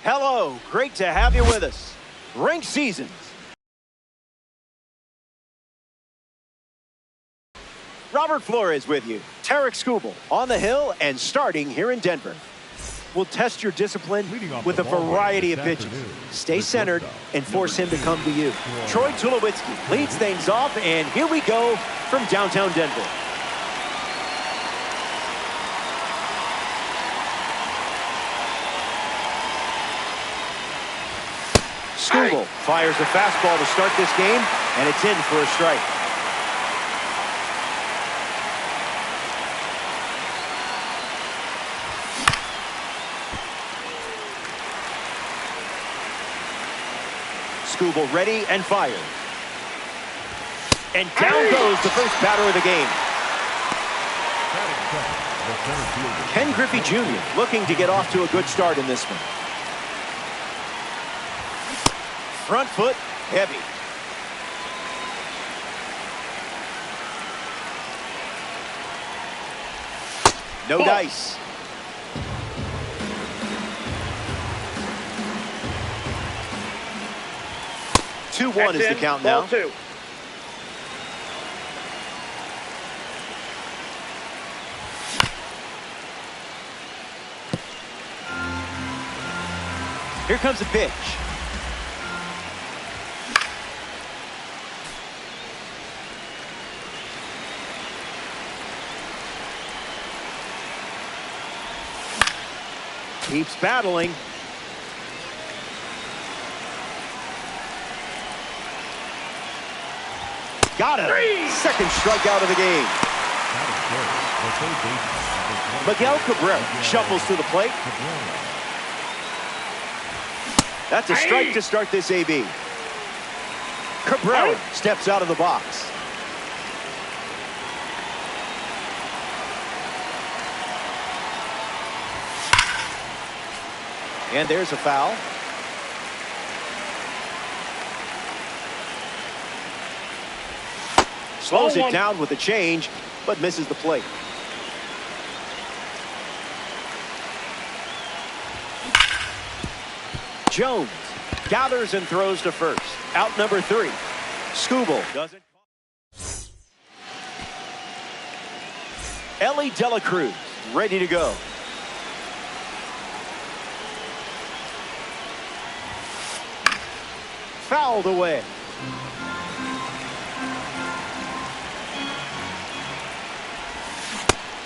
Hello, great to have you with us. Rank Seasons. Robert Flores with you. Tarek Skubal on the hill and starting here in Denver. We'll test your discipline with a variety of pitches. Stay centered and force him to come to you. Troy Tulowitzki leads things off, and here we go from downtown Denver. Skubal fires a fastball to start this game, and it's in for a strike. Skubal ready and fired. And down goes the first batter of the game. Ken Griffey Jr. looking to get off to a good start in this one. Front foot, heavy. No dice. Two-one is the count now. Ball two. Here comes the pitch. Keeps battling. Got it. Second strikeout of the game. Miguel Cabrera shuffles to the plate. That's a strike to start this AB. Cabrera steps out of the box. And there's a foul. Slows it down with a change, but misses the plate. Jones gathers and throws to first. Out number 3. Skubal doesn't. Ellie Dela Cruz ready to go. Fouled away.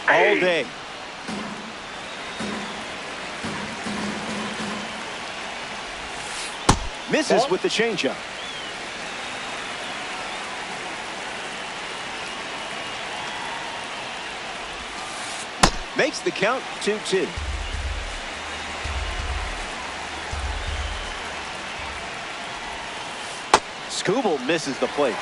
All day. Misses with the changeup. Makes the count 2-2. Skubal misses the plate.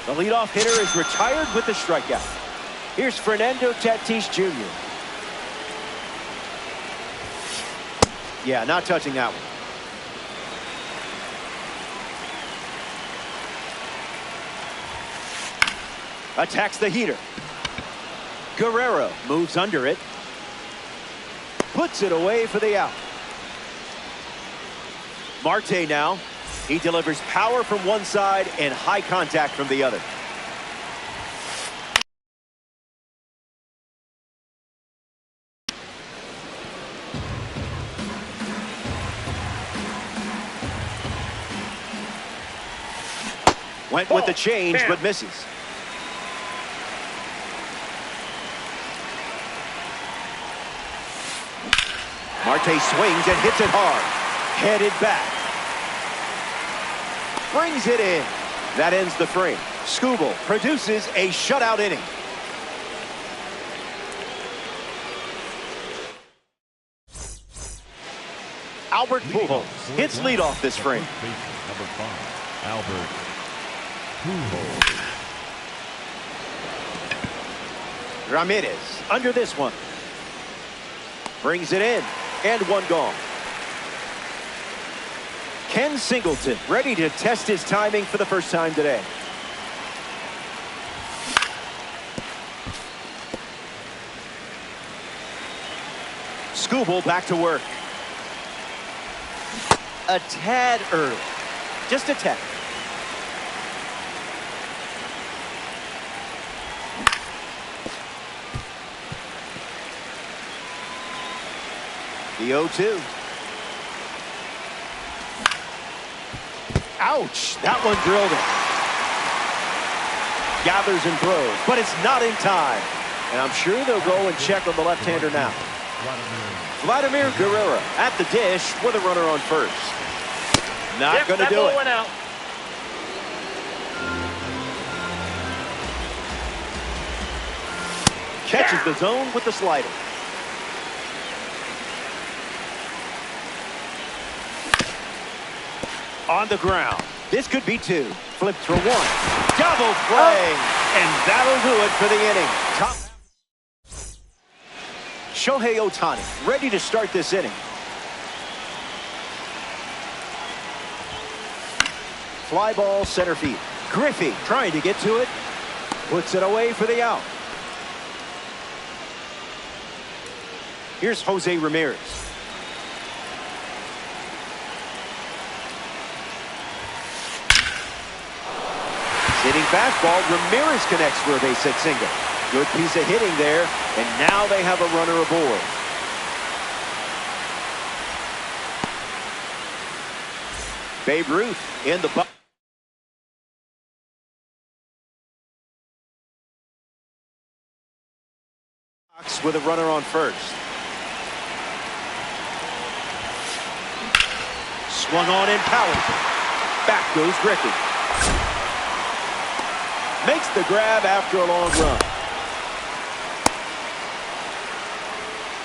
The leadoff hitter is retired with the strikeout. Here's Fernando Tatis Jr. Yeah, not touching that one. Attacks the heater. Guerrero moves under it. Puts it away for the out. Marte now. He delivers power from one side and high contact from the other. Went with the change, but misses. Marte swings and hits it hard. Headed back. Brings it in. That ends the frame. Skubal produces a shutout inning. Albert Pujols hits leadoff this frame. Number 5, Albert Pujols. Ramirez under this one. Brings it in, and one gone. Ken Singleton ready to test his timing for the first time today. Skubal back to work. A tad early. Just a tad. The 0-2. Ouch, that one drilled it. Gathers and throws, but it's not in time. And I'm sure they'll go and check on the left-hander now. Vladimir Guerrero at the dish with a runner on first. Not going to do it. Went out. Catches the zone with the slider. On the ground. This could be two. Flipped for one. Double play. And that'll do it for the inning. Top. Shohei Ohtani ready to start this inning. Fly ball center field. Griffey trying to get to it. Puts it away for the out. Here's Jose Ramirez. Hitting fastball. Ramirez connects for a base hit single. Good piece of hitting there, and now they have a runner aboard. Babe Ruth in the box with a runner on first. Swung on and powered. Back goes Griffey. Makes the grab after a long run.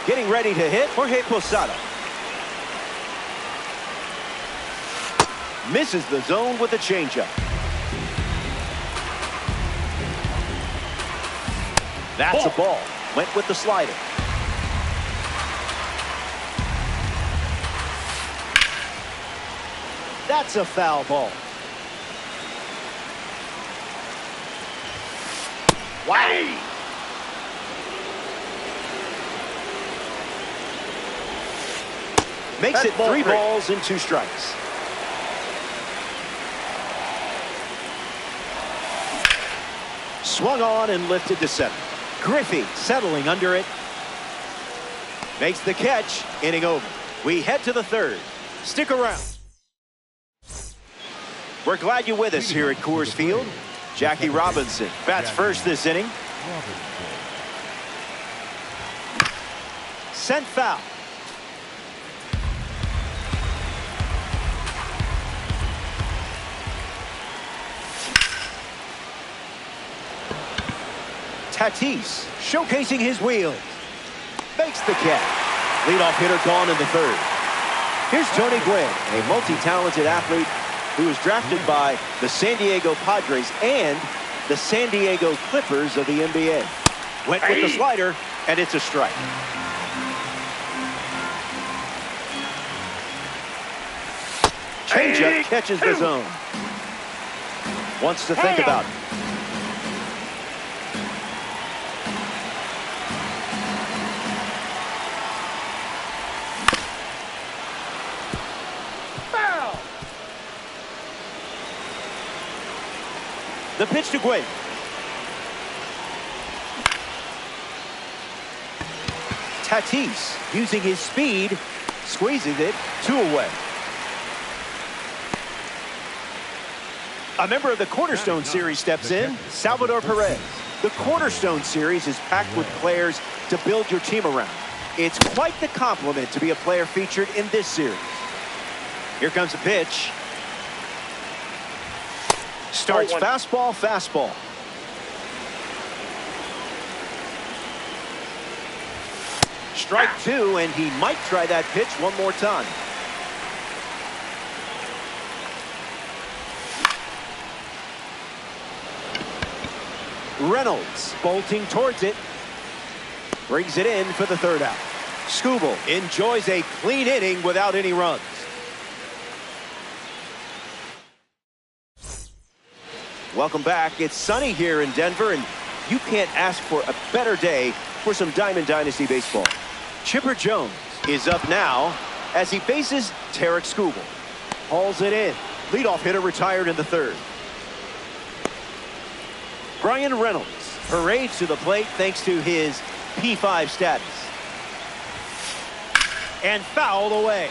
Getting ready to hit Jorge Posada. Misses the zone with a changeup. That's a ball. Went with the slider. That's a foul ball. Wow. Makes it 3 balls and 2 strikes. Swung on and lifted to center. Griffey settling under it. Makes the catch. Inning over. We head to the 3rd. Stick around. We're glad you're with us here at Coors Field. Jackie Robinson bats first this inning. Sent foul. Tatis showcasing his wheels. Makes the catch. Leadoff hitter gone in the 3rd. Here's Tony Gwynn, a multi-talented athlete who was drafted by the San Diego Padres and the San Diego Clippers of the NBA. Went with the slider, and it's a strike. Changeup catches the zone. Wants to think about it. The pitch to Gwynn. Tatis using his speed, squeezes it 2 away. A member of the Cornerstone Series steps in, Salvador Perez. The Cornerstone Series is packed with players to build your team around. It's quite the compliment to be a player featured in this series. Here comes a pitch. Starts fastball, fastball. Strike 2, and he might try that pitch one more time. Reynolds bolting towards it. Brings it in for the 3rd out. Skubal enjoys a clean inning without any runs. Welcome back. It's sunny here in Denver, and you can't ask for a better day for some Diamond Dynasty baseball. Chipper Jones is up now as he faces Tarek Skubal. Hauls it in. Leadoff hitter retired in the third. Brian Reynolds parades to the plate thanks to his P5 status. And fouled away.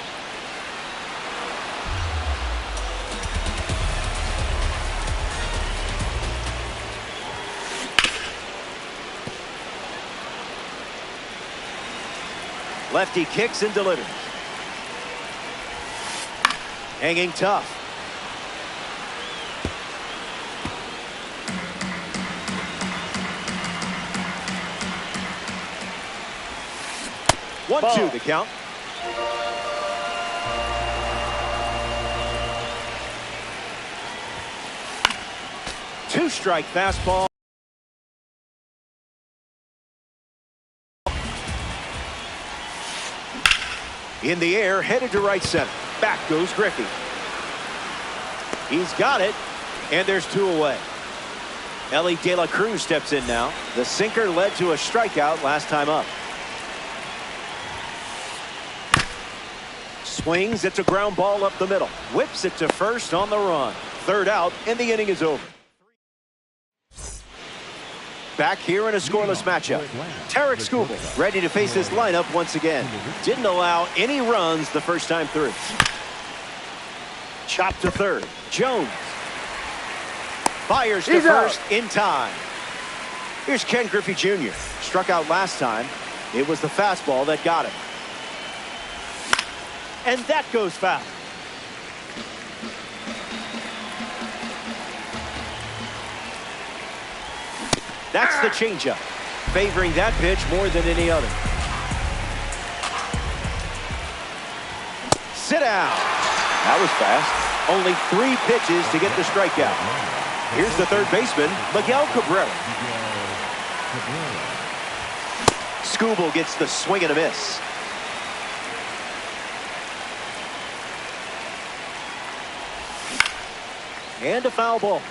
Lefty kicks and delivers. Hanging tough. Ball. 1-2 the count. Two-strike fastball. In the air, headed to right center. Back goes Griffey. He's got it, and there's two away. Ellie De La Cruz steps in now. The sinker led to a strikeout last time up. Swings, it's a ground ball up the middle. Whips it to first on the run. Third out, and the inning is over. Back here in a scoreless matchup. Tarek Skubal ready to face this lineup once again. Didn't allow any runs the first time through. Chop to third. Jones fires to first in time. Here's Ken Griffey Jr. Struck out last time. It was the fastball that got him. And that goes foul. That's the changeup, favoring that pitch more than any other. Sit down. That was fast. Only 3 pitches to get the strikeout. Here's the third baseman, Miguel Cabrera. Skubal gets the swing and a miss. And a foul ball.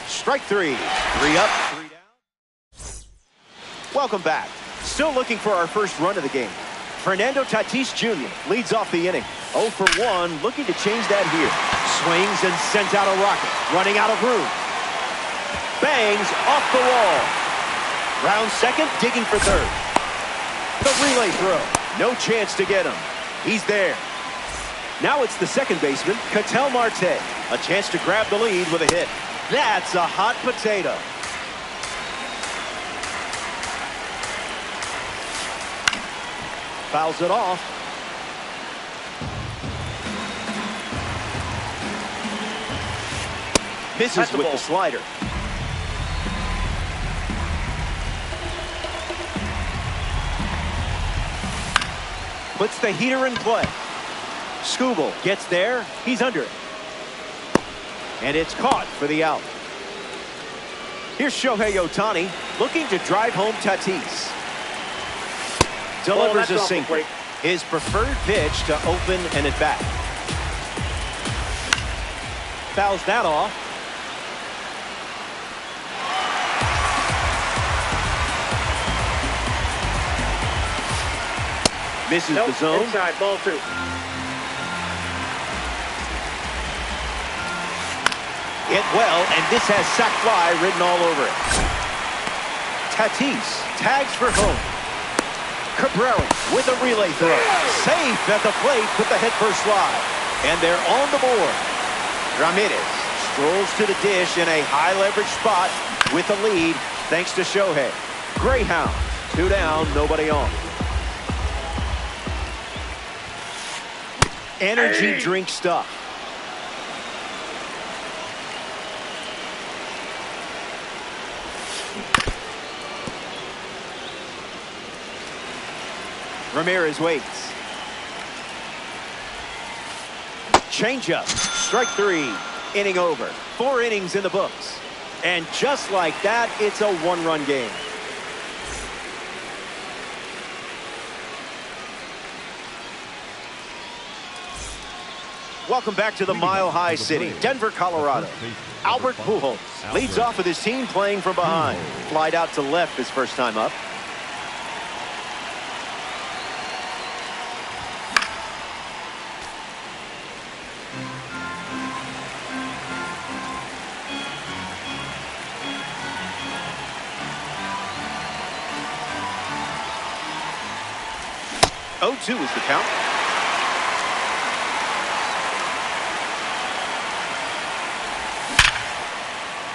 Strike 3. 3 up, 3 down. Welcome back. Still looking for our first run of the game. Fernando Tatis Jr. leads off the inning. 0 for 1, looking to change that here. Swings and sent out a rocket. Running out of room. Bangs off the wall. Round second, digging for third. The relay throw. No chance to get him. He's there. Now it's the second baseman, Ketel Marte. A chance to grab the lead with a hit. That's a hot potato. Fouls it off. Misses with the slider. Puts the heater in play. Skubal gets there. He's under it. And it's caught for the out. Here's Shohei Ohtani looking to drive home Tatis. Delivers a sinker. His preferred pitch to open an at-bat. Fouls that off. Misses the zone. Inside, ball 2. Hit well, and this has sac fly written all over it. Tatis tags for home. Cabrera with a relay throw. Safe at the plate with the head first slide. And they're on the board. Ramirez strolls to the dish in a high leverage spot with the lead thanks to Shohei. Greyhound, 2 down, nobody on. Energy drink stuff. Ramirez waits. Changeup. Strike 3. Inning over. 4 innings in the books. And just like that, it's a 1-run game. Welcome back to the Mile High City, Denver, Colorado. Albert Pujols leads off with his team playing from behind. Flied out to left his first time up. Oh, 2 is the count.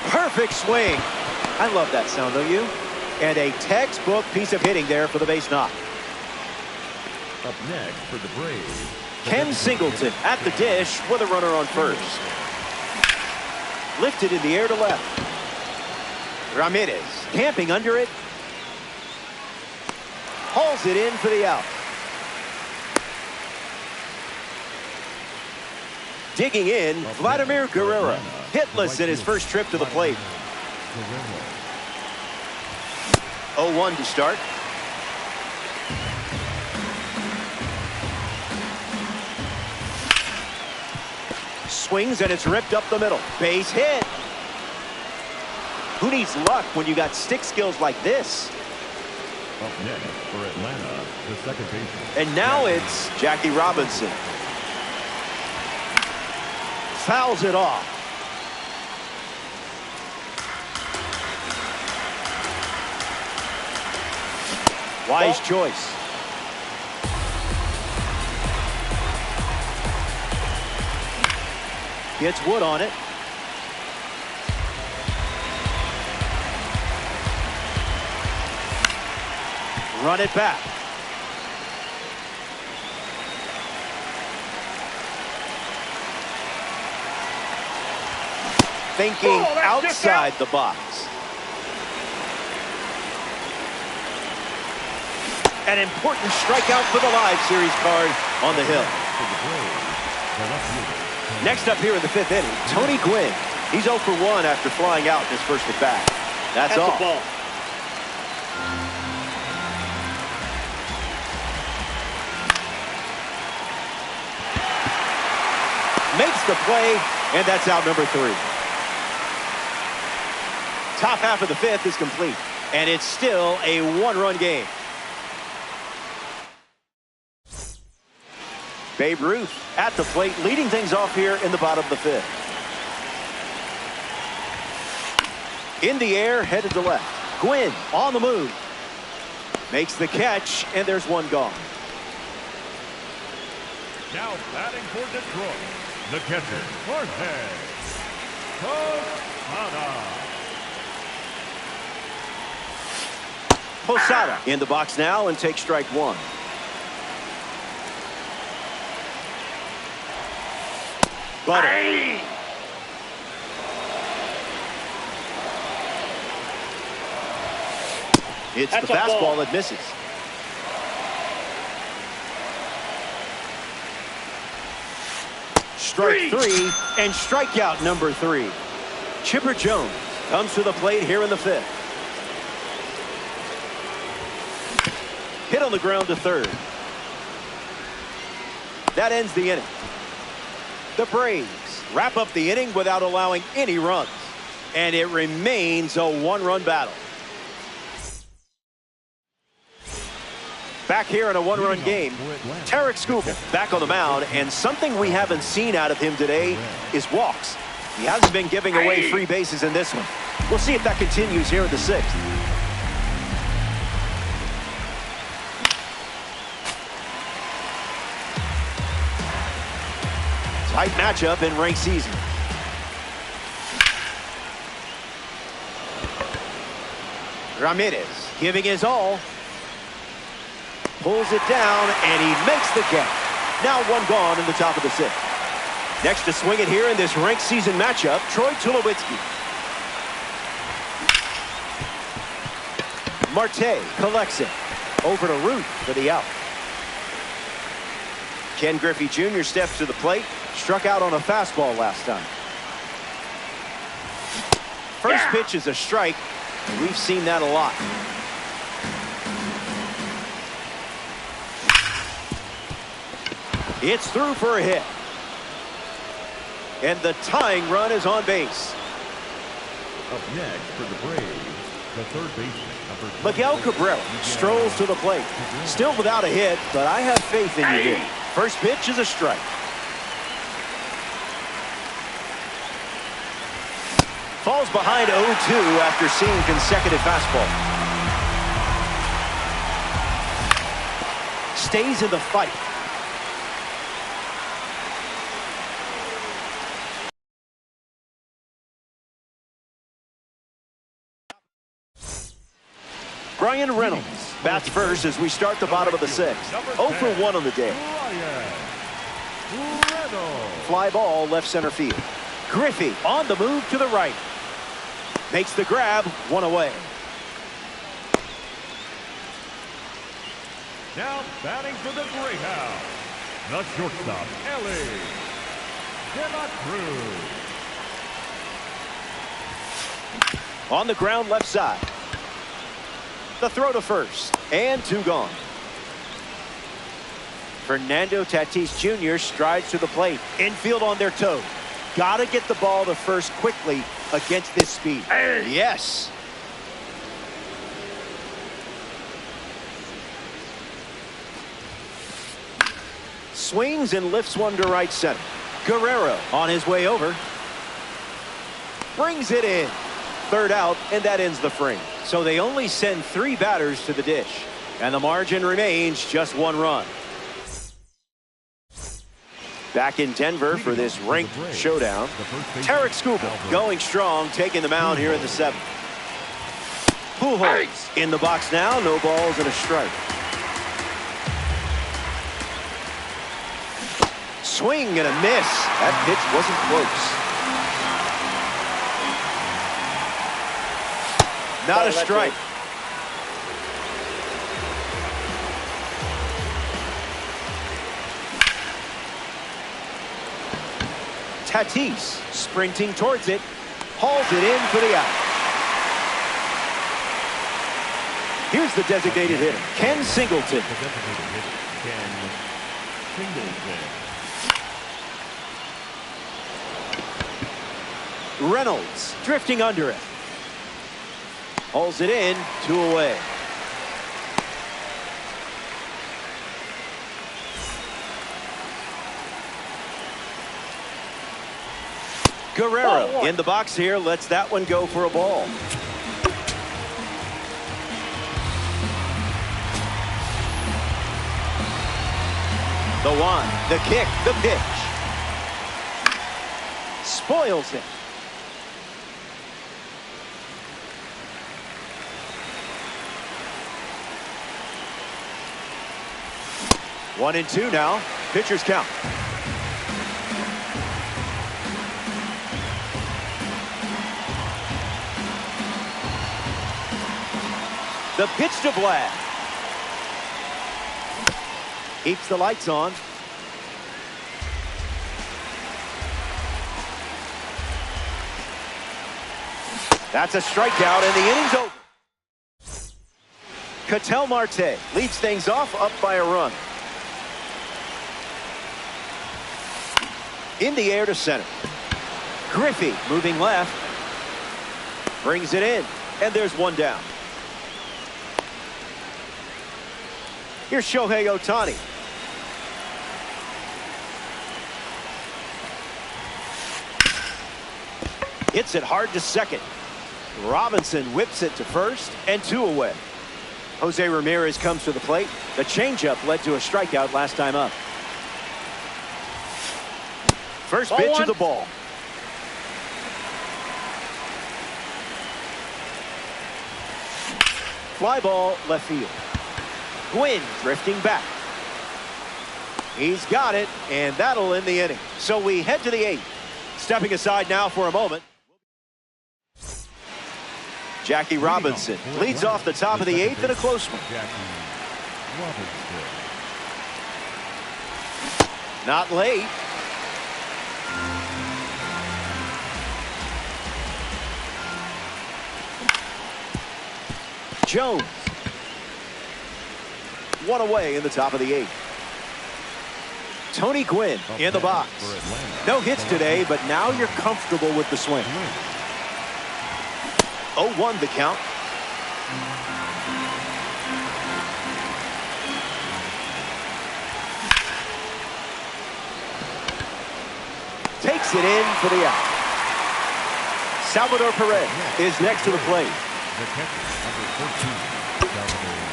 Perfect swing. I love that sound, don't you? And a textbook piece of hitting there for the base knock. Up next for the Braves, Ken Singleton at the dish with a runner on first. Lifted in the air to left. Ramirez camping under it. Hauls it in for the out. Digging in, Vladimir Guerrero, hitless in his first trip to the plate. 0-1 to start. Swings and it's ripped up the middle. Base hit. Who needs luck when you got stick skills like this? Up next for Atlanta, the second baseman. And now it's Jackie Robinson. Fouls it off. Wise choice. Gets wood on it. Run it back. Thinking outside the box. An important strikeout for the live series card on the hill. Next up here in the 5th inning, Tony Gwynn. He's 0 for 1 after flying out in his first at bat. That's all. Ball. Makes the play, and that's out number 3. Top half of the 5th is complete, and it's still a 1-run game. Babe Ruth at the plate, leading things off here in the bottom of the 5th. In the air, headed to left. Gwynn on the move. Makes the catch, and there's one gone. Now batting for Detroit, the catcher, Jorge Posada. Posada in the box now and takes strike 1. Butter. It's the fastball that misses. Strike 3 and strikeout number 3. Chipper Jones comes to the plate here in the 5th. Hit on the ground to third. That ends the inning. The Braves wrap up the inning without allowing any runs. And it remains a 1-run battle. Back here in a 1-run game, Tarek Skubal back on the mound, and something we haven't seen out of him today is walks. He hasn't been giving away free bases in this one. We'll see if that continues here in the 6th. Tight matchup in ranked season. Ramirez giving his all. Pulls it down, and he makes the catch. Now 1 gone in the top of the 6th. Next to swing it here in this ranked season matchup, Troy Tulowitzki. Marte collects it. Over to Root for the out. Ken Griffey Jr. steps to the plate. Struck out on a fastball last time. First pitch is a strike, and we've seen that a lot. It's through for a hit. And the tying run is on base. Up next for the Braves, the third baseman, number Miguel Cabrera strolls to the plate. Still without a hit, but I have faith in you here. First pitch is a strike. Falls behind 0-2 after seeing consecutive fastball. Stays in the fight. Brian Reynolds bats first as we start the bottom of the sixth. 0 for 1 on the day. Fly ball left center field. Griffey on the move to the right. Makes the grab, 1 away. Now batting for the Greyhound, the shortstop, Ellie De La Cruz. On the ground left side. The throw to first, and 2 gone. Fernando Tatis Jr. strides to the plate. Infield on their toes. Got to get the ball to first quickly against this speed. Hey. Yes. Swings and lifts one to right center. Guerrero on his way over. Brings it in. Third out, and that ends the frame. So they only send 3 batters to the dish. And the margin remains just 1 run. Back in Denver for this ranked showdown. Tarek Skubal going strong, taking the mound here in the 7th. Pujols in the box now, no balls and a strike. Swing and a miss. That pitch wasn't close. Not a strike. Tatis sprinting towards it, hauls it in for the out. Here's the designated hitter, Ken Singleton. Reynolds drifting under it. Hauls it in, 2 away. Guerrero in the box here, lets that one go for a ball. The 1, the kick, the pitch. Spoils it. One and 2 now. Pitcher's count. The pitch to Vlad. Keeps the lights on. That's a strikeout, and the inning's over. Ketel Marte leads things off, up by a run. In the air to center. Griffey moving left. Brings it in, and there's 1 down. Here's Shohei Ohtani. Hits it hard to second. Robinson whips it to first, and 2 away. Jose Ramirez comes to the plate. The changeup led to a strikeout last time up. First pitch of the ball. Fly ball left field. Gwynn drifting back. He's got it, and that'll end the inning. So we head to the 8th. Stepping aside now for a moment. Jackie Robinson leads off the top of the 8th in a close one. Not late. Jones. 1 away in the top of the 8th. Tony Gwynn in the box. No hits today, but now you're comfortable with the swing. 0-1 the count. Takes it in for the out. Salvador Perez is next to the plate. The catcher, number 14, Salvador Perez.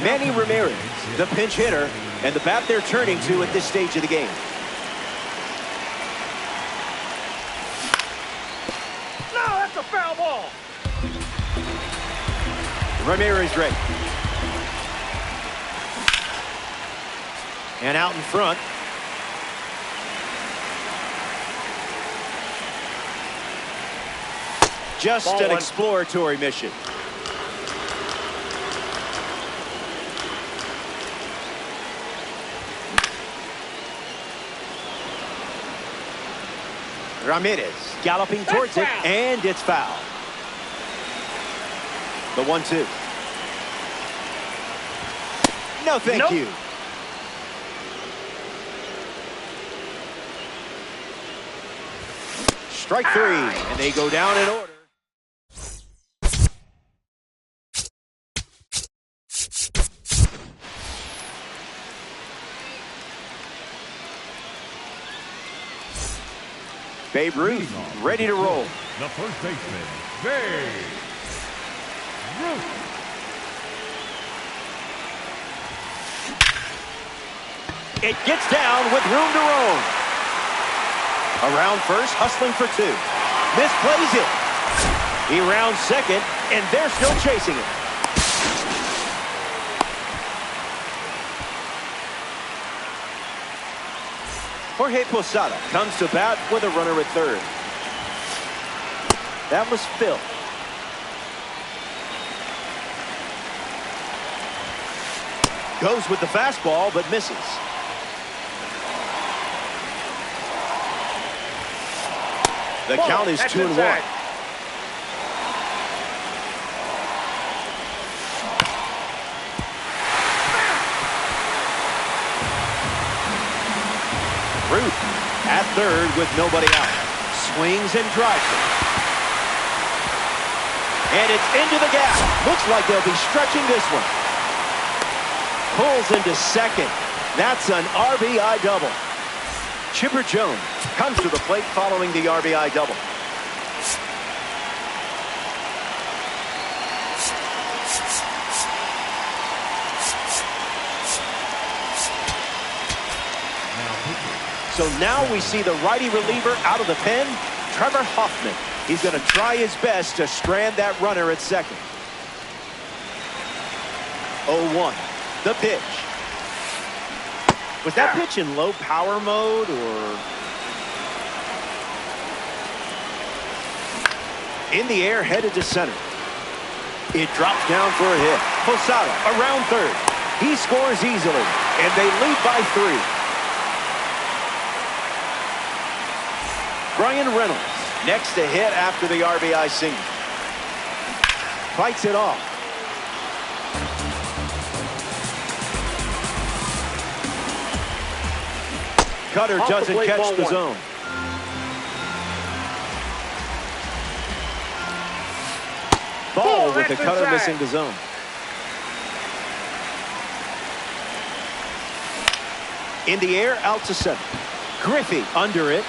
Manny Ramirez, the pinch hitter, and the bat they're turning to at this stage of the game. No, that's a foul ball. Ramirez ready. And out in front. Just an exploratory mission. Ramirez galloping towards it, and it's foul. The 1-2. No, thank you. Strike 3, and they go down in order. Babe Ruth ready to roll. The first baseman, Babe Ruth. It gets down with room to roam. Around first, hustling for 2. Misplays it. He rounds second, and they're still chasing it. Jorge Posada comes to bat with a runner at third. That was Phil. Goes with the fastball, but misses. The count is 2-1. Ruth at third with nobody out. Swings and drives it. And it's into the gap. Looks like they'll be stretching this one. Pulls into second. That's an RBI double. Chipper Jones comes to the plate following the RBI double. So now we see the righty reliever out of the pen, Trevor Hoffman. He's going to try his best to strand that runner at second. 0-1, the pitch. Was that pitch in low power mode or? In the air, headed to center. It drops down for a hit. Posada around third. He scores easily, and they lead by 3. Brian Reynolds next to hit after the RBI single. Fights it off. Cutter doesn't catch the zone. Ball with the cutter missing the zone. In the air, out to center. Griffey under it.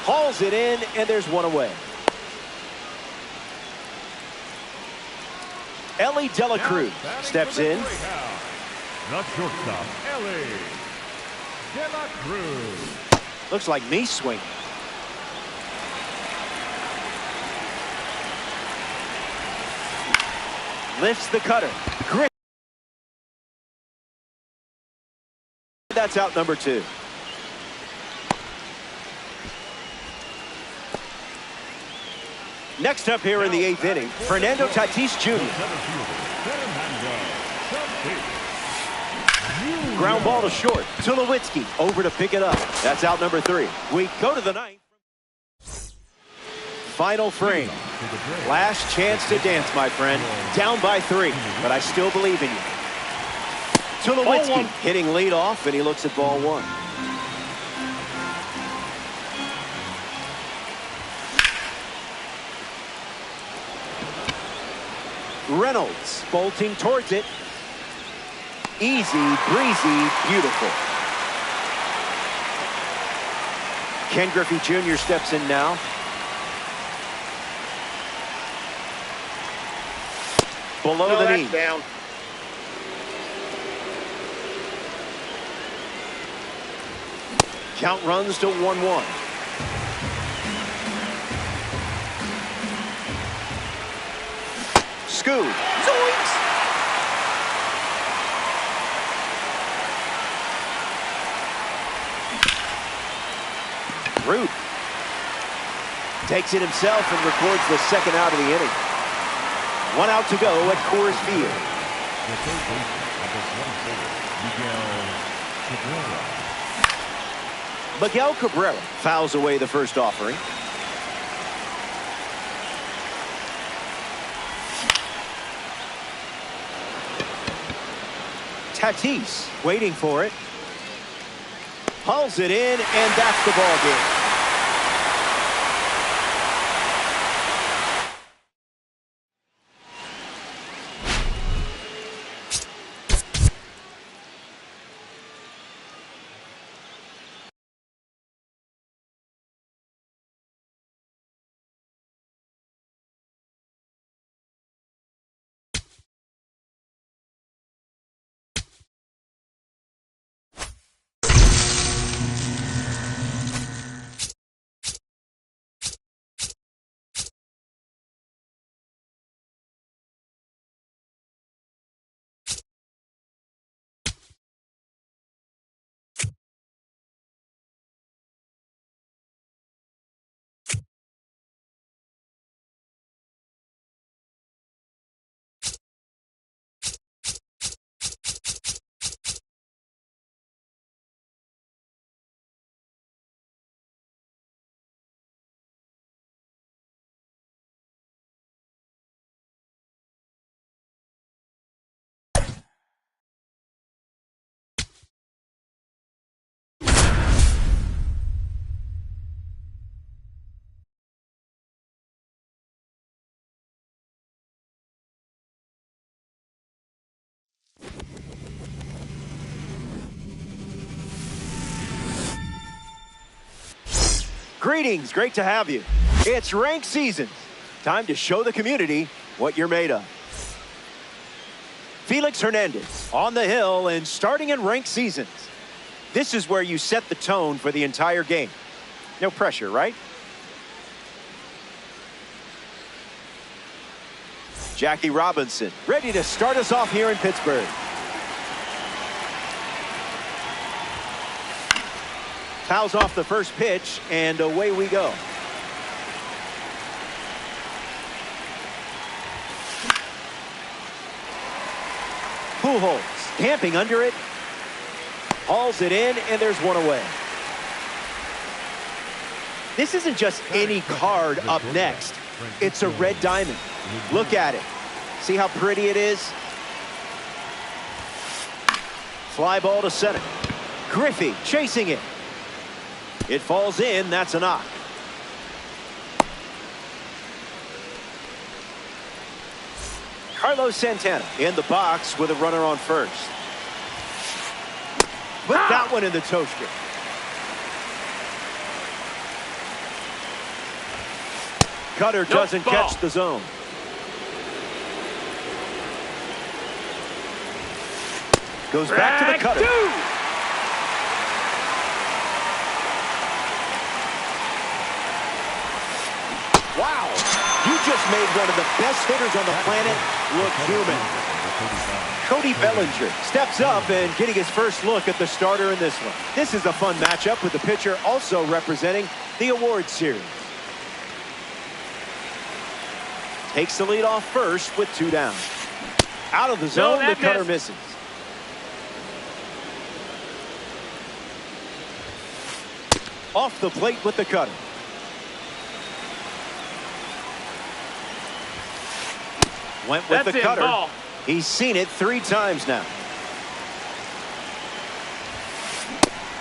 Hauls it in, and there's one away. Ellie Dela Cruz steps in. The shortstop, Ellie Dela Cruz. Looks like me swinging. Lifts the cutter. Griffey. That's out number 2. Next up here in the 8th inning, Fernando Tatis Jr. ground ball to short. Tulowitzki over to pick it up. That's out number 3. We go to the ninth. Final frame. Last chance to dance, my friend. Down by 3, but I still believe in you. Tulowitzki hitting lead off, and he looks at ball 1. Reynolds bolting towards it. Easy, breezy, beautiful. Ken Griffey Jr. steps in now. Below the knee. Down. Count runs to 1-1. Scoot. Zoinks! Root takes it himself and records the second out of the inning. 1 out to go at Coors Field. Miguel Cabrera fouls away the first offering. Tatis waiting for it. Hauls it in, and that's the ball game. Greetings, great to have you. It's rank season. Time to show the community what you're made of. Felix Hernandez on the hill and starting in ranked seasons. This is where you set the tone for the entire game. No pressure, right? Jackie Robinson ready to start us off here in Pittsburgh. Fouls off the first pitch, and away we go. Pujols camping under it. Hauls it in, and there's one away. This isn't just any card up next. It's a red diamond. Look at it. See how pretty it is? Fly ball to center. Griffey chasing it. It falls in. That's a knock. Carlos Santana in the box with a runner on first. Put that one in the toaster. Cutter doesn't catch the zone. Goes back to the cutter. Wow, you just made one of the best hitters on the planet look human. Cody Bellinger steps up and getting his first look at the starter in this one. This is a fun matchup with the pitcher also representing the awards series. Takes the lead off first with 2 down. Out of the zone, the cutter misses. Off the plate with the cutter. Went with the cutter. Ball. He's seen it 3 times now.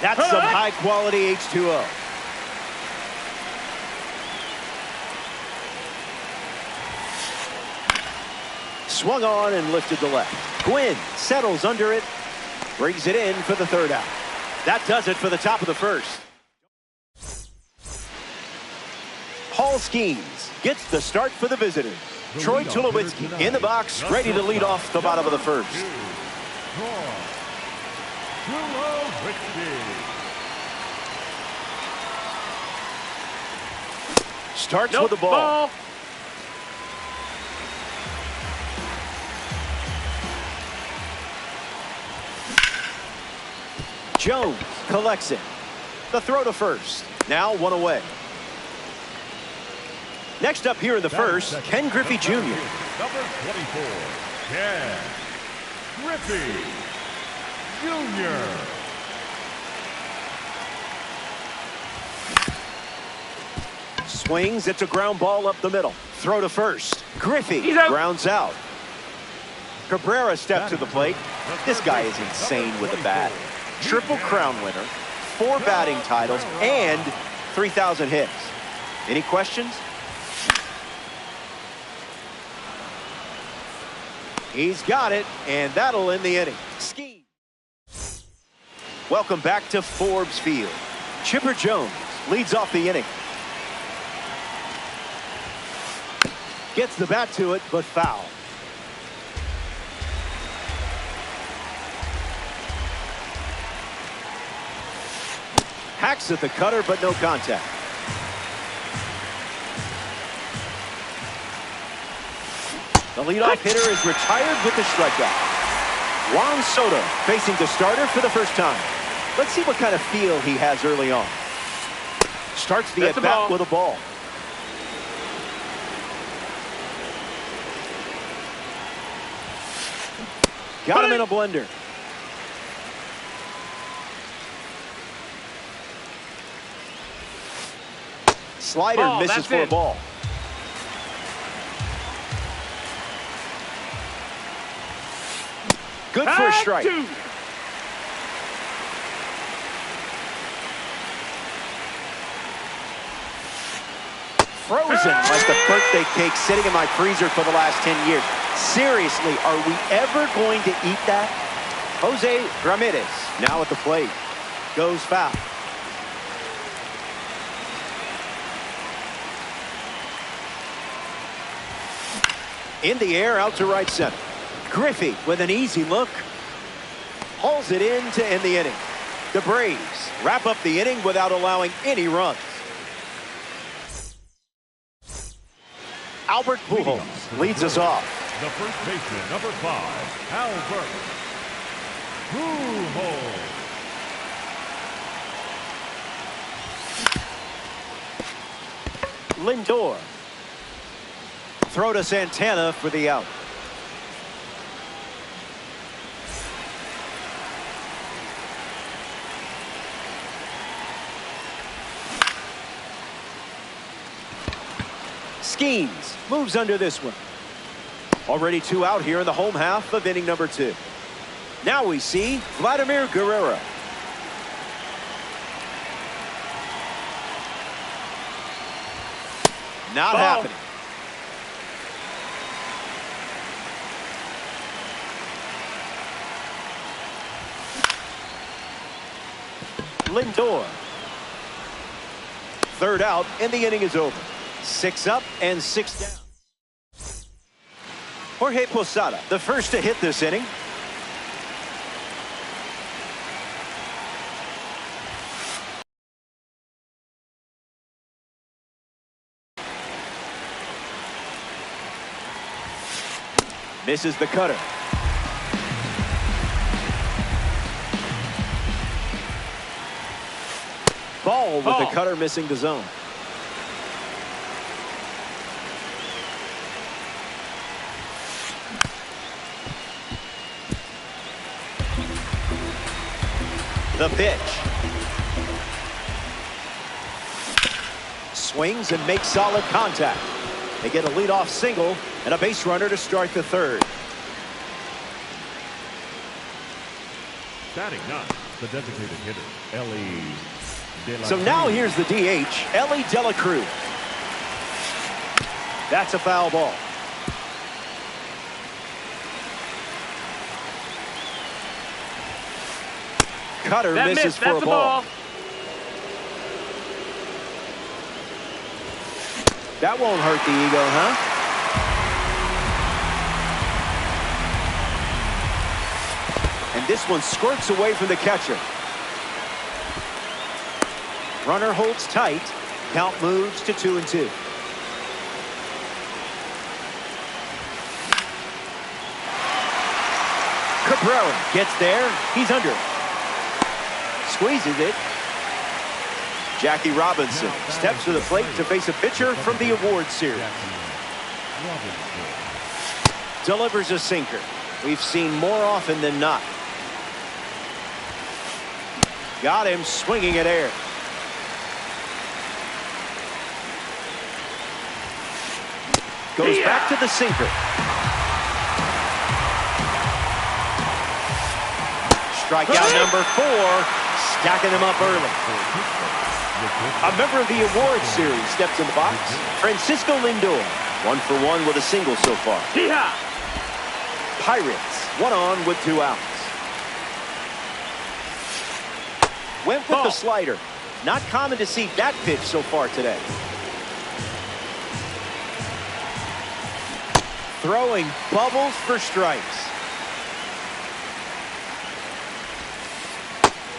That's some high-quality H2O. Swung on and lifted the left. Gwynn settles under it. Brings it in for the 3rd out. That does it for the top of the 1st. Paul Skeens gets the start for the visitors. Troy Tulowitzki in the box, ready to lead off the bottom of the 1st. Starts with the ball. Jones collects it. The throw to first. Now 1 away. Next up here in the 1st, Ken Griffey Jr. Number 24, Ken Griffey Jr. Swings. It's a ground ball up the middle. Throw to first. Griffey grounds out. Cabrera steps to the plate. This guy is insane with the bat. Triple Crown winner, 4 batting titles, and 3,000 hits. Any questions? He's got it, and that'll end the inning. Ski. Welcome back to Forbes Field. Chipper Jones leads off the inning. Gets the bat to it, but foul. Hacks at the cutter, but no contact. The leadoff hitter is retired with the strikeout. Juan Soto facing the starter for the first time. Let's see what kind of feel he has early on. Starts the at-bat with a ball. Got him in a blender. Slider misses for a ball. Good for a strike. Frozen like the birthday cake sitting in my freezer for the last 10 years. Seriously, are we ever going to eat that? Jose Ramirez now at the plate. Goes foul. In the air, out to right center. Griffey with an easy look. Hauls it in to end the inning. The Braves wrap up the inning without allowing any runs. Albert Pujols leads us off. The first baseman, number 5, Albert Pujols. Lindor. Throw to Santana for the out. Skeens moves under this one. Already 2 out here in the home half of inning number 2. Now we see Vladimir Guerrero. Not happening. Lindor. 3rd out, and the inning is over. 6 up and 6 down. Jorge Posada, the first to hit this inning. Misses the cutter. Ball with the cutter missing the zone. The pitch. swings and makes solid contact. They get a leadoff single and a base runner to start the third. Batting ninth, the designated hitter, Ellie. So now here's the DH, Ellie De La Cruz. That's a foul ball. Cutter misses for a ball. That won't hurt the ego, huh? And this one squirts away from the catcher. Runner holds tight. Count moves to 2-2. Cabrera gets there. He's under. Squeezes it. Jackie Robinson steps to the plate to face a pitcher from the award series. Delivers a sinker. We've seen more often than not. Got him swinging at air. Goes back to the sinker. Strikeout number 4. Stacking them up early. A member of the award series steps in the box. Francisco Lindor, 1-for-1 with a single so far. Pirates, 1 on with 2 outs. Went with the slider. Not common to see that pitch so far today. Throwing bubbles for strikes.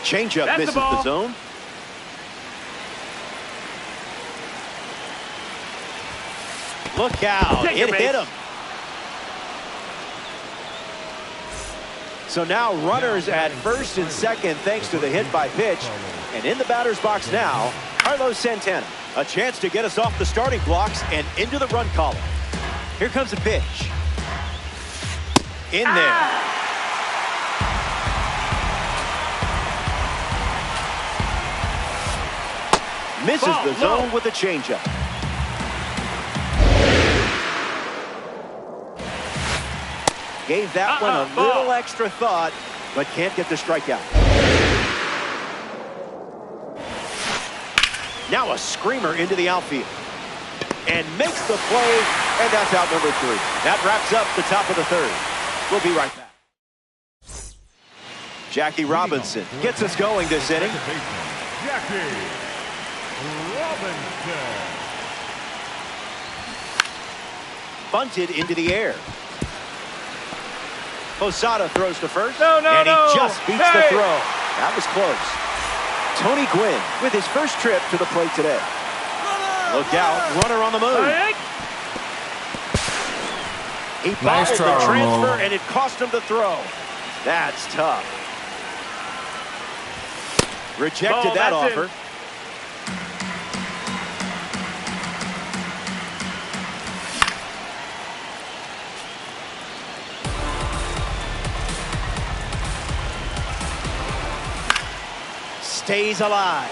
Changeup misses the zone. Look out. It hit him. So now runners at first and second thanks to the hit by pitch. And in the batter's box now, Carlos Santana. A chance to get us off the starting blocks and into the run column. Here comes a pitch. In there. Misses the zone with a changeup. Gave that one a little extra thought, but can't get the strikeout. Now a screamer into the outfield. And makes the play, and that's out number 3. That wraps up the top of the third. We'll be right back. Jackie Robinson gets us going this inning. Jackie Robinson. Bunted into the air. Posada throws to first, and he just beats the throw. That was close. Tony Gwynn with his first trip to the plate today. Look out, runner on the move. He bobbled the transfer, and it cost him the throw. That's tough. Rejected that offer. Stays alive.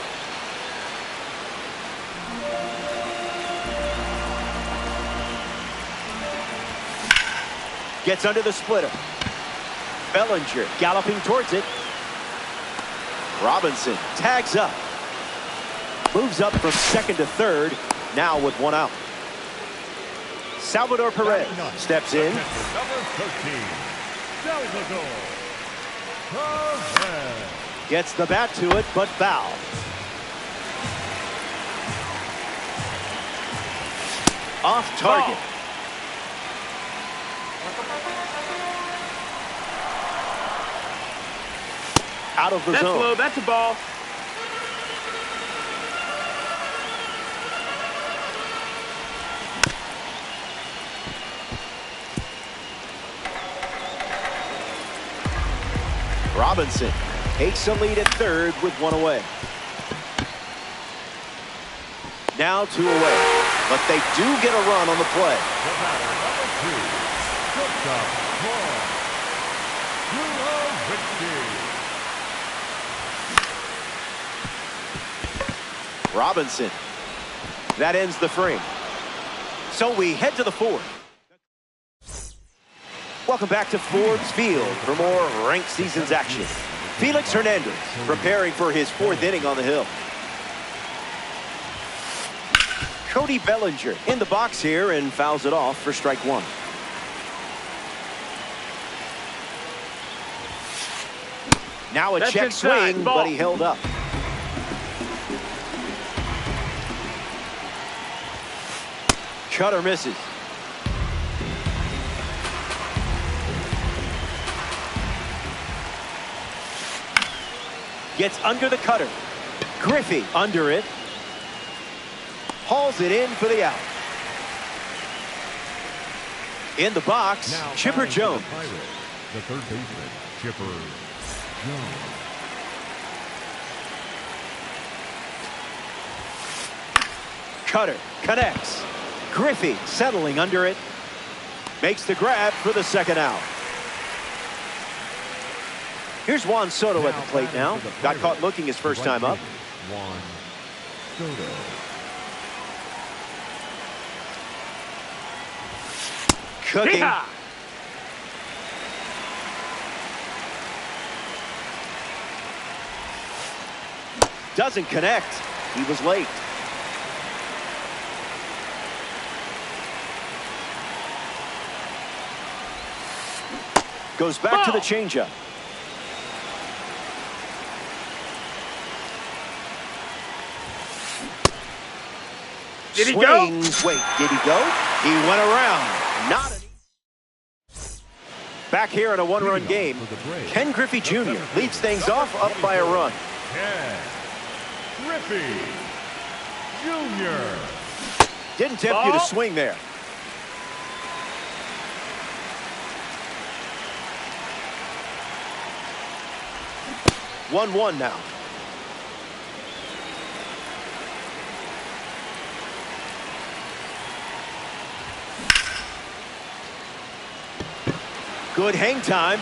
Gets under the splitter. Bellinger galloping towards it. Robinson tags up. Moves up from second to third. Now with 1 out. Salvador Perez steps in. Number 13, Salvador Perez. Gets the bat to it, but foul. Off target. Out of the zone. Low. That's a ball. Robinson takes a lead at third with 1 away. Now 2 away, but they do get a run on the play. The batter, number 2, shortstop, Robinson That ends the frame. So we head to the fourth. Welcome back to Forbes Field for more ranked seasons action. Felix Hernandez preparing for his fourth inning on the hill. Cody Bellinger in the box here and fouls it off for strike one. Now a check swing, but he held up. Cutter misses. Gets under the cutter. Griffey under it. Hauls it in for the out. In the box, now Chipper Jones. The third baseman, Chipper Jones. Cutter connects. Griffey settling under it. Makes the grab for the second out. Here's Juan Soto at the plate now. Got caught looking his first time up. Juan Soto. Cooking. Yeah. Doesn't connect. He was late. Goes back to the changeup. Did he Swings. go? Wait, did he go? He went around. Not an... Back here in a one-run game, Ken Griffey Jr. leads things off up by a run. Ken Griffey Jr. Didn't tempt you to swing there. One now. Good hang time.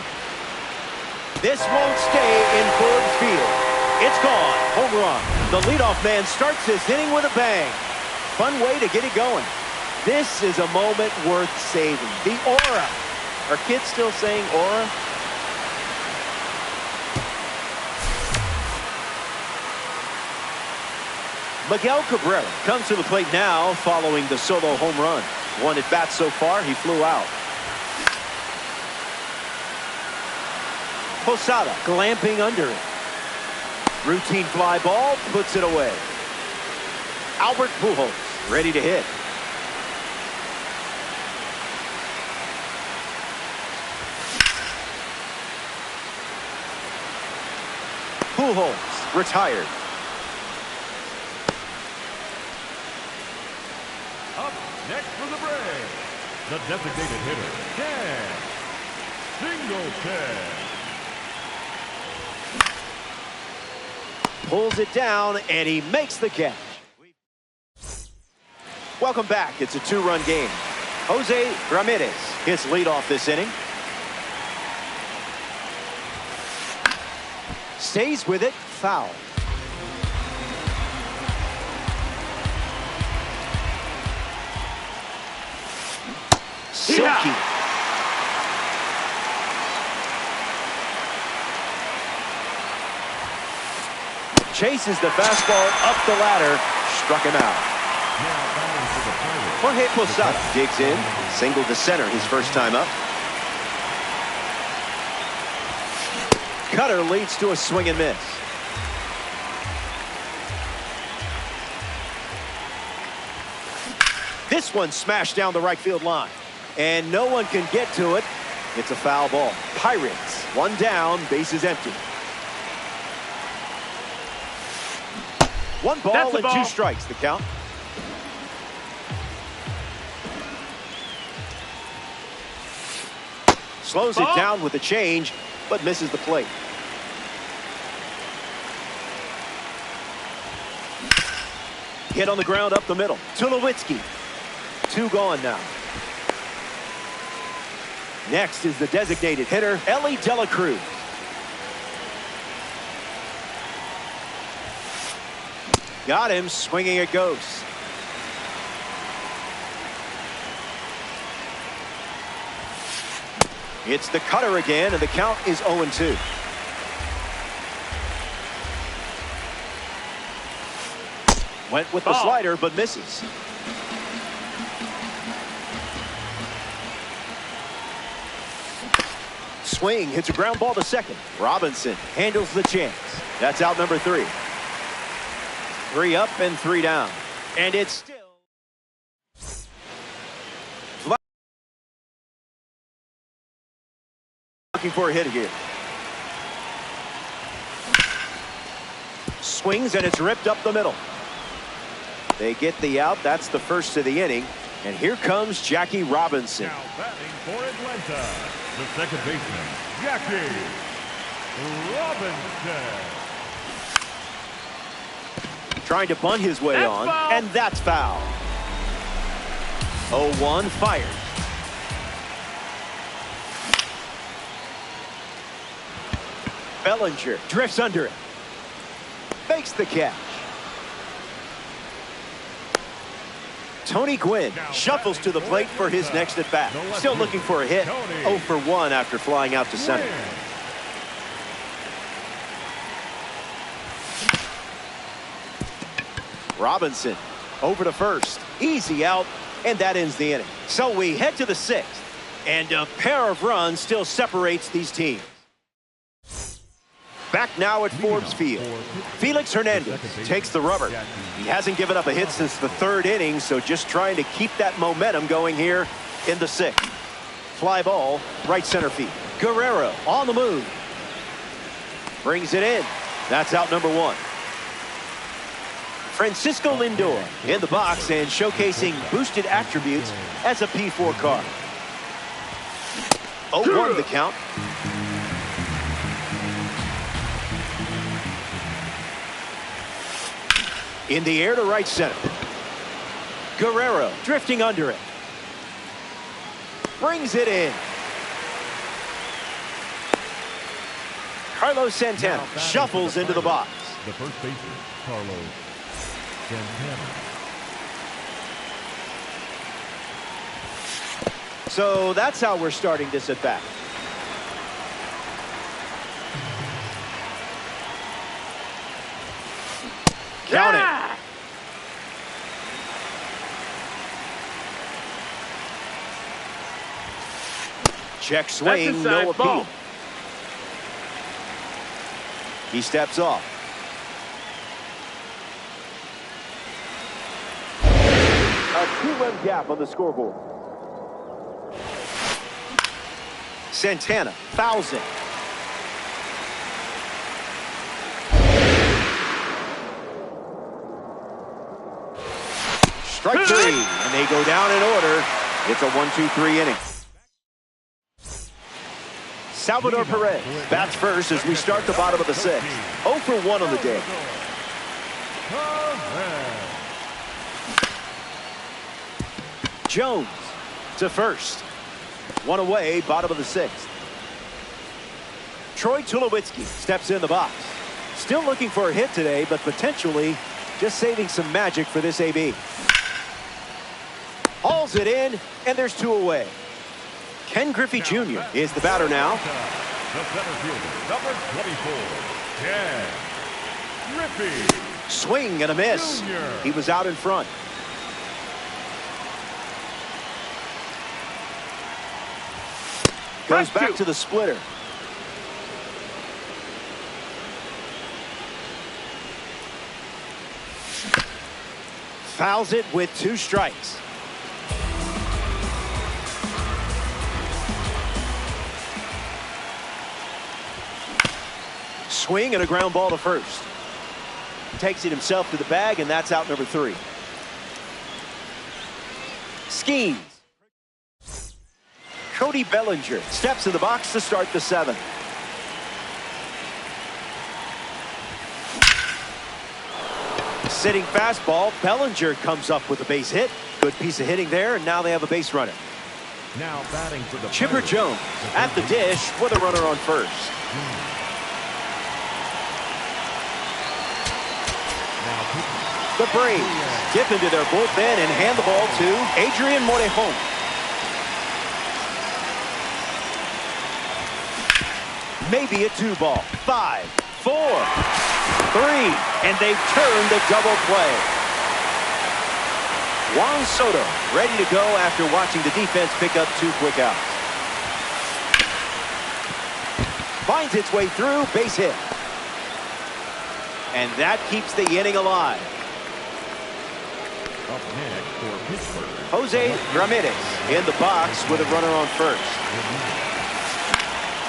This won't stay in Forbes Field. It's gone. Home run. The leadoff man starts this inning with a bang. Fun way to get it going. This is a moment worth saving. The aura. Are kids still saying aura? Miguel Cabrera comes to the plate now following the solo home run. One at bat so far, he flew out. Posada glamping under it. Routine fly ball, puts it away. Albert Pujols ready to hit. Pujols retired. Up next for the Braves, the designated hitter, Ken Singleton. Pulls it down, and he makes the catch. Welcome back. It's a two-run game. Jose Ramirez hits leadoff this inning. Stays with it, foul. Silky. Chases the fastball up the ladder, struck him out. Jorge Posada digs in, single to center his first time up. Cutter leads to a swing and miss. This one smashed down the right field line, and no one can get to it. It's a foul ball. Pirates, one down, bases empty. One ball and two strikes, the count. Slows it down with a change, but misses the plate. Hit on the ground up the middle. Tulowitzki. Two gone now. Next is the designated hitter, Ellie De La Cruz. Got him, swinging it goes. It's the cutter again, and the count is 0-2. Went with the slider, but misses. Swing, hits a ground ball to second. Robinson handles the chance. That's out number 3. 3 up and 3 down. And it's still looking for a hit here. Swings, and it's ripped up the middle. They get the out. That's the first of the inning. And here comes Jackie Robinson. Now batting for Atlanta, the second baseman, Jackie Robinson. Trying to bunt his way on, and that's foul. 0-1, fired. Bellinger drifts under it. Makes the catch. Tony Gwynn shuffles to the plate for his next at bat. Still looking for a hit. 0 for 1 after flying out to center. Robinson over to first. Easy out, and that ends the inning. So we head to the 6th, and a pair of runs still separates these teams. Back now at Forbes Field. Felix Hernandez takes the rubber. He hasn't given up a hit since the 3rd inning, so just trying to keep that momentum going here in the 6th. Fly ball, right center field. Guerrero on the move. Brings it in. That's out number 1. Francisco Lindor in the box and showcasing boosted attributes as a P4 car. 0-1 the count. In the air to right center. Guerrero drifting under it. Brings it in. Carlos Santana shuffles into the box. The first baseman, Carlos Santana. So that's how we're starting this at bat. Count it. Check swing, no appeal. He steps off. A 2-run gap on the scoreboard. Santana fouls it. Strike 3, and they go down in order. It's a 1-2-3 inning. Salvador Perez bats first as we start the bottom of the 6th. 0 for 1 on the day. Jones to first. 1 away, bottom of the 6th. Troy Tulowitzki steps in the box. Still looking for a hit today, but potentially just saving some magic for this AB. Hauls it in, and there's 2 away. Ken Griffey Jr. is the batter now. The center fielder, number 24, Ken Griffey. Swing and a miss. Jr. He was out in front. Goes back to the splitter. Fouls it with 2 strikes. Swing and a ground ball to first. Takes it himself to the bag, and that's out number 3. Schemes. Cody Bellinger steps in the box to start the 7th. Sitting fastball, Bellinger comes up with a base hit. Good piece of hitting there, and now they have a base runner. Now batting for the Chipper Jones at the dish with a runner on first. The Braves dip into their bullpen and hand the ball to Adrian Morejon. Maybe a 2-ball. 5, 4, 3, and they've turned the double play. Juan Soto ready to go after watching the defense pick up 2 quick outs. Finds its way through, base hit. And that keeps the inning alive. Up next for Pittsburgh, Jose Ramirez in the box with a runner on first.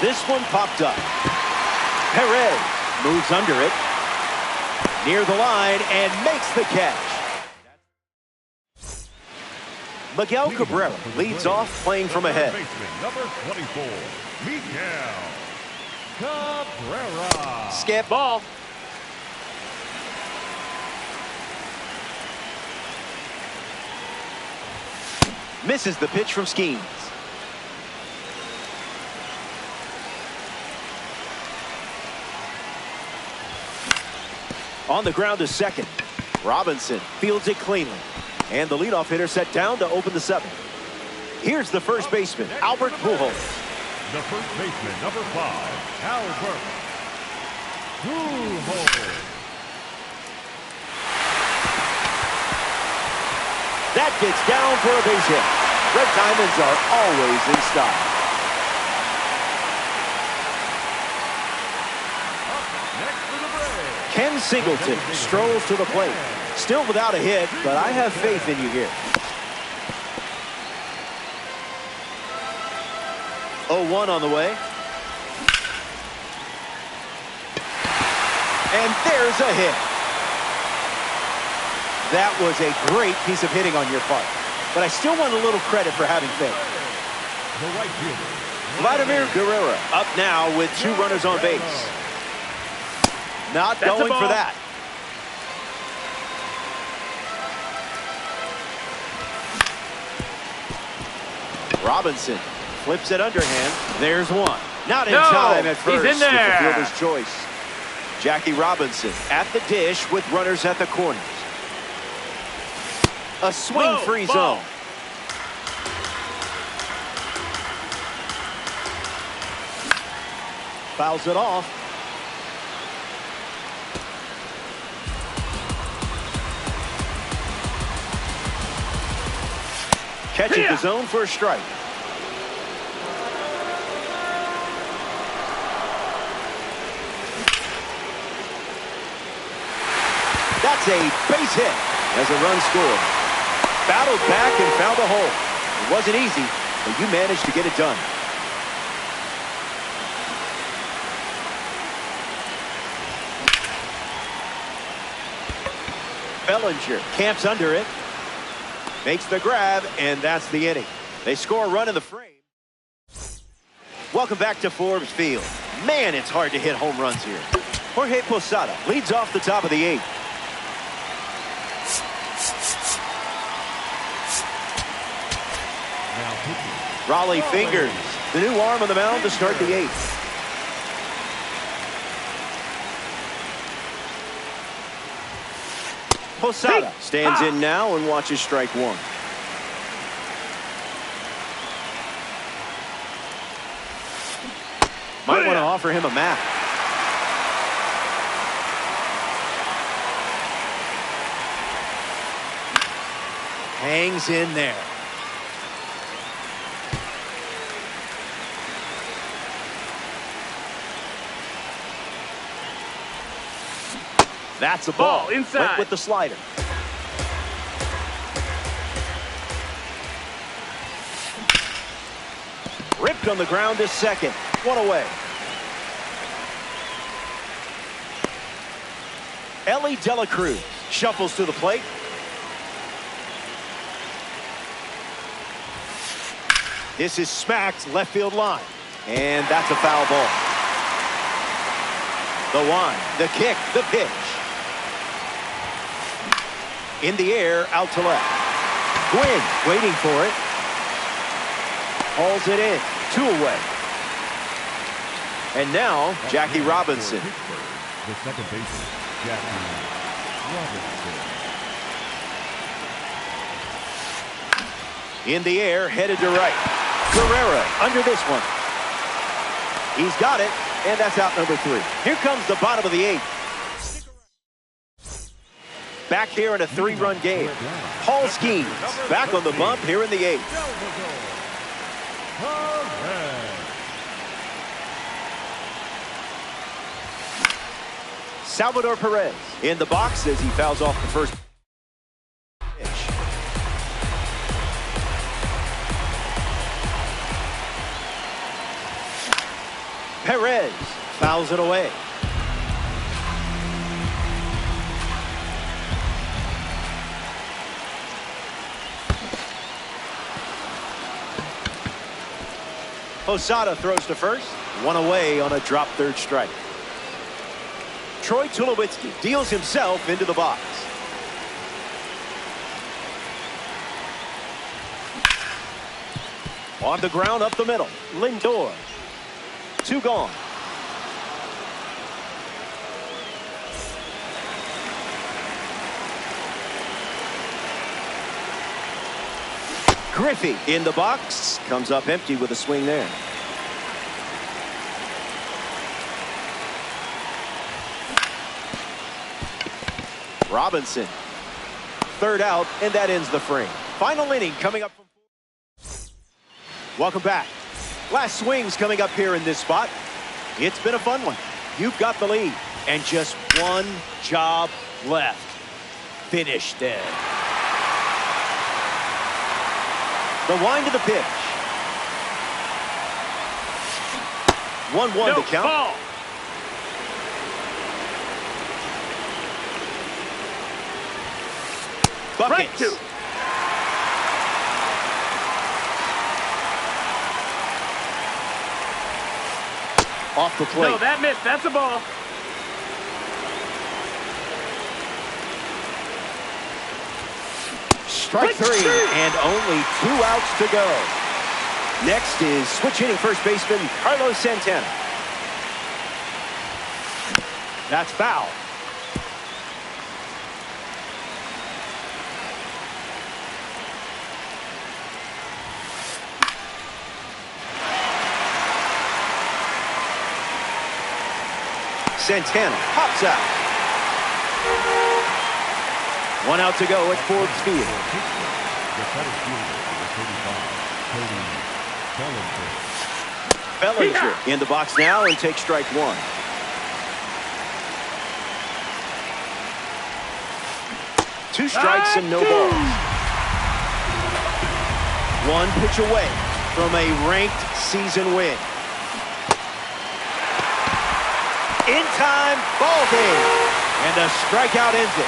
This one popped up. Perez moves under it, near the line, and makes the catch. Miguel Cabrera leads off, playing from ahead. Number 24, Miguel Cabrera. Skip. Ball. Misses the pitch from Skeens. On the ground to second. Robinson fields it cleanly. And the leadoff hitter set down to open the 7th. Here's the first baseman, Albert Pujols. The first baseman, number 5, Albert Pujols. That gets down for a base hit. Red Diamonds are always in style. Next for the Braves, Ken Singleton strolls to the plate. Still without a hit, but I have faith in you here. 0-1 on the way. And there's a hit. That was a great piece of hitting on your part. But I still want a little credit for having faith. the right fielder, Vladimir Guerrero up now with 2 runners on base. Not That's going a ball. for that. Robinson flips it underhand. There's one. Not in time at first. He's in there. With the fielder's choice. Jackie Robinson at the dish with runners at the corners. A swing-free Ball. zone. Fouls it off. Catching the zone for a strike. That's a base hit as a run scored. Battled back and found a hole. It wasn't easy, but you managed to get it done. Bellinger camps under it. Makes the grab, and that's the inning. They score a run in the frame. Welcome back to Forbes Field. Man, it's hard to hit home runs here. Jorge Posada leads off the top of the 8th. Raleigh fingers the new arm on the mound to start the 8th. Posada stands in now and watches strike 1. Might want to offer him a map. Hangs in there. That's a ball. Inside. Went with the slider. Ripped on the ground to second. 1 away. Ellie De La Cruz shuffles to the plate. This is smacked left field line. And that's a foul ball. The one, the kick, the pitch. In the air, out to left. Gwynn waiting for it. Hauls it in. 2 away. And now, Jackie Robinson. the second baseman, Jackie Robinson. In the air, headed to right. Guerrero under this one. He's got it. And that's out number 3. Here comes the bottom of the 8th. Back here in a 3-run game. Paul Skeens back on the bump here in the 8th. Salvador Perez in the box as he fouls off the first pitch. Perez fouls it away. Posada throws to first. 1 away on a drop third strike. Troy Tulowitzki deals himself into the box. On the ground up the middle. Lindor. 2 gone. Griffey in the box. Comes up empty with a swing there. Robinson. 3rd out, and that ends the frame. Final inning coming up. Welcome back. Last swings coming up here in this spot. It's been a fun one. You've got the lead, and just one job left. Finish there. The wind of the pitch. 1-1 to count. Ball. Buckets. Strike 2. Off the plate. No, that missed. That's a ball. Strike 3, and only 2 outs to go. Next is switch hitting first baseman Carlos Santana. That's foul. Santana pops out. 1 out to go at Forbes Field. Bellinger in the box now and takes strike 1. Two strikes and no balls. 1 pitch away from a ranked season win. In time, ball game. And a strikeout ends it.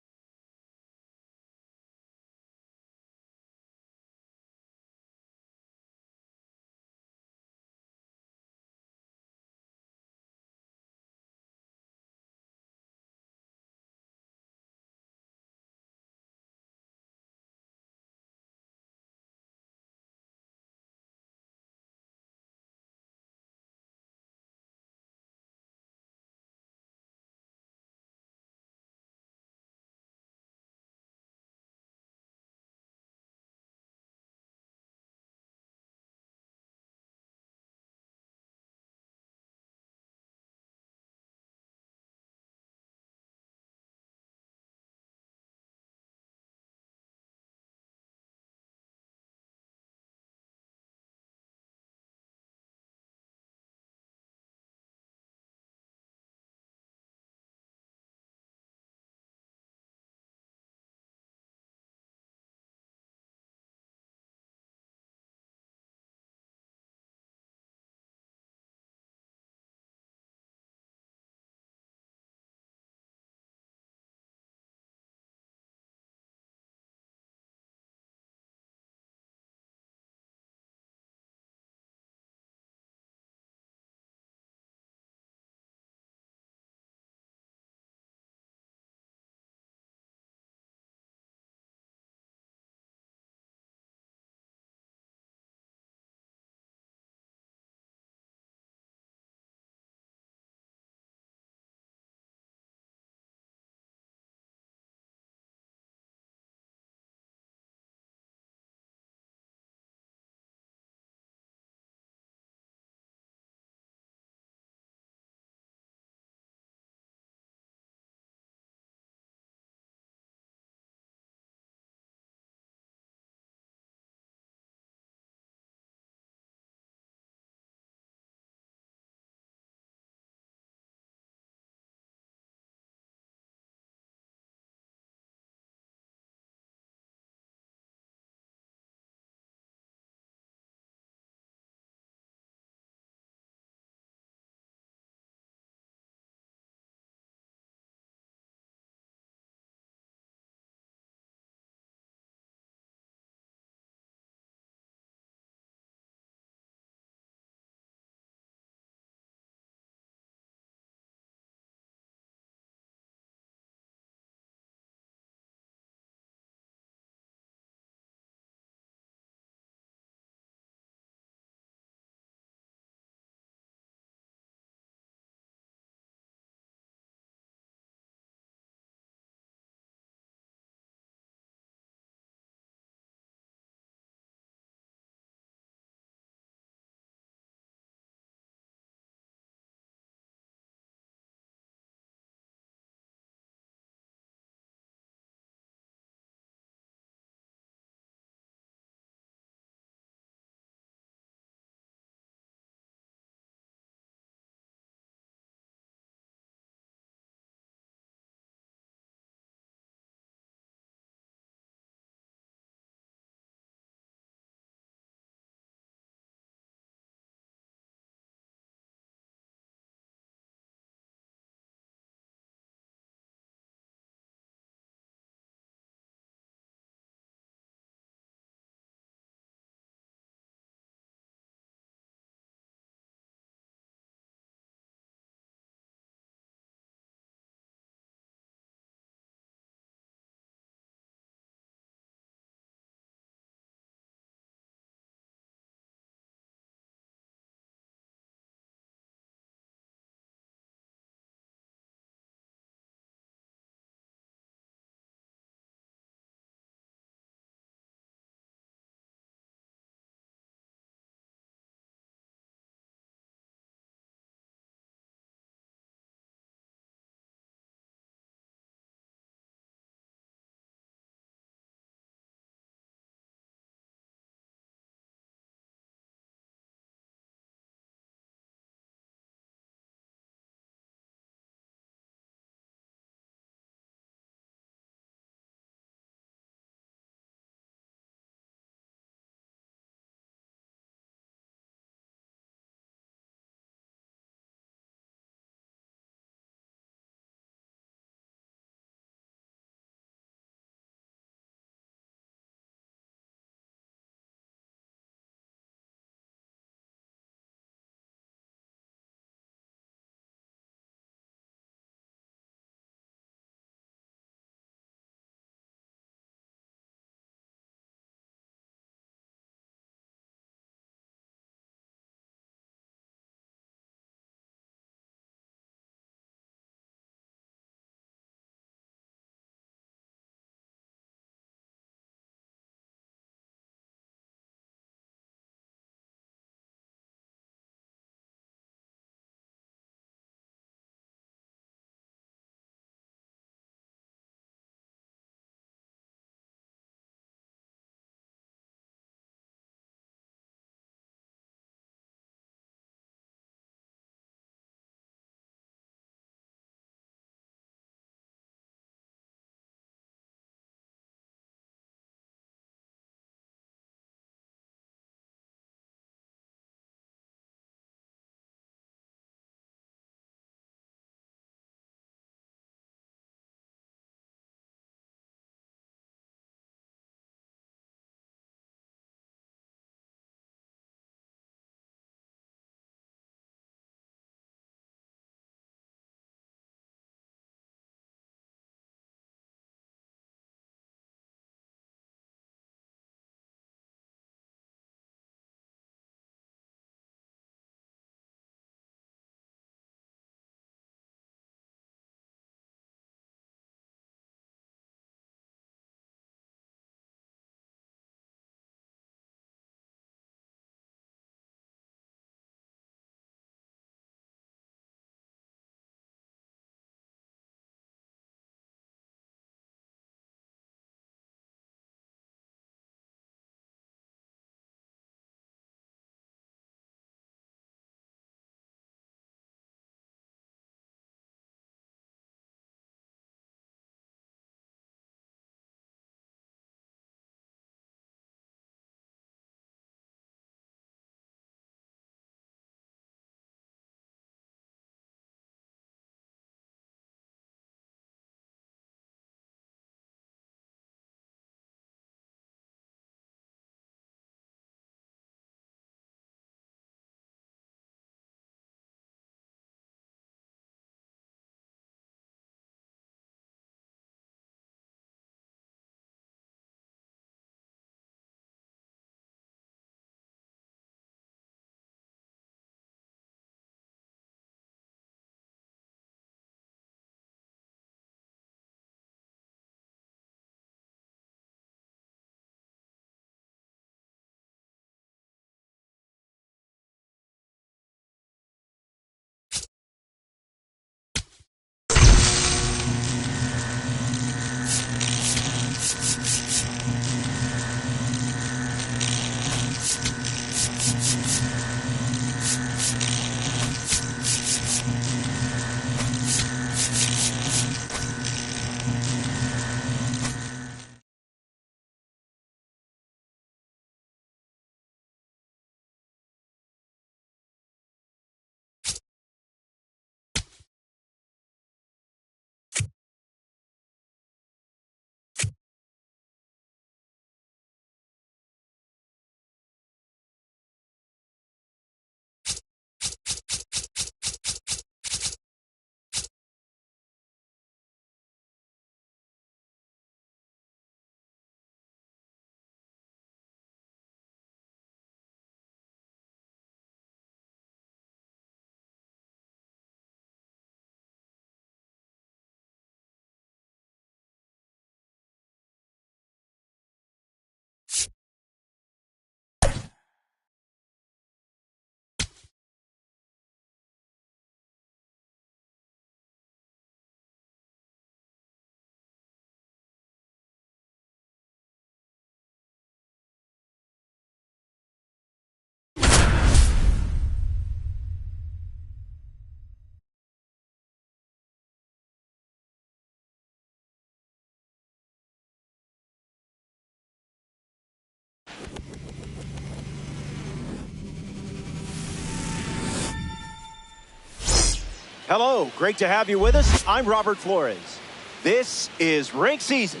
Hello, great to have you with us. I'm Robert Flores. This is rink season.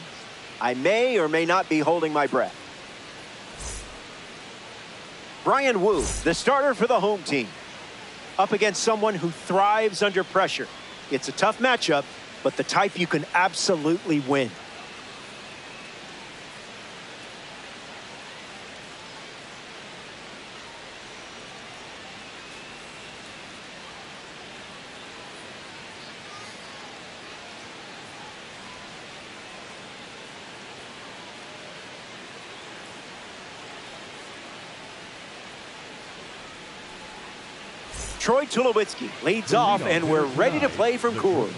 I may or may not be holding my breath. Brian Wu, the starter for the home team, up against someone who thrives under pressure. It's a tough matchup, but the type you can absolutely win. Troy Tulowitzki leads off, and we're ready to play from Coors.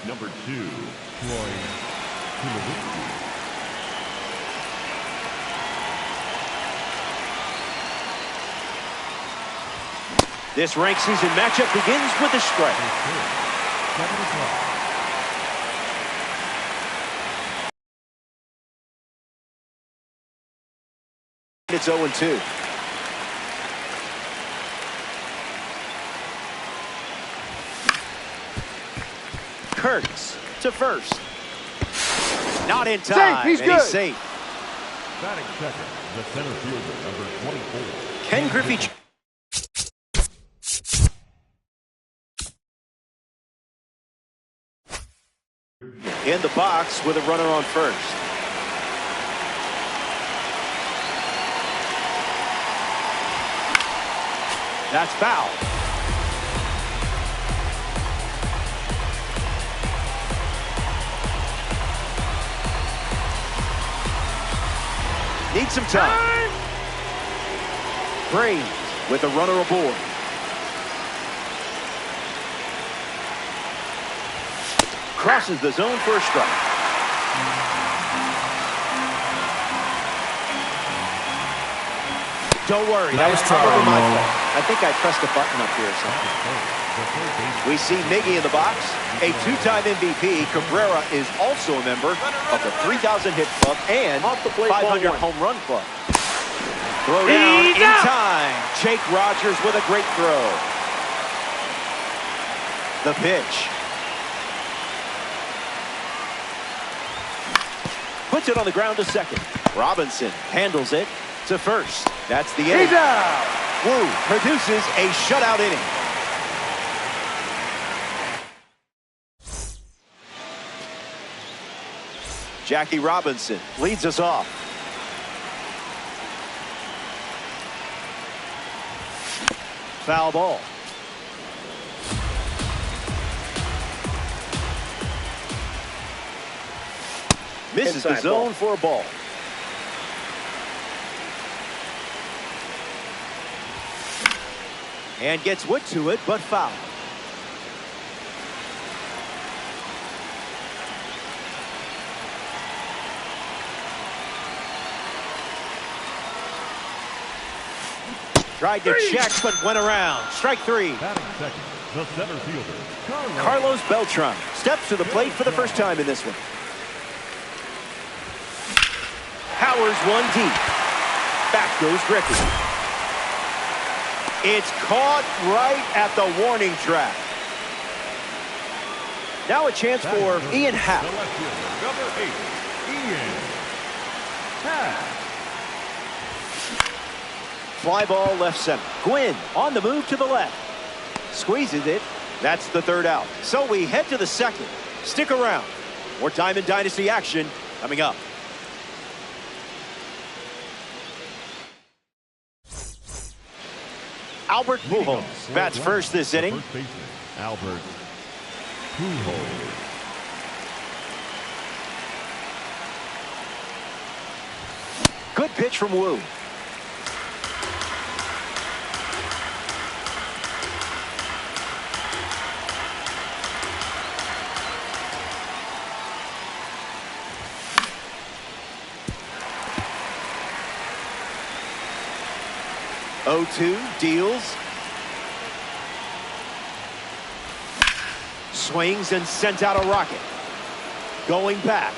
Number 2, Troy Tulowitzki. This ranked season matchup begins with a strike. 7 o'clock. It's 0-2. Curtis to first. Not in time. Safe, he's and good. He's safe. Batting second, the center fielder, number 24. Ken Griffey. In the box with a runner on first. That's foul. Need some time. Braves with a runner aboard. Crosses the zone for a strike. Don't worry, that was probably my fault. I think I pressed a button up here or something. We see Miggy in the box. A two-time MVP, Cabrera is also a member of the 3,000 hit club and 500 home run club. Throw down in time. Jake Rogers with a great throw. The pitch. Puts it on the ground to second. Robinson handles it to first. That's the inning. Wu produces a shutout inning. Jackie Robinson leads us off. Foul ball. Misses the zone for a ball. And gets Wood to it, but foul. Tried to check, but went around. Strike three. Batting second, the center fielder, Carlos Beltran steps to the plate for the first time in this one. Powers one deep. Back goes Griffey. It's caught right at the warning track. Now a chance for Ian Happ. Number 8, Ian Happ. Fly ball left center. Gwynn on the move to the left. Squeezes it. That's the third out. So we head to the second. Stick around. More time in Dynasty action coming up. Albert Pujols bats first this inning. First baseman, Albert Pujols. Good pitch from Wu. (0-2) deals. Swings and sent out a rocket. Going back.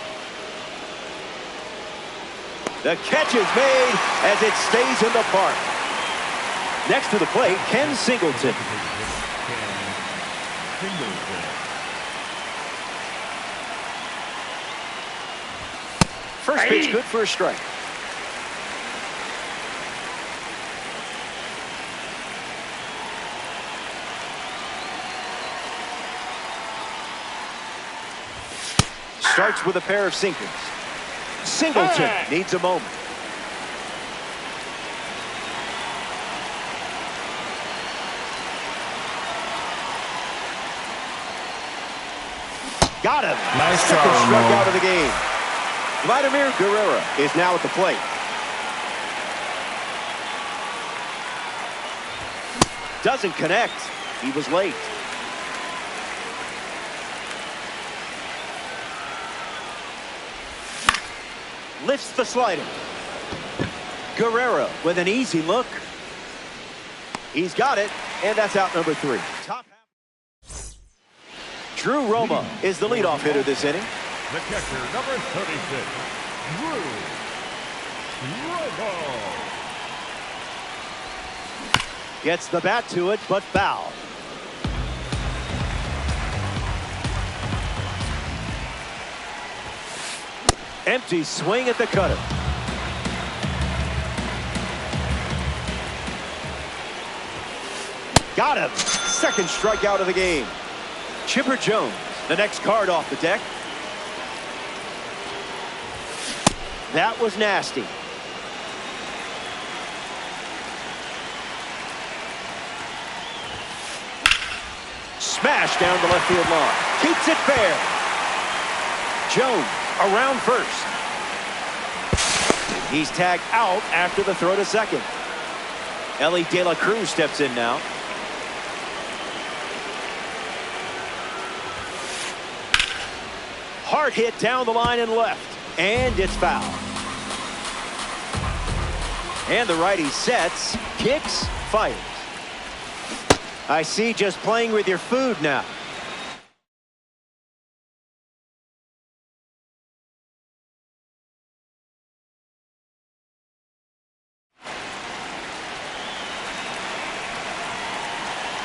The catch is made as it stays in the park. Next to the plate, Ken Singleton. singles hit. First pitch good for a strike. Starts with a pair of sinkers. Singleton needs a moment. Got him. Nice Second job, strikeout of the game. Vladimir Guerrero is now at the plate. Doesn't connect. He was late. Lifts the slider. Guerrero with an easy look. He's got it, and that's out number 3. Top half. Drew Roma is the leadoff hitter this inning. The catcher, number 36, Drew Romo. Gets the bat to it, but foul. Empty swing at the cutter. Got him. Second strikeout of the game. Chipper Jones, the next card off the deck. That was nasty. Smash down the left field line. Keeps it fair. Jones around first. He's tagged out after the throw to second. Ellie De La Cruz steps in now. Hard hit down the line and left. And it's foul. And the righty sets, kicks, fires. I see just playing with your food now.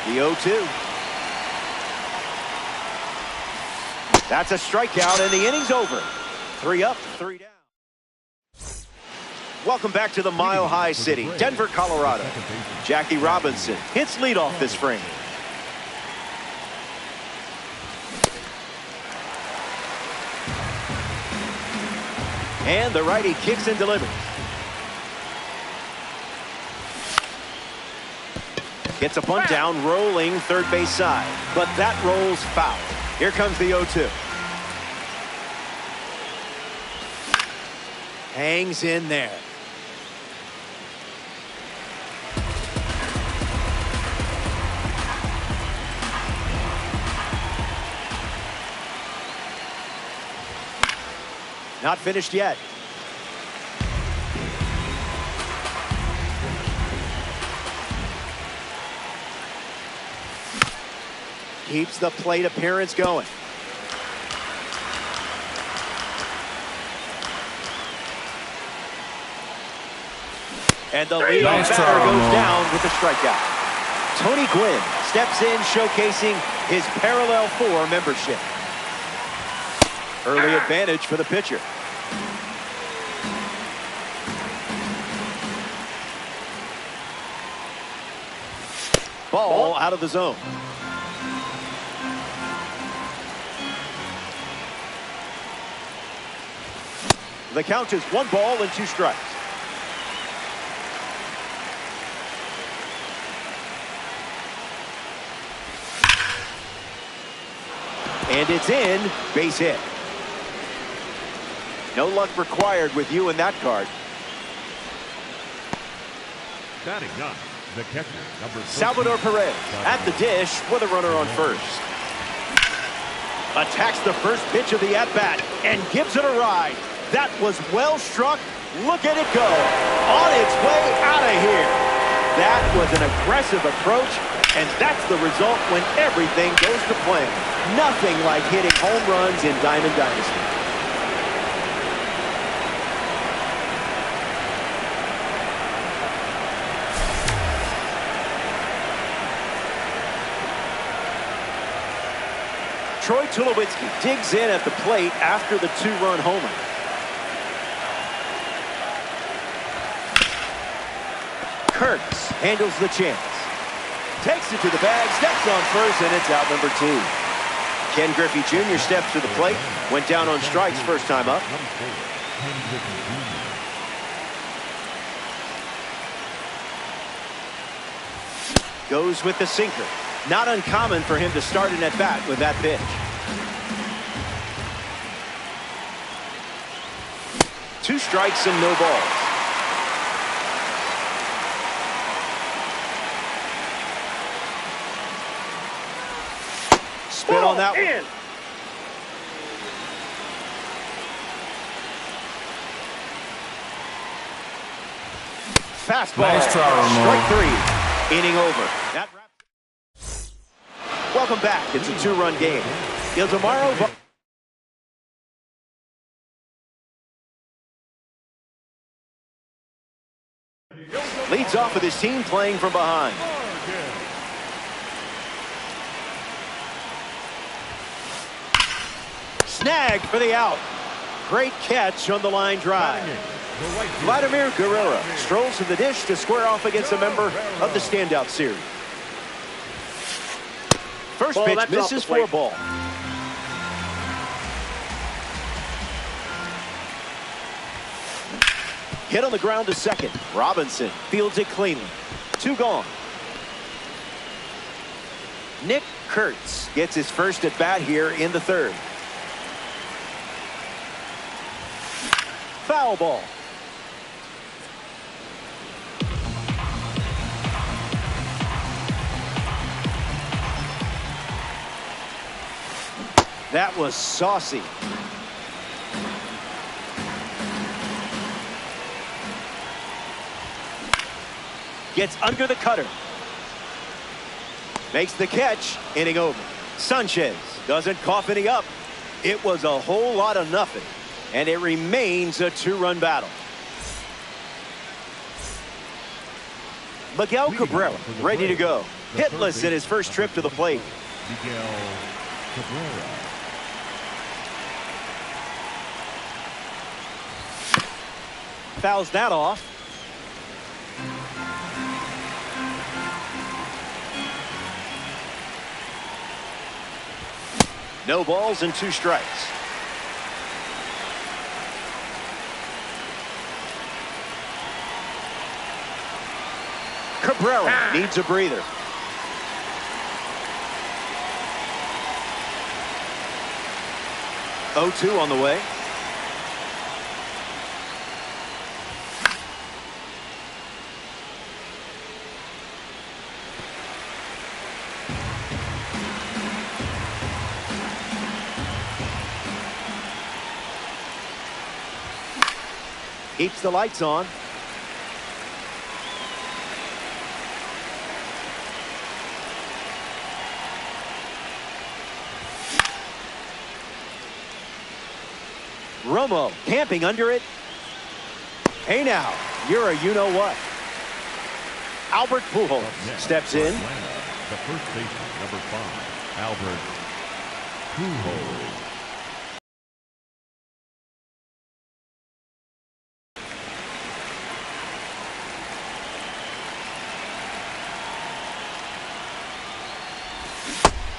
The 0-2. That's a strikeout, and the inning's over. 3 up, 3 down. Welcome back to the Mile High City, Denver, Colorado. Jackie Robinson hits leadoff this frame. And the righty kicks and delivers. Gets a bunt down, rolling third base side. But that rolls foul. Here comes the 0-2. Hangs in there. Not finished yet. Keeps the plate appearance going. And the leadoff batter goes down with the strikeout. Tony Gwynn steps in, showcasing his parallel 4 membership. Early advantage for the pitcher. Ball out of the zone. The count is 1 ball and 2 strikes. And it's in, base hit. No luck required with you in that card. Batting up, the catcher, number 14, Salvador Perez at the dish with a runner on first. Attacks the first pitch of the at-bat and gives it a ride. That was well struck. Look at it go. On its way out of here. That was an aggressive approach, and that's the result when everything goes to plan. Nothing like hitting home runs in Diamond Dynasty. Troy Tulowitzki digs in at the plate after the two-run homer. Kurtz handles the chance. Takes it to the bag, steps on first, and it's out number 2. Ken Griffey Jr. steps to the plate. Went down on strikes first time up. Goes with the sinker. Not uncommon for him to start an at-bat with that pitch. 2 strikes and no balls. Spin on that one. Fastball. Nice try, Ramon. Strike 3. Inning over. Welcome back. It's a 2-run game. Ildemaro leads off with his team playing from behind. Snag for the out. Great catch on the line drive. Vladimir Guerrero strolls to the dish to square off against a member of the standout series. First pitch misses for a ball. Hit on the ground to second. Robinson fields it cleanly. 2 gone. Nick Kurtz gets his first at bat here in the 3rd. Foul ball. That was saucy. Gets under the cutter. Makes the catch. Inning over. Sanchez doesn't cough any up. It was a whole lot of nothing. And it remains a 2-run battle. Miguel Cabrera ready to go. Hitless in his first trip to the plate. Miguel Cabrera. Fouls that off. No balls and 2 strikes. Cabrera needs a breather. Oh-2 on the way. Keeps the lights on. Romo camping under it. Hey now, you're a you-know-what. Albert Pujols steps in. The first baseman, number 5, Albert Pujols.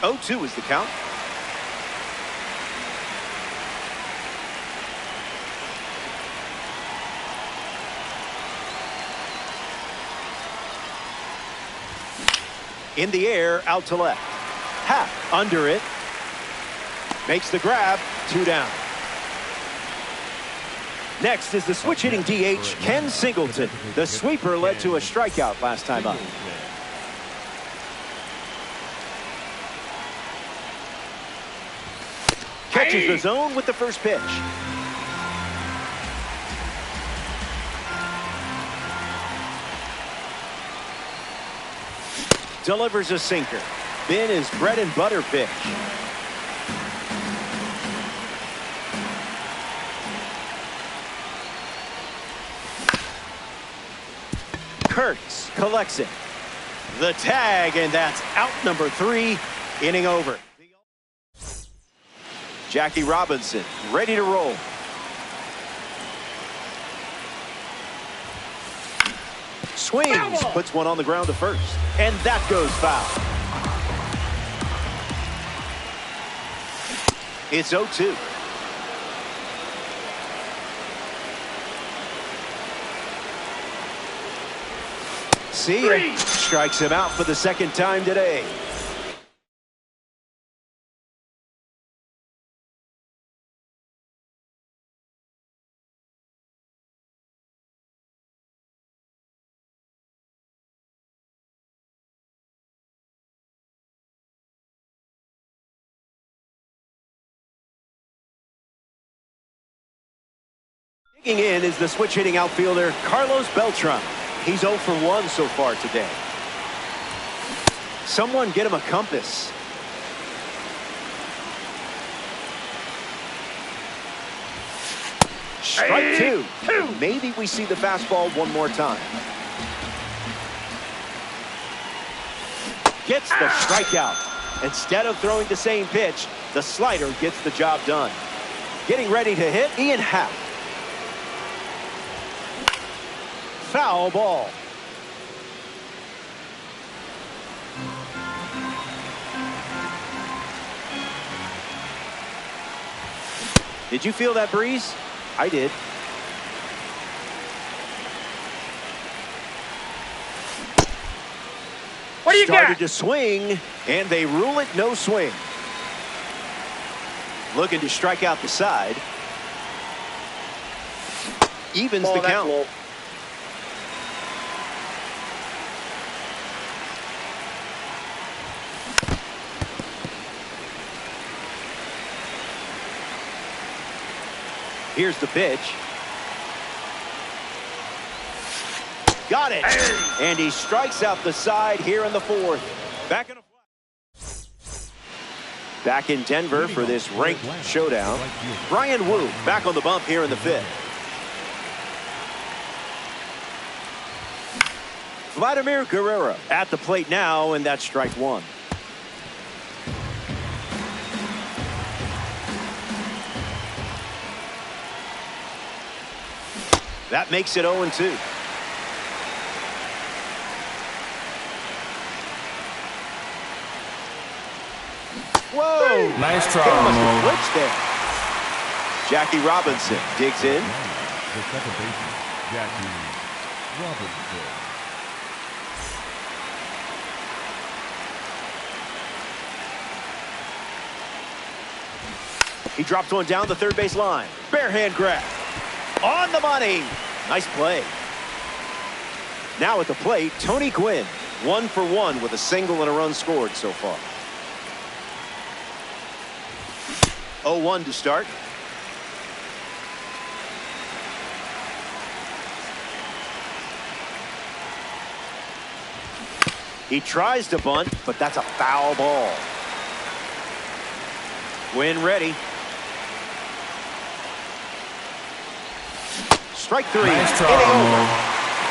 Oh-2 is the count. In the air, out to left. Half under it. Makes the grab. 2 down. Next is the switch-hitting DH, Ken Singleton. The sweeper led to a strikeout last time up. Catches the zone with the first pitch. Delivers a sinker. Been his bread and butter pitch. Kurtz collects it. The tag, and that's out number 3. Inning over. Jackie Robinson, ready to roll. Swings, puts one on the ground to first. And that goes foul. It's 0-2. See ya. Strikes him out for the second time today. Digging in is the switch-hitting outfielder, Carlos Beltran. He's 0 for 1 so far today. Someone get him a compass. Strike two. Maybe we see the fastball one more time. Gets the strikeout. Instead of throwing the same pitch, the slider gets the job done. Getting ready to hit, Ian Happ. Foul ball. Did you feel that breeze? I did. What do you got? Started to swing, and they rule it no swing. Looking to strike out the side. Evens the count. Low. Here's the pitch. Got it. And he strikes out the side here in the fourth. Back in Denver for this ranked showdown. Brian Wu back on the bump here in the fifth. Vladimir Guerrero at the plate now, and that's strike one. That makes it 0-2. Whoa! Nice try. Glitch there. Jackie Robinson digs in. The second baseman, Jackie Robinson. He drops one down the third base line. Bare hand grab. On the money. Nice play. Now at the plate, Tony Gwynn. 1 for 1 with a single and a run scored so far. 0-1 to start. He tries to bunt, but that's a foul ball. Gwynn ready. Strike three. Nice try.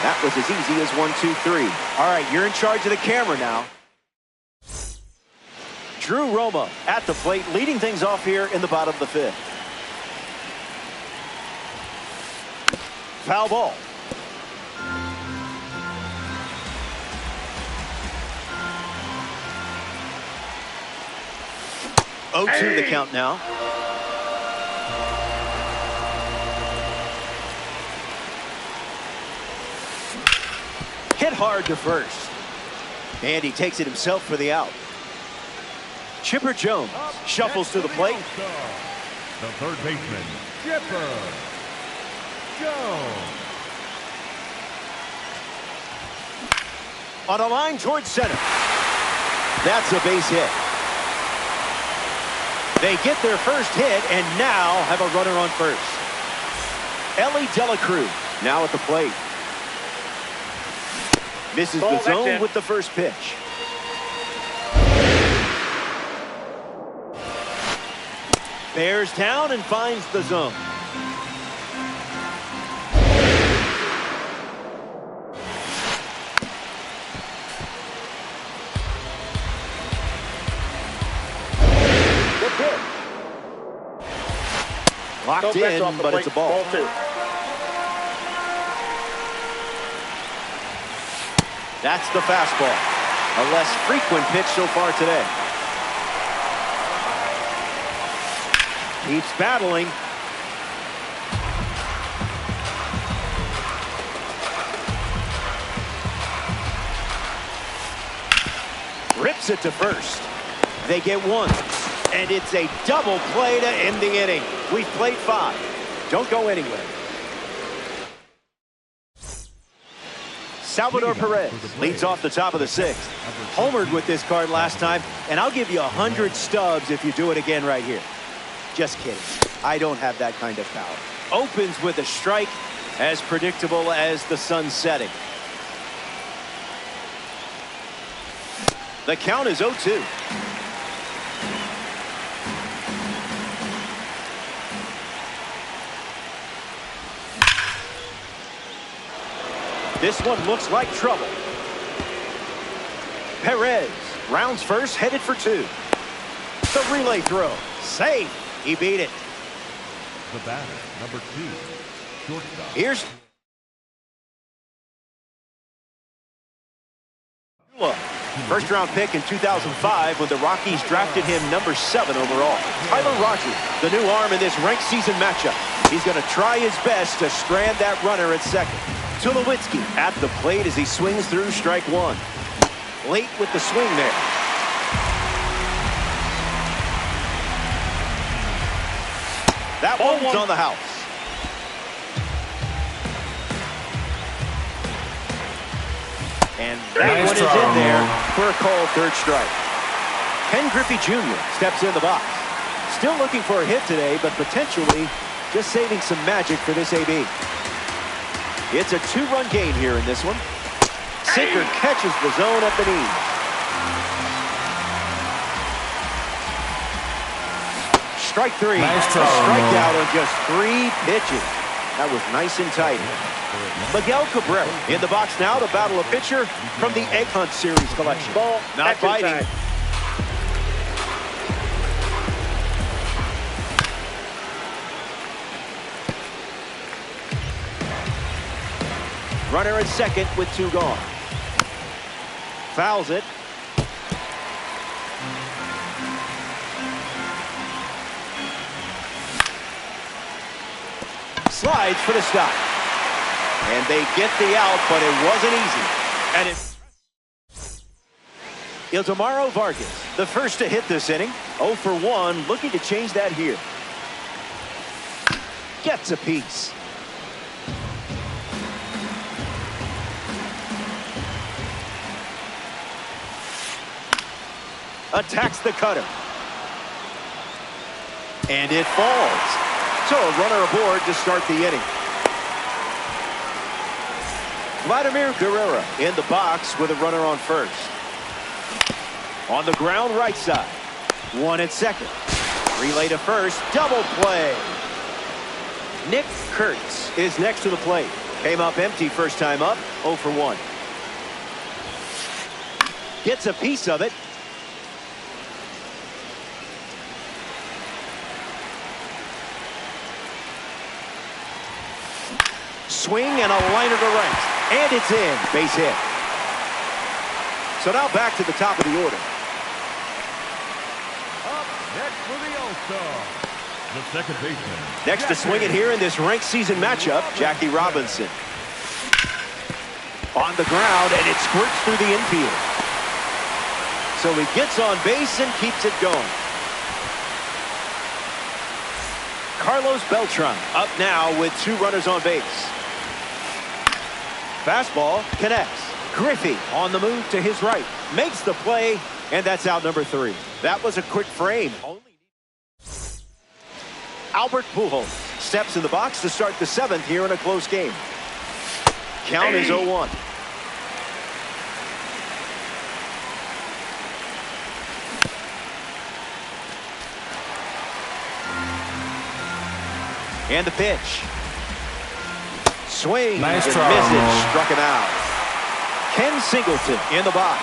That was as easy as 1, 2, 3. All right, you're in charge of the camera now. Drew Romo at the plate, leading things off here in the bottom of the fifth. Foul ball. Oh, 2 the count now. Hit hard to first. And he takes it himself for the out. Chipper Jones shuffles to the plate. The third baseman, Chipper Jones. On a line towards center. That's a base hit. They get their first hit and now have a runner on first. Ellie Delacruz now at the plate. Misses the zone with the first pitch. Bears down and finds the zone. The pitch. Locked in, but it's a ball. Ball 2. That's the fastball. A less frequent pitch so far today. Keeps battling. Rips it to first. They get one. And it's a double play to end the inning. We've played 5. Don't go anywhere. Salvador Perez leads off the top of the 6th. Homered with this card last time, and I'll give you 100 stubs if you do it again right here. Just kidding. I don't have that kind of power. Opens with a strike, as predictable as the sun setting. The count is 0-2. This one looks like trouble. Perez rounds first, headed for 2. The relay throw. Safe. He beat it. The batter, number 2, shortstop. Here's first round pick in 2005 when the Rockies drafted him number 7 overall. Tyler Rogers, the new arm in this ranked season matchup. He's going to try his best to strand that runner at second. Tulowitzki at the plate as he swings through strike 1. Late with the swing there. That one's on the house. And that one is in there for a called third strike. Ken Griffey Jr. steps in the box. Still looking for a hit today, but potentially just saving some magic for this AB. It's a 2-run gain here in this one. Sinker catches the zone at the knee. Strike 3. Nice a try. strikeout on just 3 pitches. That was nice and tight. Miguel Cabrera in the box now to battle a pitcher from the Egg Hunt Series collection. Ball. Not biting. Side. Runner at second with 2 gone. Fouls it. Slides for the stop. And they get the out, but it wasn't easy. And it's Ildemaro Vargas, the first to hit this inning. 0 for 1, looking to change that here. Gets a piece. Attacks the cutter. And it falls. So a runner aboard to start the inning. Vladimir Guerrero in the box with a runner on first. On the ground right side. 1 at second. Relay to first. Double play. Nick Kurtz is next to the plate. Came up empty first time up. 0 for 1. Gets a piece of it. Swing and a liner to right. And it's in. Base hit. So now back to the top of the order. Up next for the All-Star, the second baseman. Next to swing it here in this ranked season matchup, Jackie Robinson. On the ground, and it squirts through the infield. So he gets on base and keeps it going. Carlos Beltran up now with 2 runners on base. Fastball connects. Griffey on the move to his right. Makes the play, and that's out number 3. That was a quick frame. Albert Pujols steps in the box to start the 7th here in a close game. Count is 0-1. And the pitch. Swing nice and try, misses, struck him out. Ken Singleton in the box.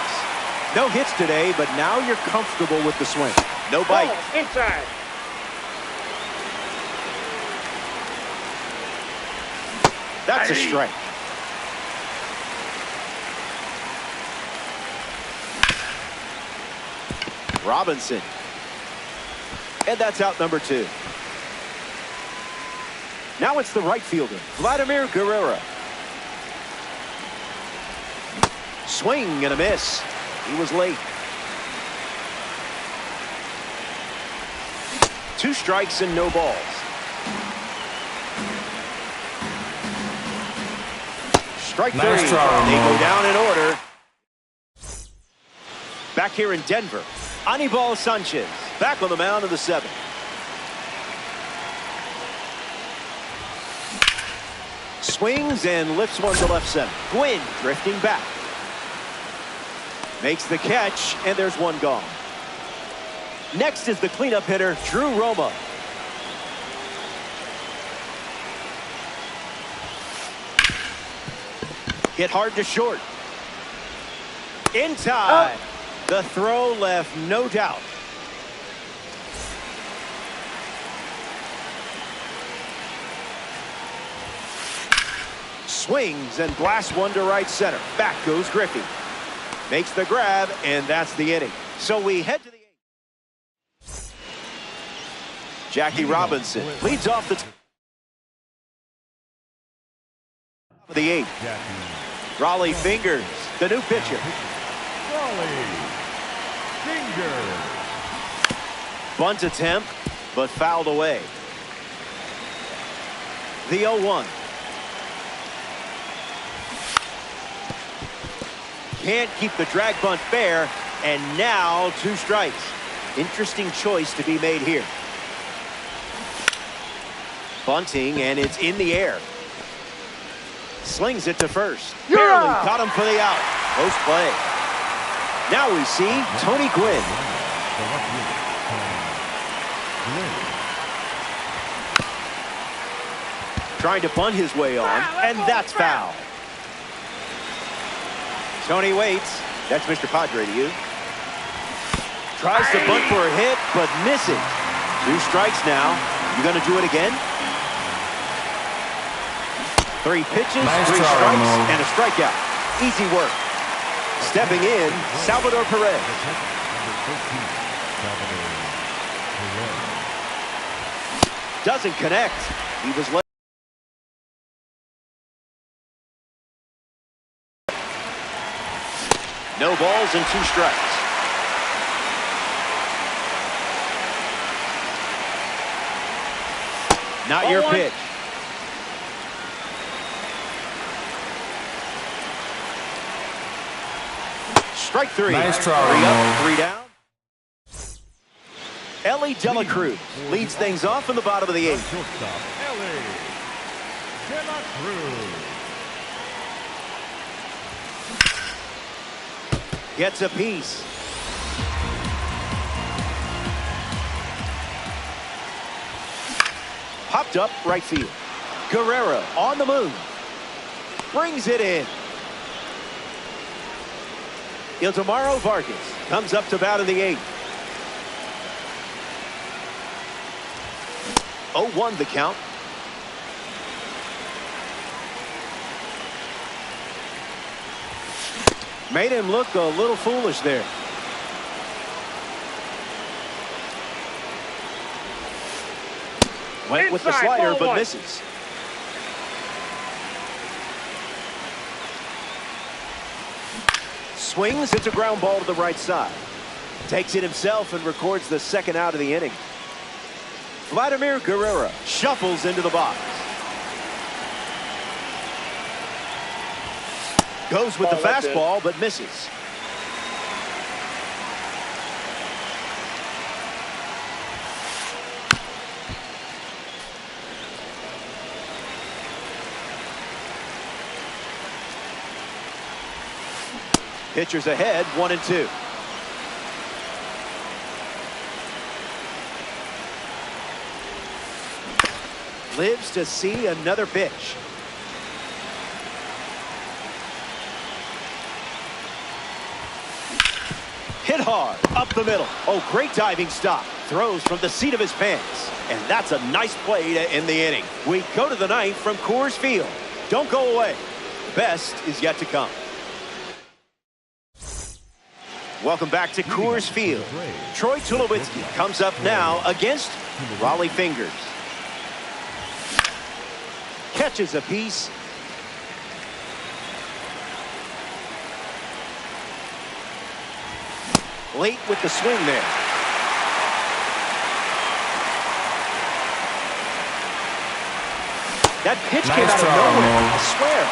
No hits today, but now you're comfortable with the swing. No bite. Ball inside. That's a strike. Robinson. And that's out number 2. Now it's the right fielder, Vladimir Guerrero. Swing and a miss. He was late. 2 strikes and no balls. Strike 3. They go down in order. Back here in Denver, Anibal Sanchez back on the mound of the 7th. Swings and lifts one to left center. Gwynn drifting back. Makes the catch, and there's one gone. Next is the cleanup hitter, Drew Romo. Hit hard to short. In time. The throw left no doubt. Swings and blasts one to right center. Back goes Griffey. Makes the grab, and that's the inning. So we head to the 8th. Jackie Robinson leads off the the 8th. Raleigh Fingers, the new pitcher. Raleigh Fingers. Bunt attempt, but fouled away. The 0-1. Can't keep the drag bunt fair, and now 2 strikes. Interesting choice to be made here. Bunting, and it's in the air. Slings it to first. Barely got him for the out. Close play. Now we see Tony Gwynn. Trying to bunt his way on, and that's foul. Tony waits. That's Mr. Padre to you. Tries to bunt for a hit, but misses. 2 strikes now. You going to do it again? 3 pitches, 3 strikes, and a strikeout. Easy work. Stepping in, Salvador Perez. Doesn't connect. He was late. No balls and 2 strikes. Not your pitch. Strike 3. Nice try. 3 up, 3 down. Ellie De La Cruz leads things off in the bottom of the 8th. Ellie De La Cruz. Gets a piece. Popped up right field. Guerrero on the move. Brings it in. Ildemaro Vargas comes up to bat in the 8th. 0-1 the count. Made him look a little foolish there. Went with the slider, but misses. Swings, it's a ground ball to the right side. Takes it himself and records the 2nd out of the inning. Vladimir Guerrero shuffles into the box. Goes with the fastball, but misses. Pitchers ahead, 1-2. Lives to see another pitch. Hit hard, up the middle. Oh, great diving stop. Throws from the seat of his pants. And that's a nice play to end the inning. We go to the 9th from Coors Field. Don't go away. The best is yet to come. Welcome back to Coors Field. Troy Tulowitzki comes up now against Raleigh Fingers. Catches a piece. Late with the swing there. That pitch came out of nowhere, I swear.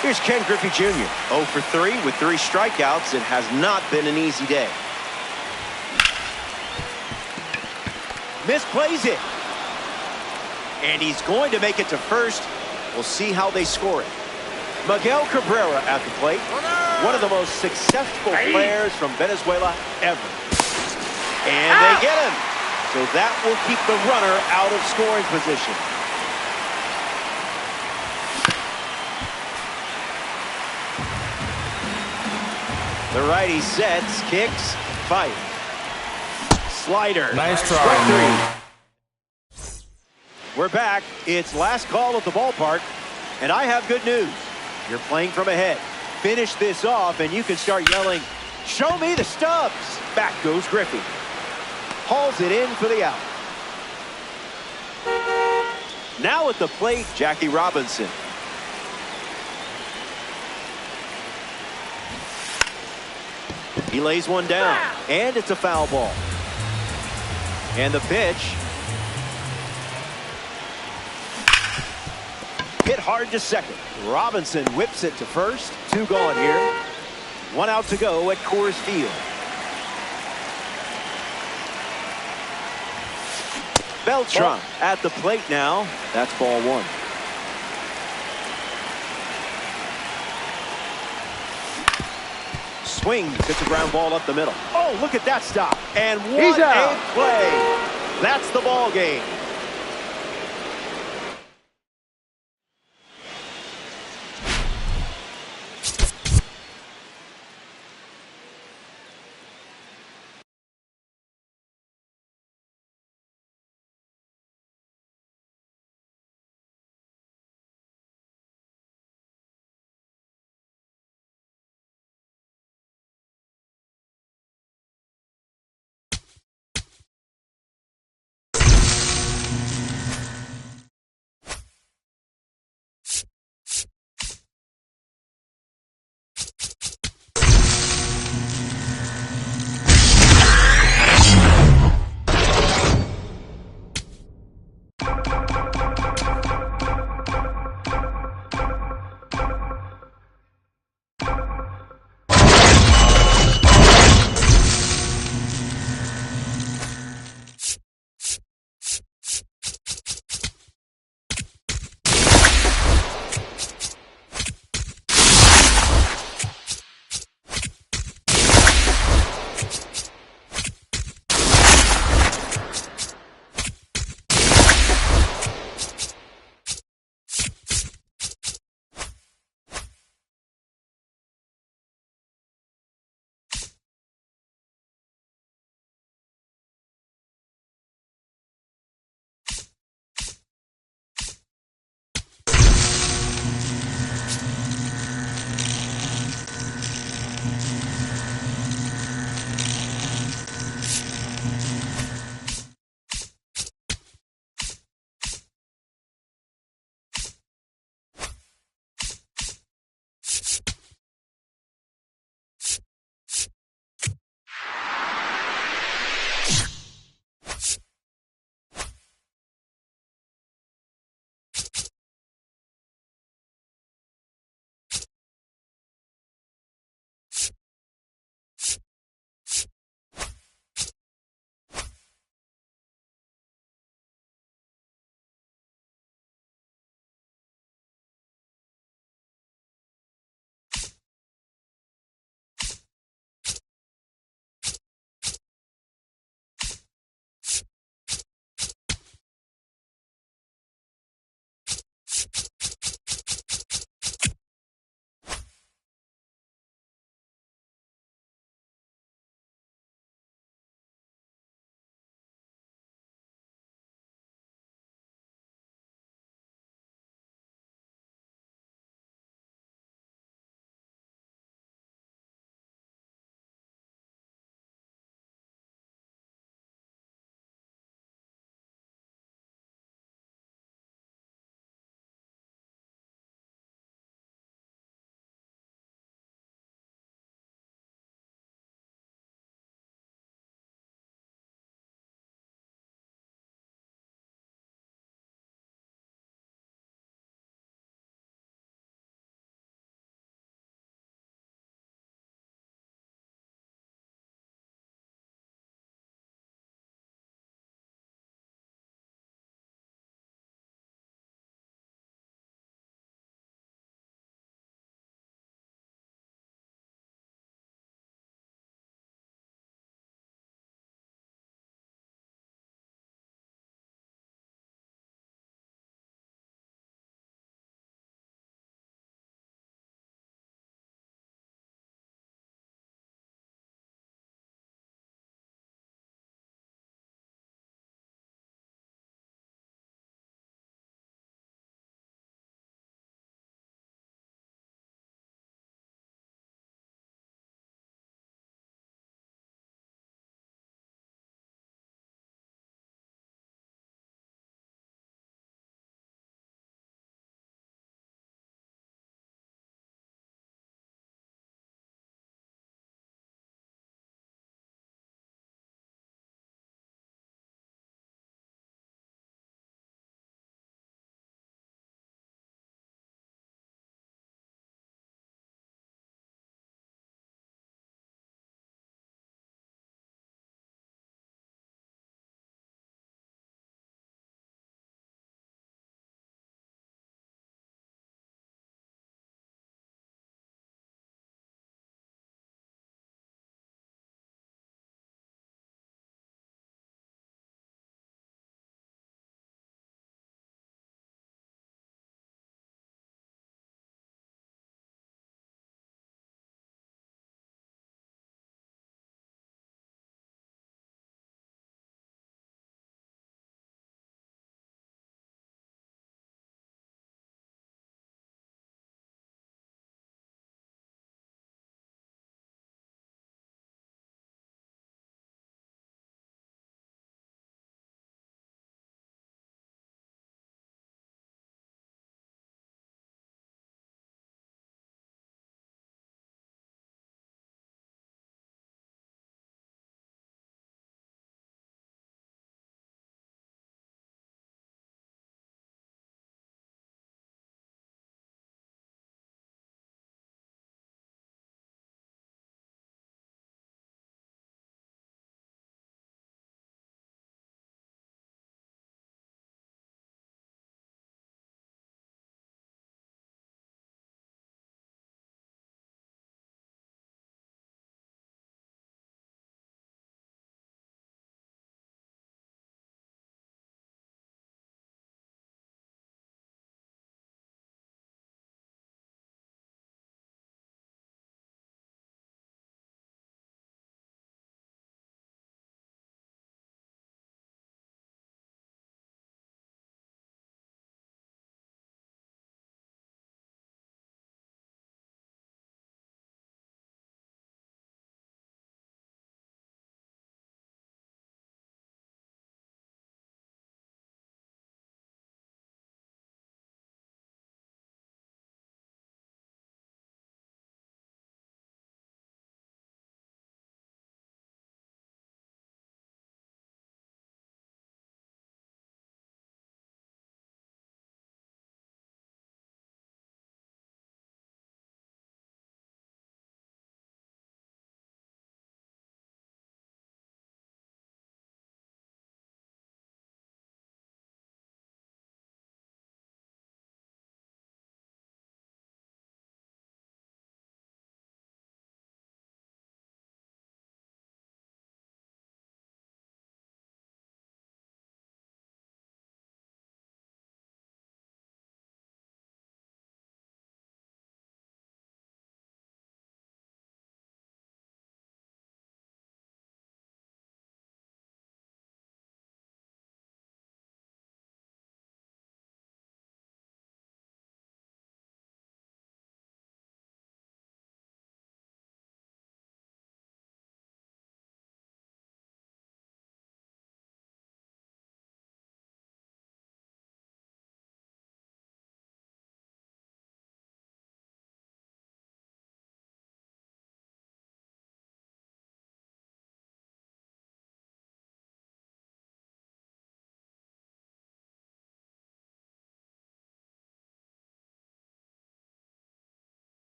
Here's Ken Griffey Jr. 0 for 3 with 3 strikeouts. It has not been an easy day. Misplays it. And he's going to make it to first. We'll see how they score it. Miguel Cabrera at the plate. One of the most successful players from Venezuela ever. And they get him. So that will keep the runner out of scoring position. The righty sets, kicks, fight. Slider. Nice try, man. We're back. It's last call at the ballpark. And I have good news. You're playing from ahead. Finish this off and you can start yelling, "Show me the stubs." Back goes Griffey. Hauls it in for the out. Now at the plate, Jackie Robinson. He lays one down, and it's a foul ball. And the pitch. Hit hard to second. Robinson whips it to first. 2 gone here. 1 out to go at Coors Field. Beltran at the plate now. That's ball 1. Swings, hits a ground ball up the middle. Oh, look at that stop. And what a play. That's the ball game.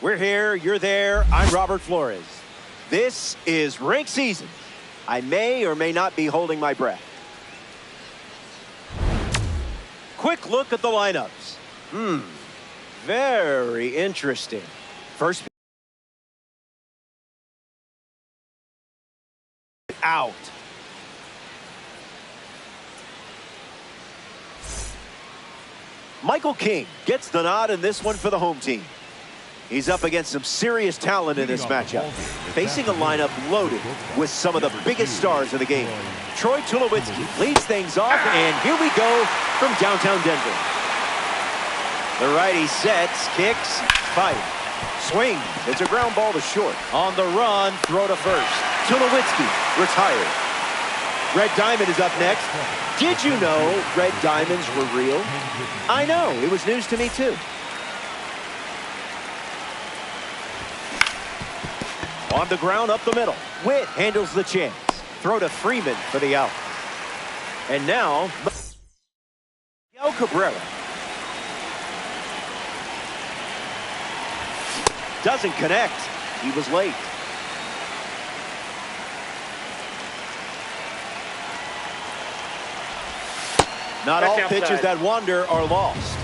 We're here, you're there, I'm Robert Flores. This is Rink Season. I may or may not be holding my breath. Quick look at the lineups. Very interesting. First out. Michael King gets the nod in this one for the home team. He's up against some serious talent in this matchup, facing a lineup loaded with some of the biggest stars of the game. Troy Tulowitzki leads things off, and here we go from downtown Denver. The righty sets, kicks, fight, swings. It's a ground ball to short. On the run, throw to first. Tulowitzki retired. Red Diamond is up next. Did you know red diamonds were real? I know, it was news to me too. On the ground, up the middle. Witt handles the chance. Throw to Freeman for the out. And now, Miguel Cabrera. Doesn't connect. He was late. Not all pitches that wander are lost.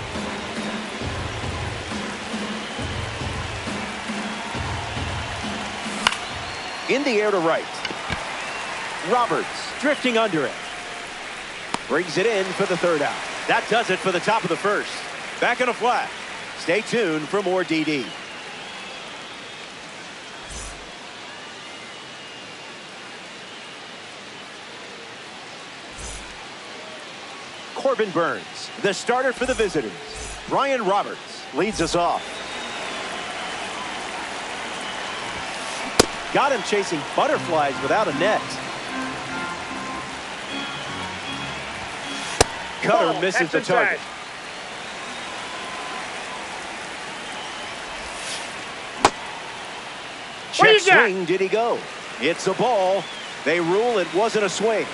In the air to right. Roberts drifting under it. Brings it in for the third out. That does it for the top of the first. Back in a flash. Stay tuned for more DD. Corbin Burns, the starter for the visitors. Brian Roberts leads us off. Got him chasing butterflies without a net. Cutter misses the target. Check swing, did he go? It's a ball. They rule it wasn't a swing.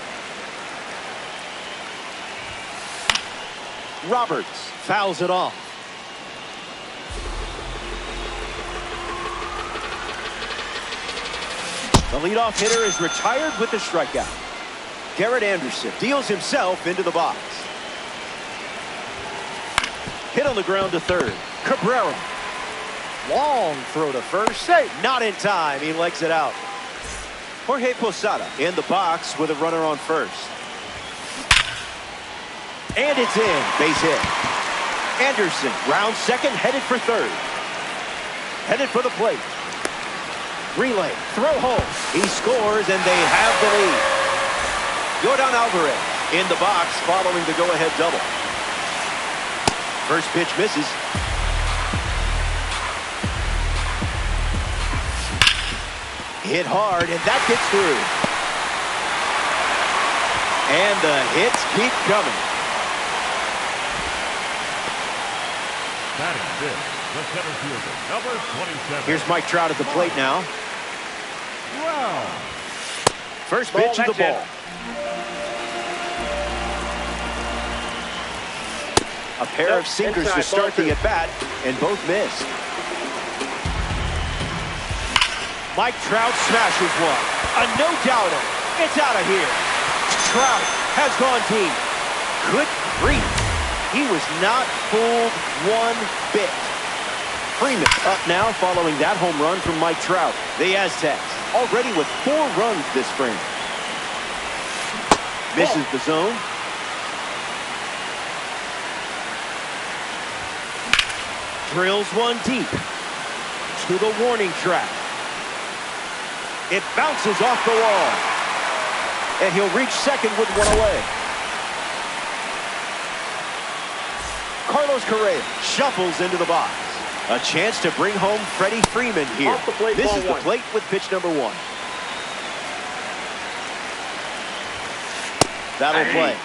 Roberts fouls it off. The leadoff hitter is retired with the strikeout. Garrett Anderson deals himself into the box. Hit on the ground to third. Cabrera. Long throw to first. Not in time. He legs it out. Jorge Posada in the box with a runner on first. And it's in. Base hit. Anderson round second, headed for third. Headed for the plate. Relay. Throw home. He scores, and they have the lead. Yordan Alvarez in the box following the go-ahead double. First pitch misses. Hit hard, and that gets through. And the hits keep coming. Batting fifth, the center fielder, number 27. Here's Mike Trout at the plate now. Wow. First pitch of the ball. A pair of sinkers to start the at-bat, and both missed. Mike Trout smashes one. A no-doubter. It's out of here. Trout has gone deep. Good grief. He was not fooled one bit. Freeman up now following that home run from Mike Trout. The Aztecs already with 4 runs this spring. Misses the zone. Drills one deep to the warning track. It bounces off the wall. And he'll reach second with one away. Carlos Correa shuffles into the box. A chance to bring home Freddie Freeman here. This is the plate with pitch number 1. That'll play.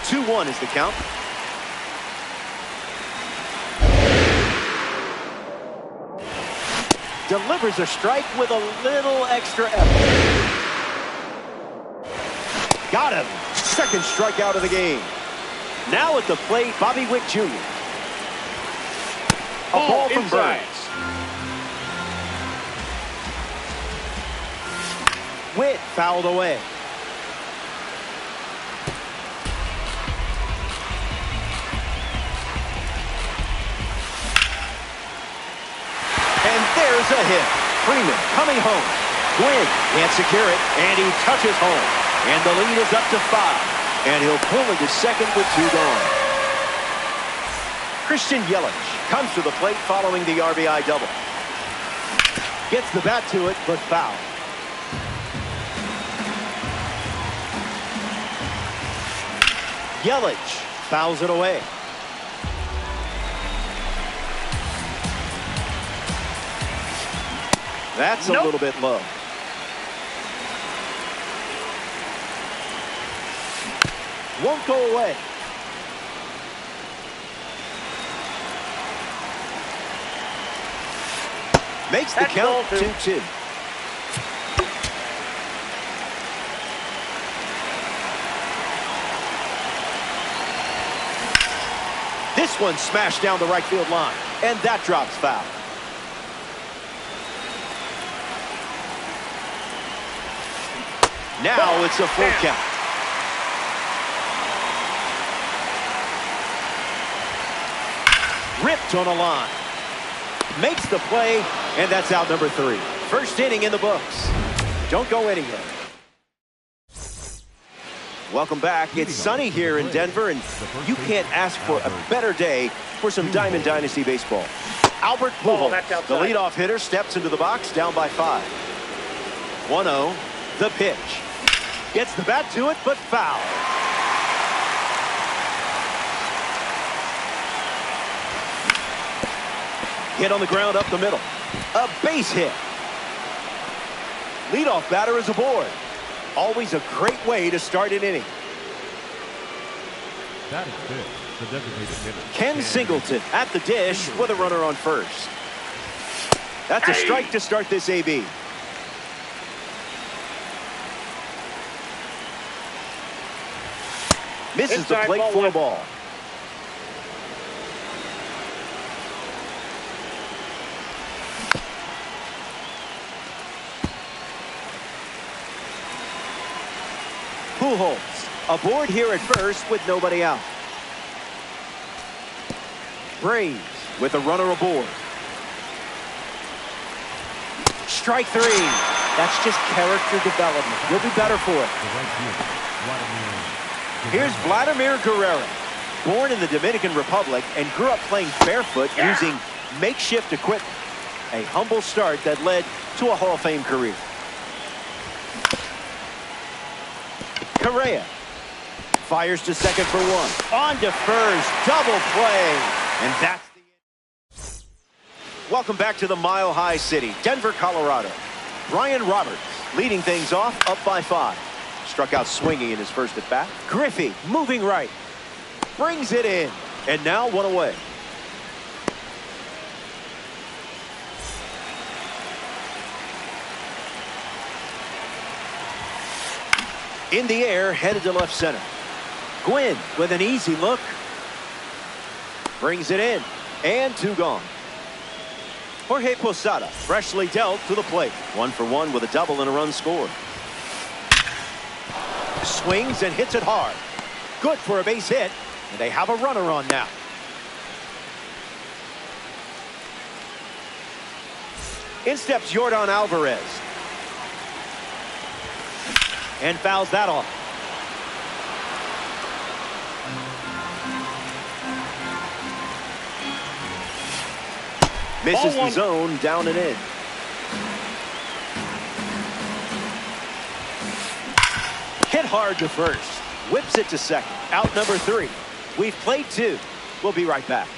Two-1 is the count. Delivers a strike with a little extra effort. Got him. Second strikeout of the game. Now at the plate, Bobby Witt Jr. A ball from Burns. Witt fouled away. And there's a hit. Freeman coming home. Gwynn can't secure it, and he touches home. And the lead is up to 5. And he'll pull into second with 2 gone. Christian Yelich comes to the plate following the RBI double. Gets the bat to it, but foul. Yelich fouls it away. That's a little bit low. Won't go away. Makes the count 2-2. This one smashed down the right field line, and that drops foul. Now it's a full count. Ripped on a line. Makes the play, and that's out number 3. First inning in the books. Don't go anywhere. Welcome back. It's sunny here in Denver, and you can't ask for a better day for some Diamond Dynasty baseball. Albert Pujols, the leadoff hitter, steps into the box, down by 5. 1-0, the pitch. Gets the bat to it, but foul. Hit on the ground up the middle. A base hit. Leadoff batter is aboard. Always a great way to start an inning. That is good. The designated hitter. Ken Singleton at the dish with a runner on first. That's a strike to start this AB. Misses the plate for a ball. Pujols aboard here at first with nobody out. Braves with a runner aboard. Strike 3. That's just character development. You'll be better for it. Here's Vladimir Guerrero, born in the Dominican Republic and grew up playing barefoot using makeshift equipment. A humble start that led to a Hall of Fame career. Correa fires to second for 1. On to first, double play, and that's the end. Welcome back to the Mile High City, Denver, Colorado. Brian Roberts leading things off, up by 5. Struck out swinging in his first at bat. Griffey moving right. Brings it in. And now 1 away. In the air, headed to left center. Gwynn with an easy look. Brings it in. And 2 gone. Jorge Posada freshly dealt to the plate. 1 for 1 with a double and a run scored. Swings and hits it hard. Good for a base hit. And they have a runner on now. In steps Yordan Alvarez. And fouls that off. Misses the zone, down and in. Hit hard to first. Whips it to second. Out number 3. We've played 2. We'll be right back.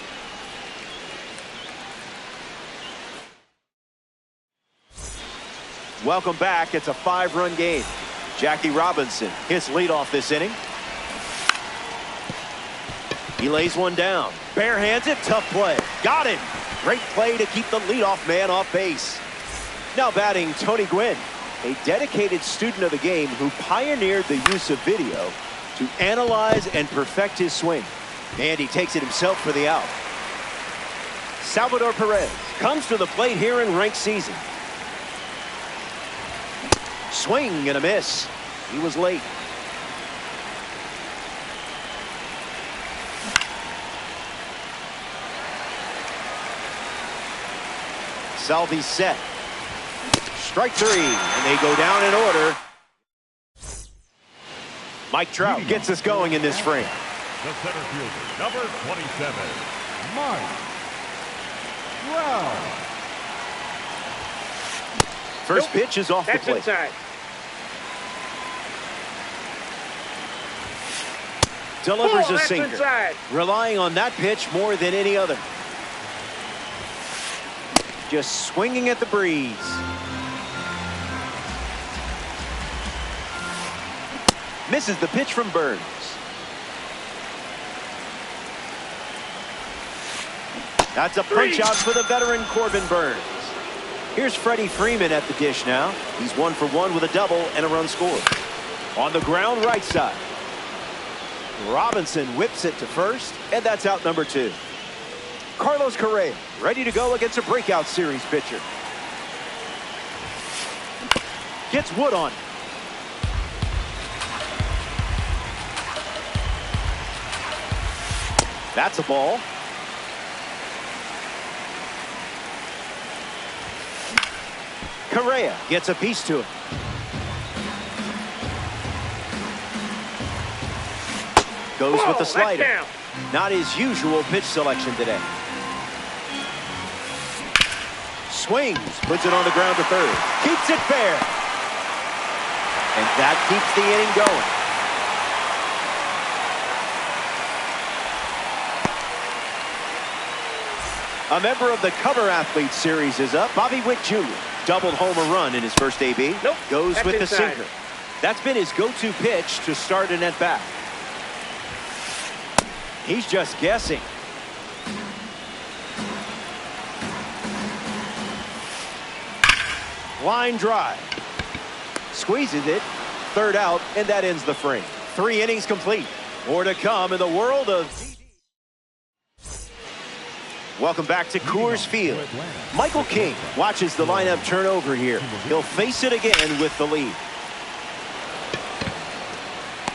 Welcome back. It's a 5-run game. Jackie Robinson hits leadoff this inning. He lays one down. Barehands it. Tough play. Got him. Great play to keep the leadoff man off base. Now batting Tony Gwynn, a dedicated student of the game who pioneered the use of video to analyze and perfect his swing. And he takes it himself for the out. Salvador Perez comes to the plate here in ranked season. Swing and a miss. He was late. Salvi's set. Strike three, and they go down in order. Mike Trout gets us going in this frame. The center fielder, number 27, Mike Trout. First pitch is off the plate. Inside. Delivers a that's sinker. inside. Relying on that pitch more than any other. Just swinging at the breeze. Misses the pitch from Burns. That's a punch out for the veteran Corbin Burns. Here's Freddie Freeman at the dish now. He's 1 for 1 with a double and a run scored. On the ground right side. Robinson whips it to first, and that's out number 2. Carlos Correa ready to go against a breakout series pitcher. Gets Wood on. That's a ball. Correa gets a piece to it. Goes with the slider. Not his usual pitch selection today. Swings, puts it on the ground to third. Keeps it fair. And that keeps the inning going. A member of the Cover Athletes series is up. Bobby Witt Jr. doubled home a run in his first AB. Nope, goes with the inside. sinker. That's been his go-to pitch to start an at-bat. He's just guessing. Line drive. Squeezes it. Third out, and that ends the frame. 3 innings complete. More to come in the world of TV. Welcome back to Coors Field. Michael King watches the lineup turn over here. He'll face it again with the lead.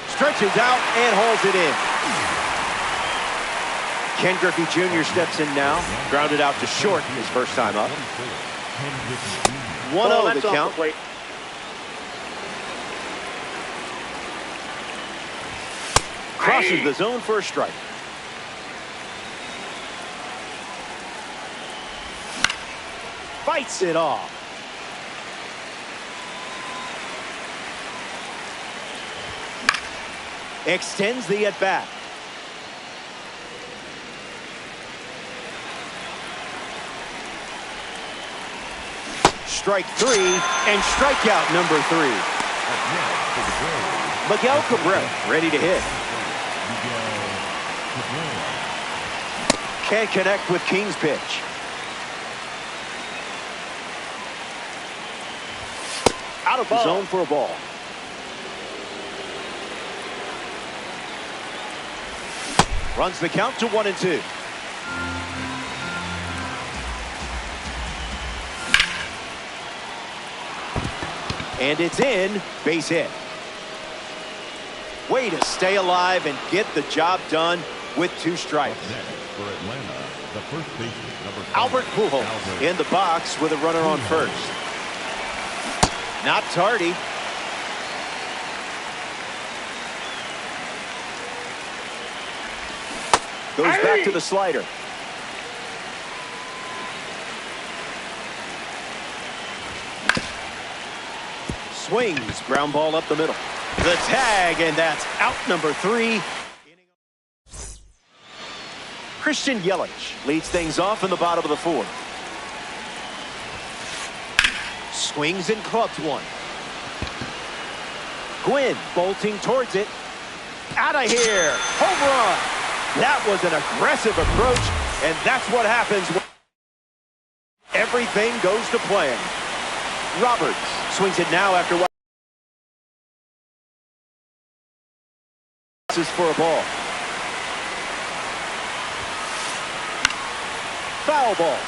Stretches out and hauls it in. Ken Griffey Jr. steps in now. Grounded out to short his first time up. 1-0 the count. Crosses the zone for a strike. Fights it off. Extends the at-bat. Strike 3 and strikeout number 3. Miguel Cabrera ready to hit. Can't connect with King's pitch. Out of the zone for a ball. Runs the count to 1-2. And it's in. Base hit. Way to stay alive and get the job done with 2 strikes. For Atlanta, the first baseman, number 5, Albert Pujols in the box with a runner on first. Not tardy. Goes back to the slider. Swings, ground ball up the middle. The tag, and that's out number 3. Christian Yelich leads things off in the bottom of the 4th. Swings and clubs one. Gwynn bolting towards it. Out of here. Home run. That was an aggressive approach, and that's what happens when everything goes to plan. Roberts swings it now after misses for a ball. Foul ball.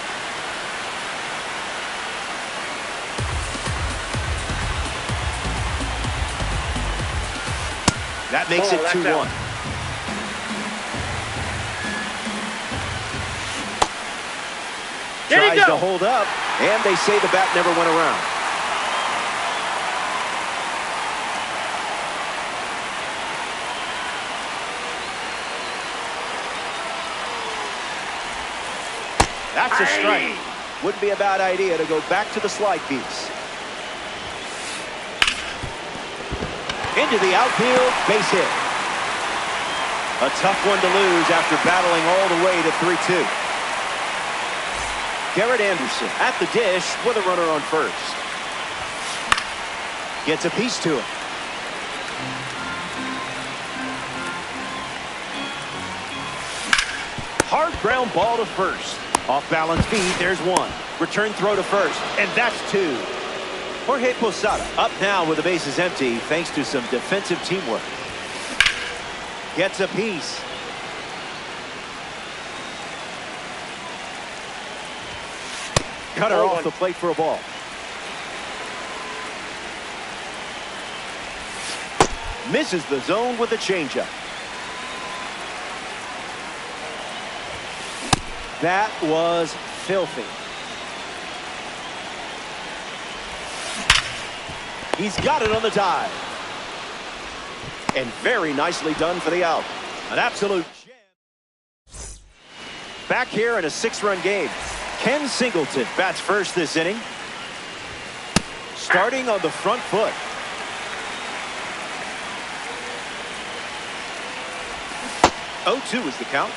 That makes it 2-1. Tries to hold up, and they say the bat never went around. That's a strike. Wouldn't be a bad idea to go back to the slide piece. Into the outfield, base hit. A tough one to lose after battling all the way to 3-2. Garrett Anderson at the dish with a runner on first. Gets a piece to it. Hard ground ball to first. Off balance feed, there's one. Return throw to first, and that's two. Jorge Posada up now with the bases empty thanks to some defensive teamwork. Gets a piece. Cutter off the plate for a ball. Misses the zone with a changeup. That was filthy. He's got it on the dive. And very nicely done for the out. An absolute gem. Back here in a 6-run game. Ken Singleton bats first this inning. Starting on the front foot. Oh, 2 is the count.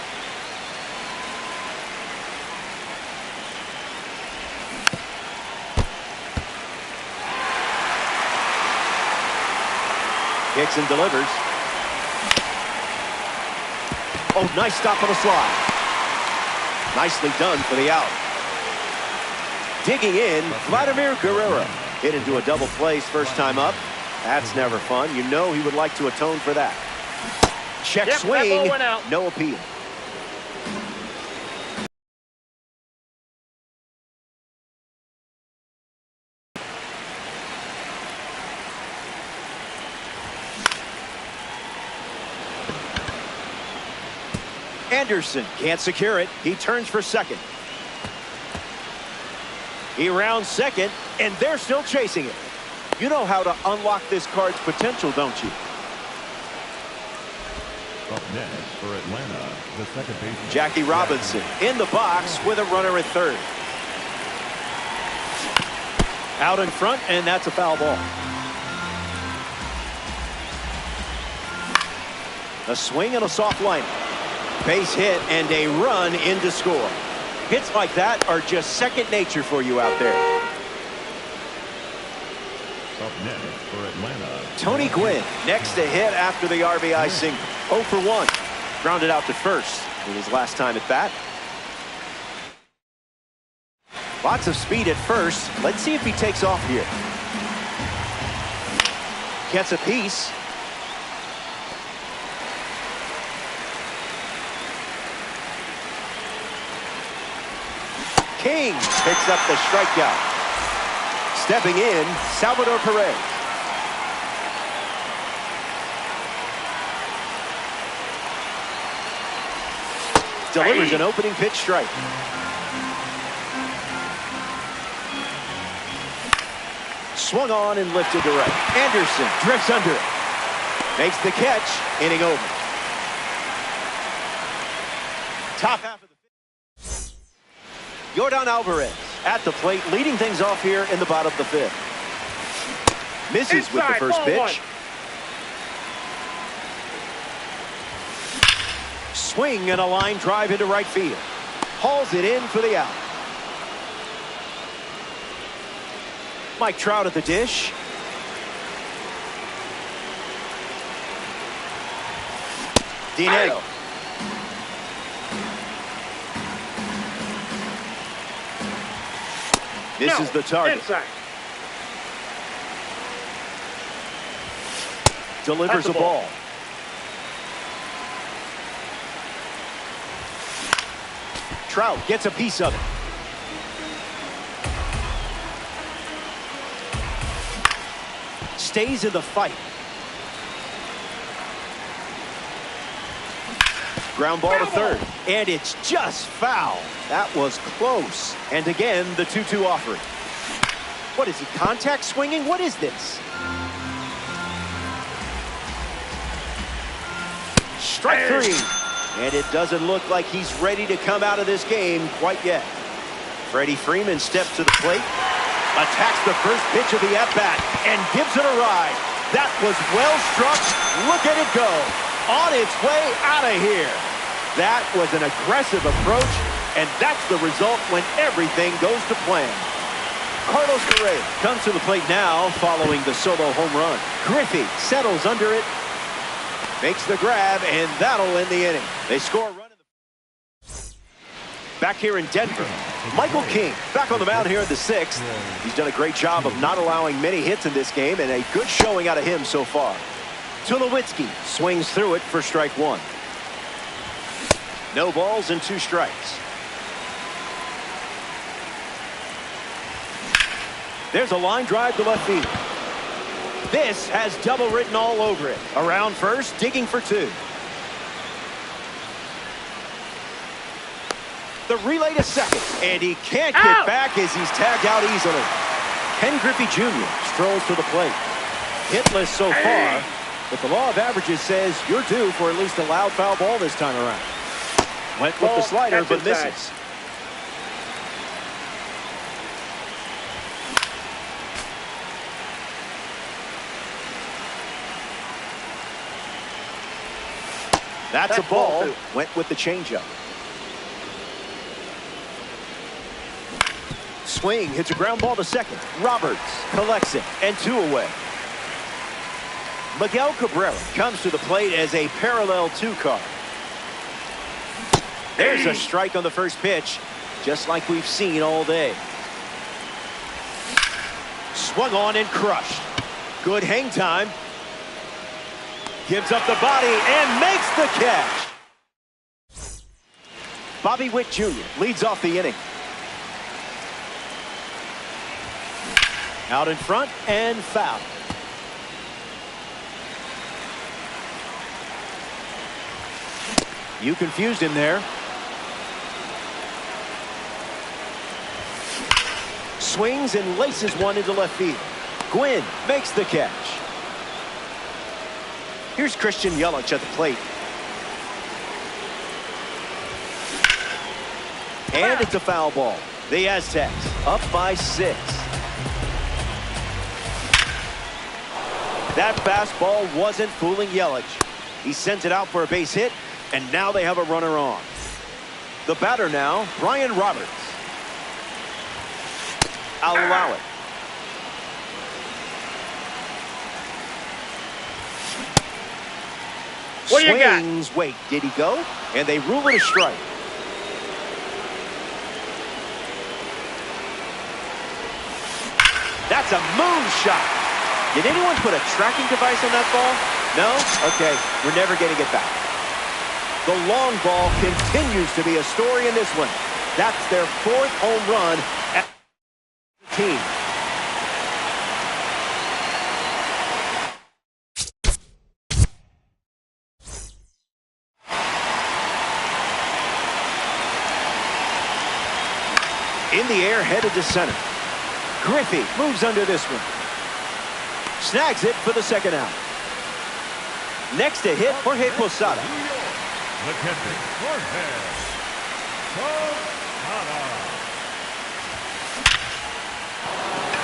Kicks and delivers. Oh, nice stop on the slide. Nicely done for the out. Digging in, Vladimir Guerrero. Hit into a double plays first time up. That's never fun. You know he would like to atone for that. Check swing, no appeal. Anderson can't secure it. He turns for second. He rounds second, and they're still chasing it. You know how to unlock this card's potential, don't you? Up next for Atlanta, the second baseman, Jackie Robinson in the box with a runner at third. Out in front, and that's a foul ball. A swing and a soft line. Base hit and a run in to score. Hits like that are just second nature for you out there. Up next for Atlanta, Tony Gwynn next to hit after the RBI single. 0 for 1. Grounded out to first in his last time at bat. Lots of speed at first. Let's see if he takes off here. Gets a piece. King picks up the strikeout. Stepping in, Salvador Perez. Delivers an opening pitch strike. Swung on and lifted to right. Anderson drifts under it. Makes the catch, inning over. Top half of the Yordan Alvarez at the plate, leading things off here in the bottom of the 5th. Misses with the first pitch. Swing and a line drive into right field. Hauls it in for the out. Mike Trout at the dish. Dinero. This is the target. Inside. Delivers a ball. Trout gets a piece of it. Stays in the fight. Ground ball to third, and it's just foul. That was close. And again, the 2-2 offering. What is he, contact swinging? What is this? Strike three. And it doesn't look like he's ready to come out of this game quite yet. Freddie Freeman steps to the plate, attacks the first pitch of the at-bat, and gives it a ride. That was well struck. Look at it go. On its way out of here. That was an aggressive approach, and that's the result when everything goes to plan. Carlos Correa comes to the plate now following the solo home run. Griffey settles under it, makes the grab, and that'll end the inning. They score a run in the... Back here in Denver, Michael King back on the mound here in the 6th. He's done a great job of not allowing many hits in this game, and a good showing out of him so far. Tulowitzki swings through it for strike one. No balls and 2 strikes. There's a line drive to left field. This has double written all over it. Around first, digging for 2. The relay to second, and he can't get back as he's tagged out easily. Ken Griffey Jr. strolls to the plate. Hitless so far, but the law of averages says you're due for at least a loud foul ball this time around. Went with the slider, but misses. That's a ball. Went with the changeup. Swing, hits a ground ball to second. Roberts collects it, and 2 away. Miguel Cabrera comes to the plate as a parallel 2 card. There's a strike on the first pitch, just like we've seen all day. Swung on and crushed. Good hang time. Gives up the body and makes the catch. Bobby Witt Jr. leads off the inning. Out in front and foul. You confused him there. Swings and laces one into left field. Gwynn makes the catch. Here's Christian Yelich at the plate. And it's a foul ball. The Aztecs up by 6. That fastball wasn't fooling Yelich. He sent it out for a base hit, and now they have a runner on. The batter now, Brian Roberts. I'll allow it. What do you got? Swings, wait, did he go? And they rule it a strike. That's a moonshot. Did anyone put a tracking device on that ball? No? Okay, we're never getting it back. The long ball continues to be a story in this one. That's their 4th home run at the team. In the air, headed to center. Griffey moves under this one. Snags it for the second out. Next to hit, Jorge Posada. The catcher, Jorge Posada.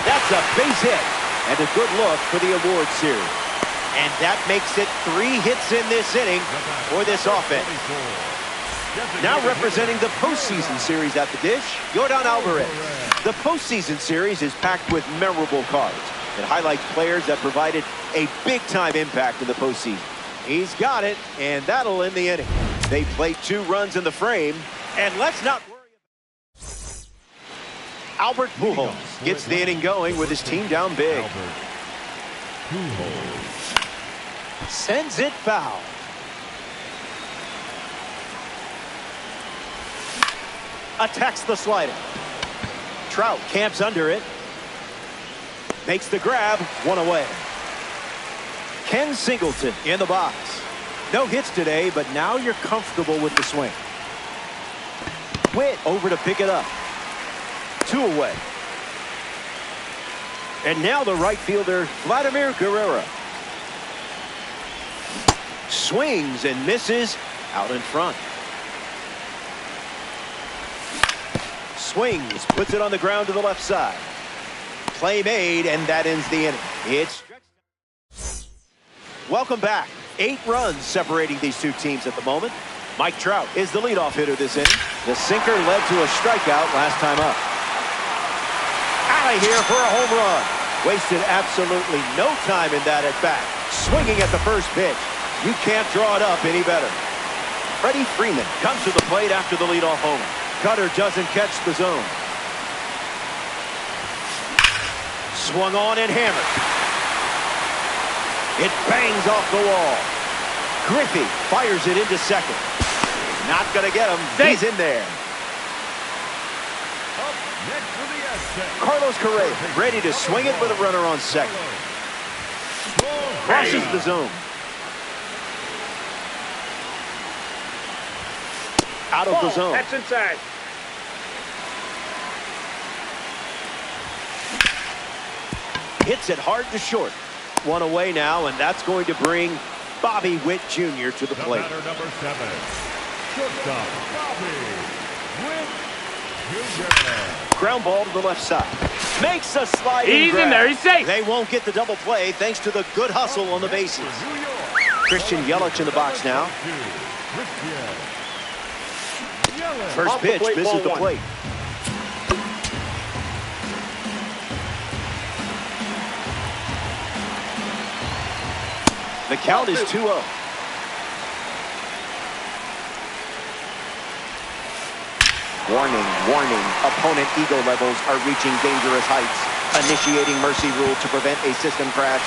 That's a base hit and a good look for the award series. And that makes it 3 hits in this inning for this offense. Now representing the postseason series at the dish, Yordan Alvarez. The postseason series is packed with memorable cards. It highlights players that provided a big-time impact in the postseason. He's got it, and that'll end the inning. They play 2 runs in the frame, and let's not worry about Albert Pujols gets the inning going with his team down big. Sends it foul. Attacks the slider. Trout camps under it. Makes the grab, one away. Ken Singleton in the box. No hits today, but now you're comfortable with the swing. Witt over to pick it up. 2 away. And now the right fielder, Vladimir Guerrero. Swings and misses out in front. Swings, puts it on the ground to the left side. Play made, and that ends the inning. It's welcome back. 8 runs separating these two teams at the moment. Mike Trout is the leadoff hitter this inning. The sinker led to a strikeout last time up. Out of here for a home run. Wasted absolutely no time in that at bat. Swinging at the first pitch. You can't draw it up any better. Freddie Freeman comes to the plate after the leadoff homer. Cutter doesn't catch the zone. Swung on and hammered. It bangs off the wall. Griffey fires it into second. Not going to get him. He's in there. Up next for the Aztecs. Carlos Correa ready to swing it with a runner on second. Crosses the zone. Out of the zone. That's inside. Hits it hard to short. 1 away now, and that's going to bring Bobby Witt Jr. to the plate. Batter number 7. Shortstop, Bobby Witt Jr. Ground ball to the left side. Makes a sliding He's grab. in there. He's safe. They won't get the double play thanks to the good hustle on the bases. New York. Christian Yelich in the box now. First Off the pitch plate, misses ball the 1. plate. The count is 2-0. Warning, warning. Opponent ego levels are reaching dangerous heights. Initiating mercy rule to prevent a system crash.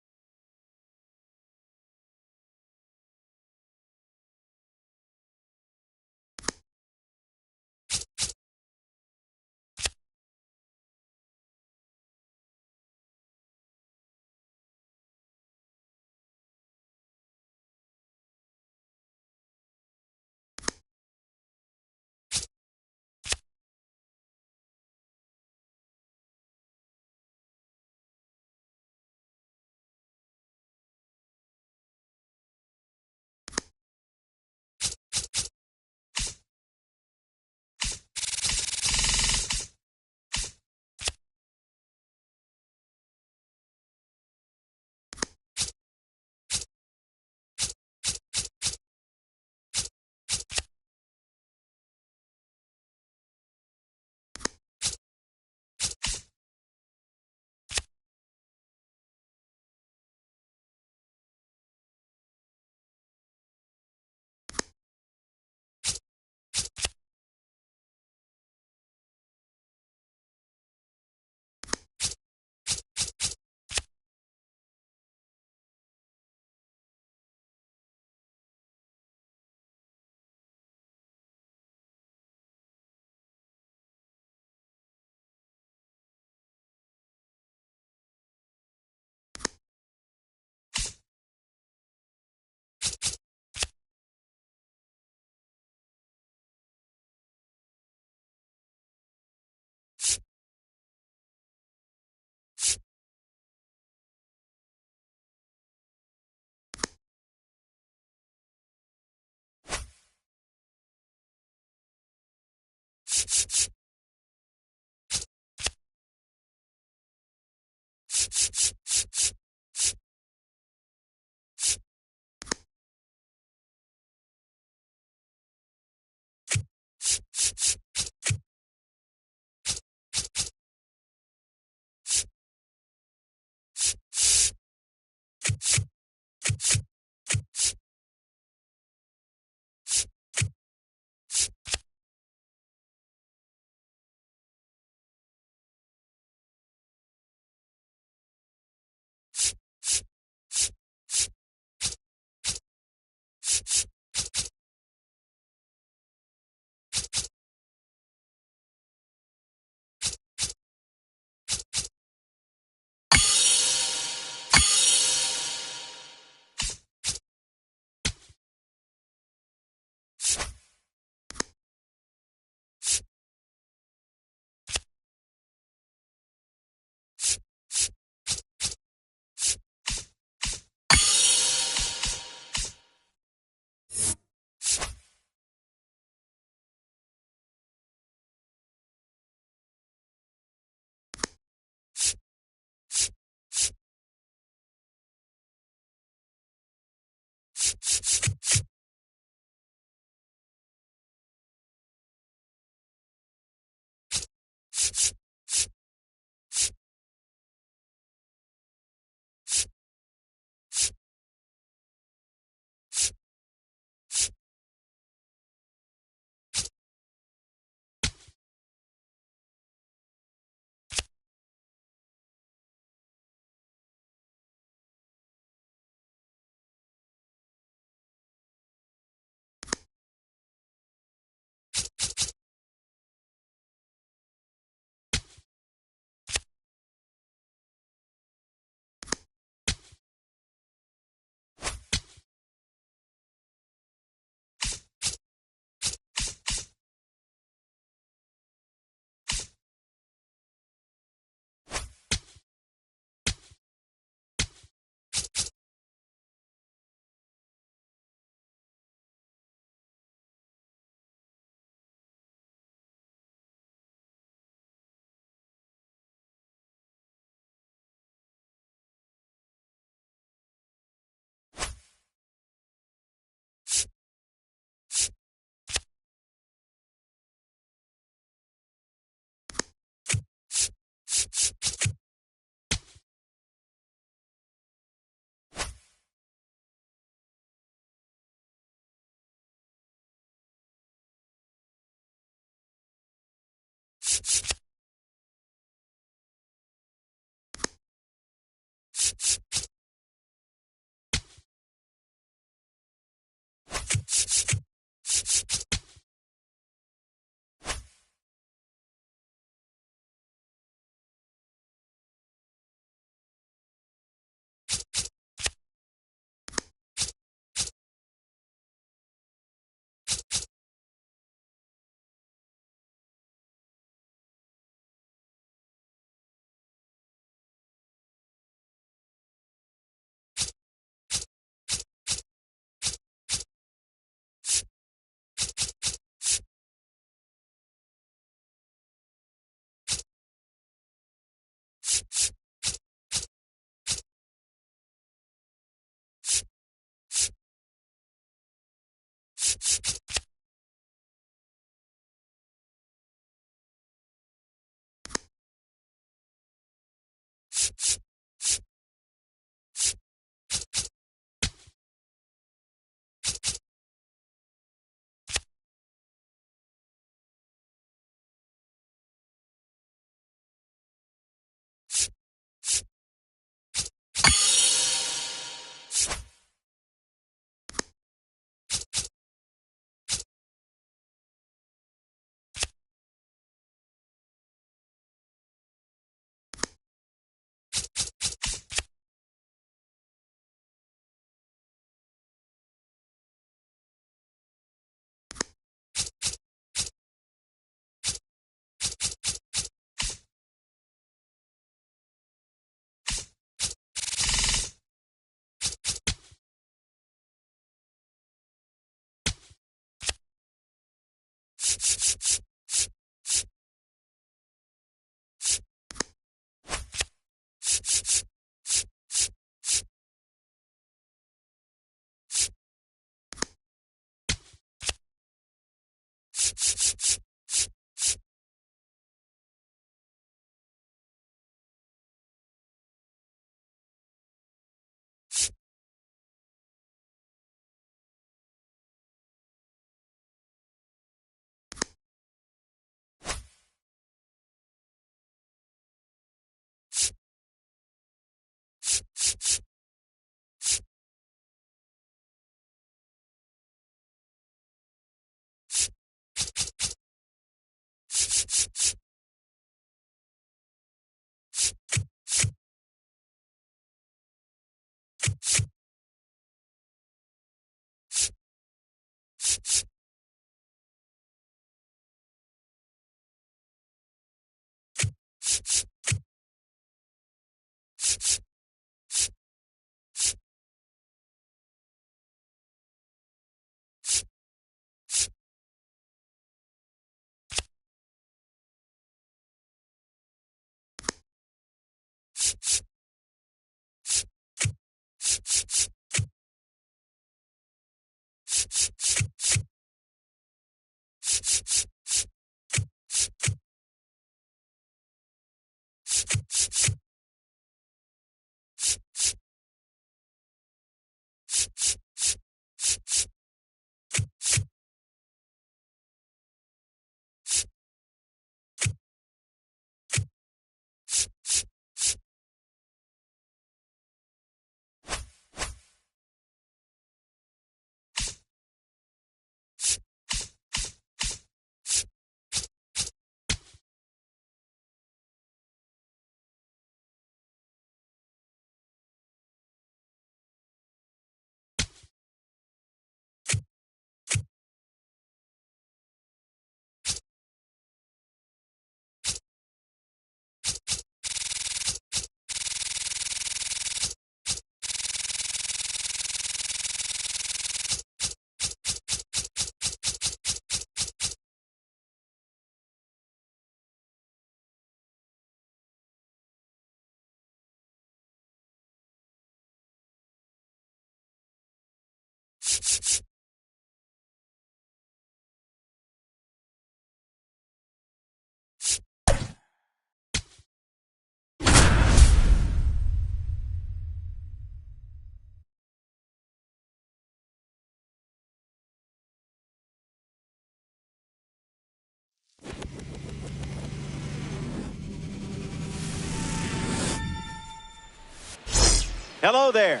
Hello there.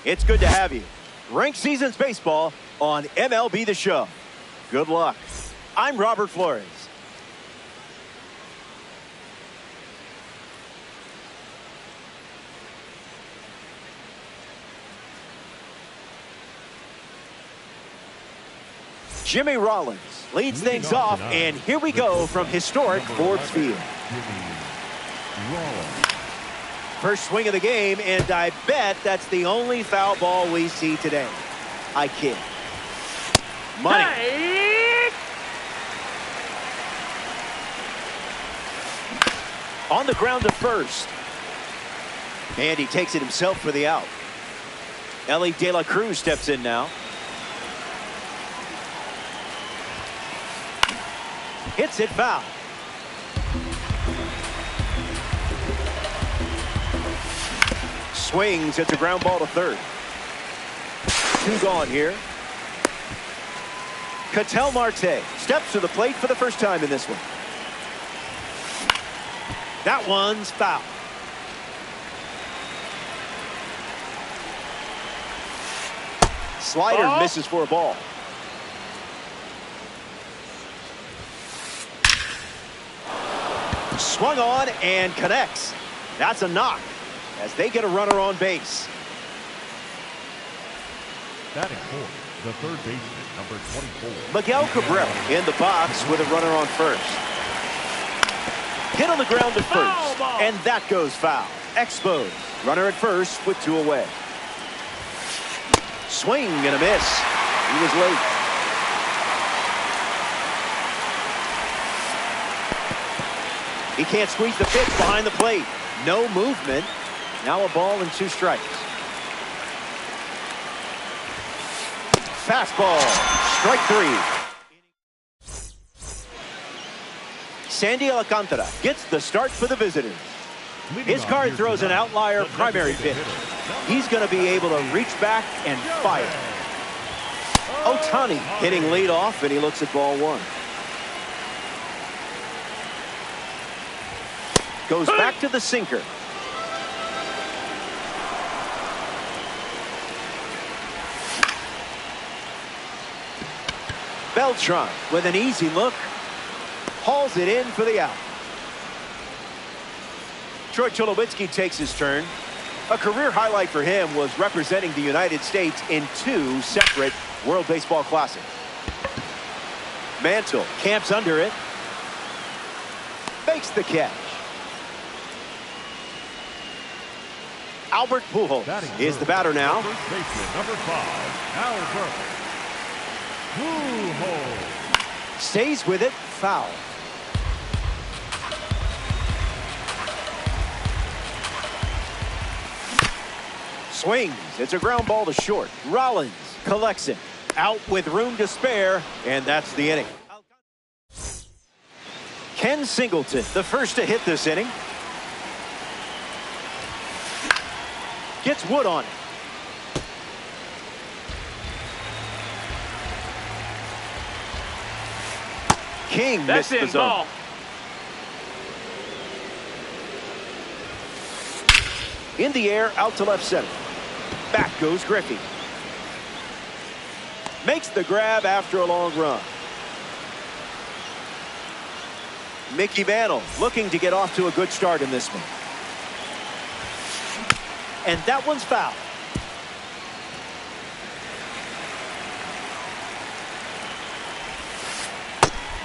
It's good to have you. Ranked Seasons Baseball on MLB The Show. Good luck. I'm Robert Flores. Jimmy Rollins leads things off, and here we go from historic Forbes Field. First swing of the game, and I bet that's the only foul ball we see today. I kid. Money. Hey. On the ground to first. And he takes it himself for the out. Ellie De La Cruz steps in now. Hits it foul. Swings. It's a ground ball to third. 2 gone here. Ketel Marte steps to the plate for the first time in this one. That one's foul. Slider misses for a ball. Swung on and connects. That's a knock as they get a runner on base. Batting fourth, the third baseman, number 24. Miguel Cabrera in the box with a runner on first. Hit on the ground to first, and that goes foul. Exposed. Runner at first with 2 away. Swing and a miss. He was late. He can't squeeze the pitch behind the plate. No movement. Now a ball and 2 strikes. Fastball. Strike 3. Sandy Alcantara gets the start for the visitors. His card throws an outlier primary pitch. He's going to be able to reach back and fire. Ohtani hitting leadoff, and he looks at ball 1. Goes back to the sinker. Beltran with an easy look. Hauls it in for the out. Troy Tulowitzki takes his turn. A career highlight for him was representing the United States in 2 separate World Baseball Classics. Mantle camps under it. Makes the catch. Albert Pujols is the batter now. First baseman, number 5, Albert Pujols. Stays with it. Foul. Swings. It's a ground ball to short. Rollins collects it. Out with room to spare, and that's the inning. Ken Singleton, the first to hit this inning. Gets wood on it. King missed the zone. In the air, out to left center. Back goes Griffey. Makes the grab after a long run. Mickey Mantle looking to get off to a good start in this one. And that one's foul.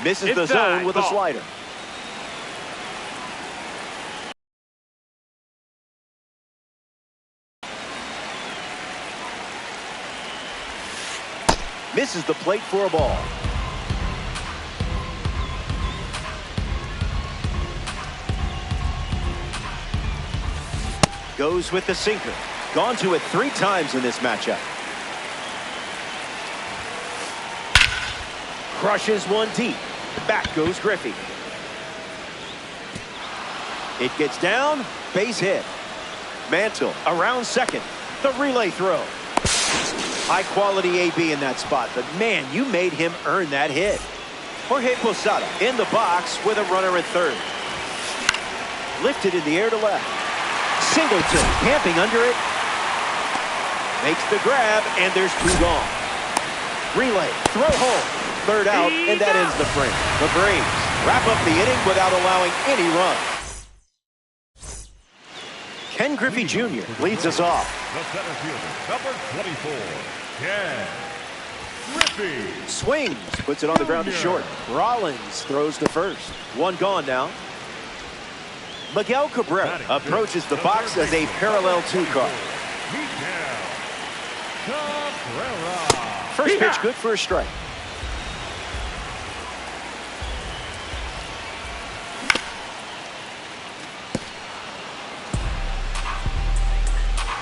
Misses the zone with a slider. Misses the plate for a ball. Goes with the sinker. Gone to it 3 times in this matchup. Crushes one deep. Back goes Griffey. It gets down. Base hit. Mantle around second. The relay throw. High quality AB in that spot, but man, you made him earn that hit. Jorge Posada in the box with a runner at third. Lifted in the air to left. Singleton camping under it. Makes the grab, and there's two gone. Relay, throw home. Third out, and that ends the frame. The Braves wrap up the inning without allowing any run. Ken Griffey Jr. leads us off. The center fielder, number 24, Ken Griffey. Swings, puts it on the ground to short. Rollins throws to first. One gone now. Miguel Cabrera approaches the box as a parallel two-car. First pitch good for a strike.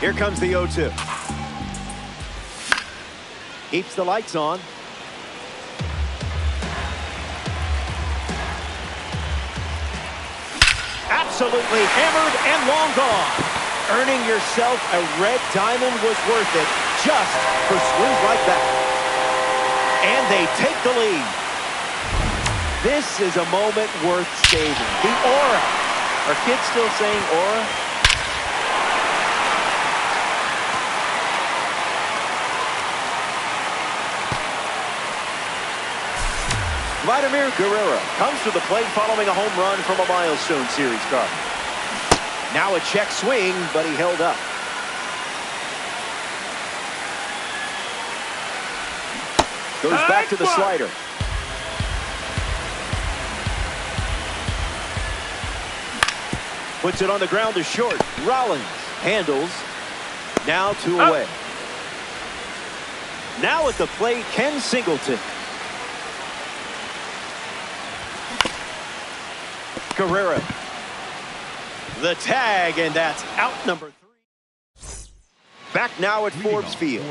Here comes the 0-2. Keeps the lights on. Absolutely hammered and long gone. Earning yourself a red diamond was worth it just for swings like that. And they take the lead. This is a moment worth saving. The aura. Are kids still saying aura? Vladimir Guerrero comes to the plate following a home run from a milestone series card. Now a check swing, but he held up. Goes back to the slider. Puts it on the ground to short. Rollins handles. Now two away. Now at the plate, Ken Singleton. Guerrero. The tag, and that's out number 3. Back now at Forbes Field.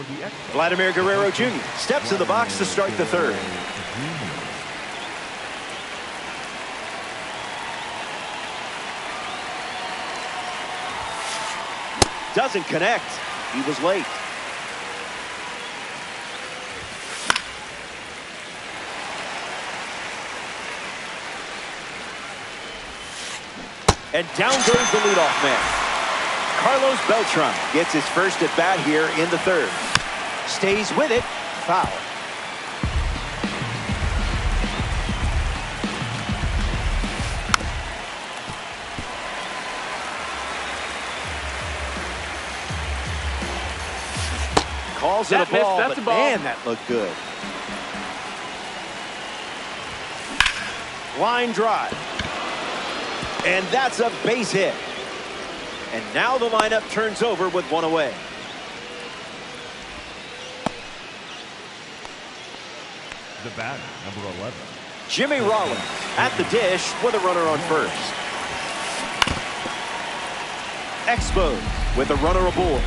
Vladimir Guerrero Jr. steps in the box to start the third. Doesn't connect. He was late. And down goes the leadoff man. Carlos Beltran gets his first at bat here in the third. Stays with it. Foul. Calls it a ball, but man, that looked good. Line drive. And that's a base hit. And now the lineup turns over with one away. The batter, number 11. Jimmy Rollins at the dish with a runner on first. Exposed with a runner aboard.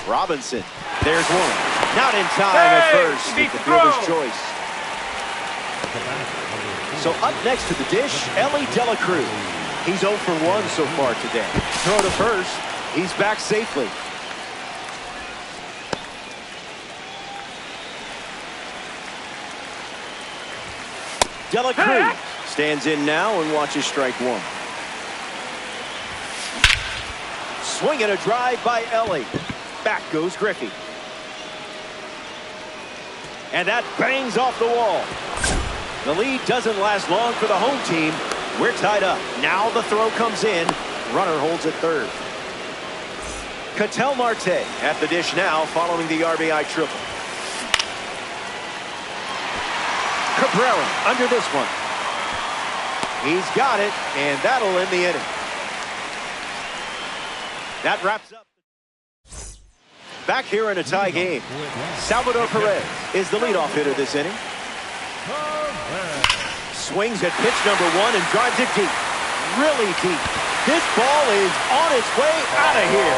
Robinson, there's one. Not in time at first with the fielder's choice. So up next to the dish, Ellie Dela Cruz. He's 0 for 1 so far today. Throw to first. He's back safely. Dela Cruz stands in now and watches strike one. Swing and a drive by Ellie. Back goes Griffey. And that bangs off the wall. The lead doesn't last long for the home team. We're tied up. Now the throw comes in. Runner holds at third. Ketel Marte at the dish now following the RBI triple. Cabrera under this one. He's got it, and that'll end the inning. That wraps up. Back here in a tie game, Salvador Perez is the leadoff hitter this inning. Swings at pitch number 1 and drives it deep. Really deep. This ball is on its way out of here.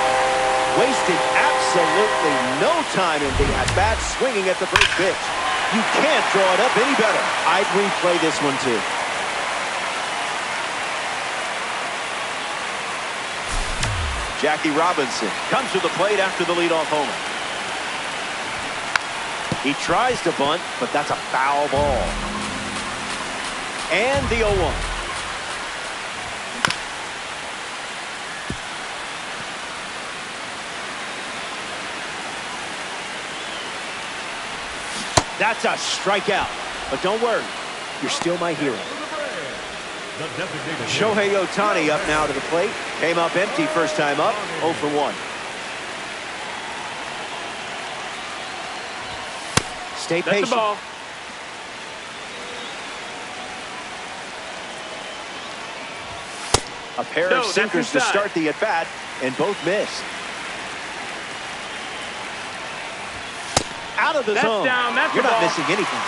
Wasting absolutely no time in the at-bat, swinging at the first pitch. You can't draw it up any better. I'd replay this one too. Jackie Robinson comes to the plate after the leadoff homer. He tries to bunt, but that's a foul ball. And the 0-1. That's a strikeout. But don't worry, you're still my hero. Shohei Ohtani up now to the plate. Came up empty first time up, 0 for 1. Stay patient. That's the ball. A pair of sinkers to start the at-bat, and both missed. Out of the zone. Down. That's You're not ball. missing anything.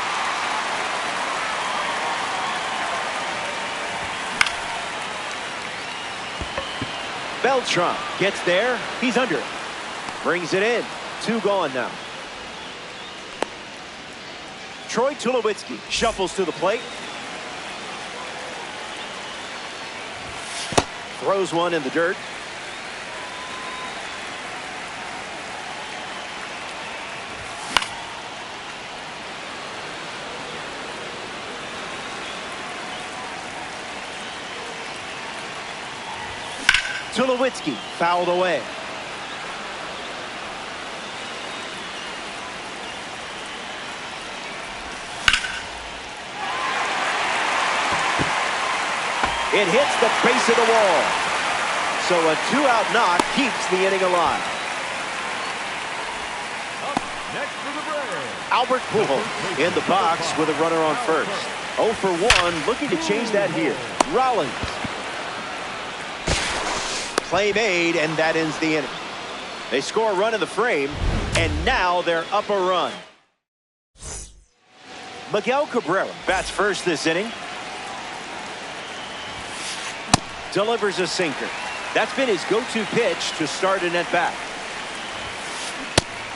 Beltran gets there. He's under it. Brings it in. 2 gone now. Troy Tulowitzki shuffles to the plate. Throws one in the dirt. Tulowitzki fouled away. It hits the base of the wall. So a 2-out knock keeps the inning alive. Next for the Braves, Albert Pujols in the box with a runner on first. 0 for 1, looking to change that here. Rollins. Play made, and that ends the inning. They score a run in the frame, and now they're up a run. Miguel Cabrera bats first this inning. Delivers a sinker. That's been his go-to pitch to start an at-bat.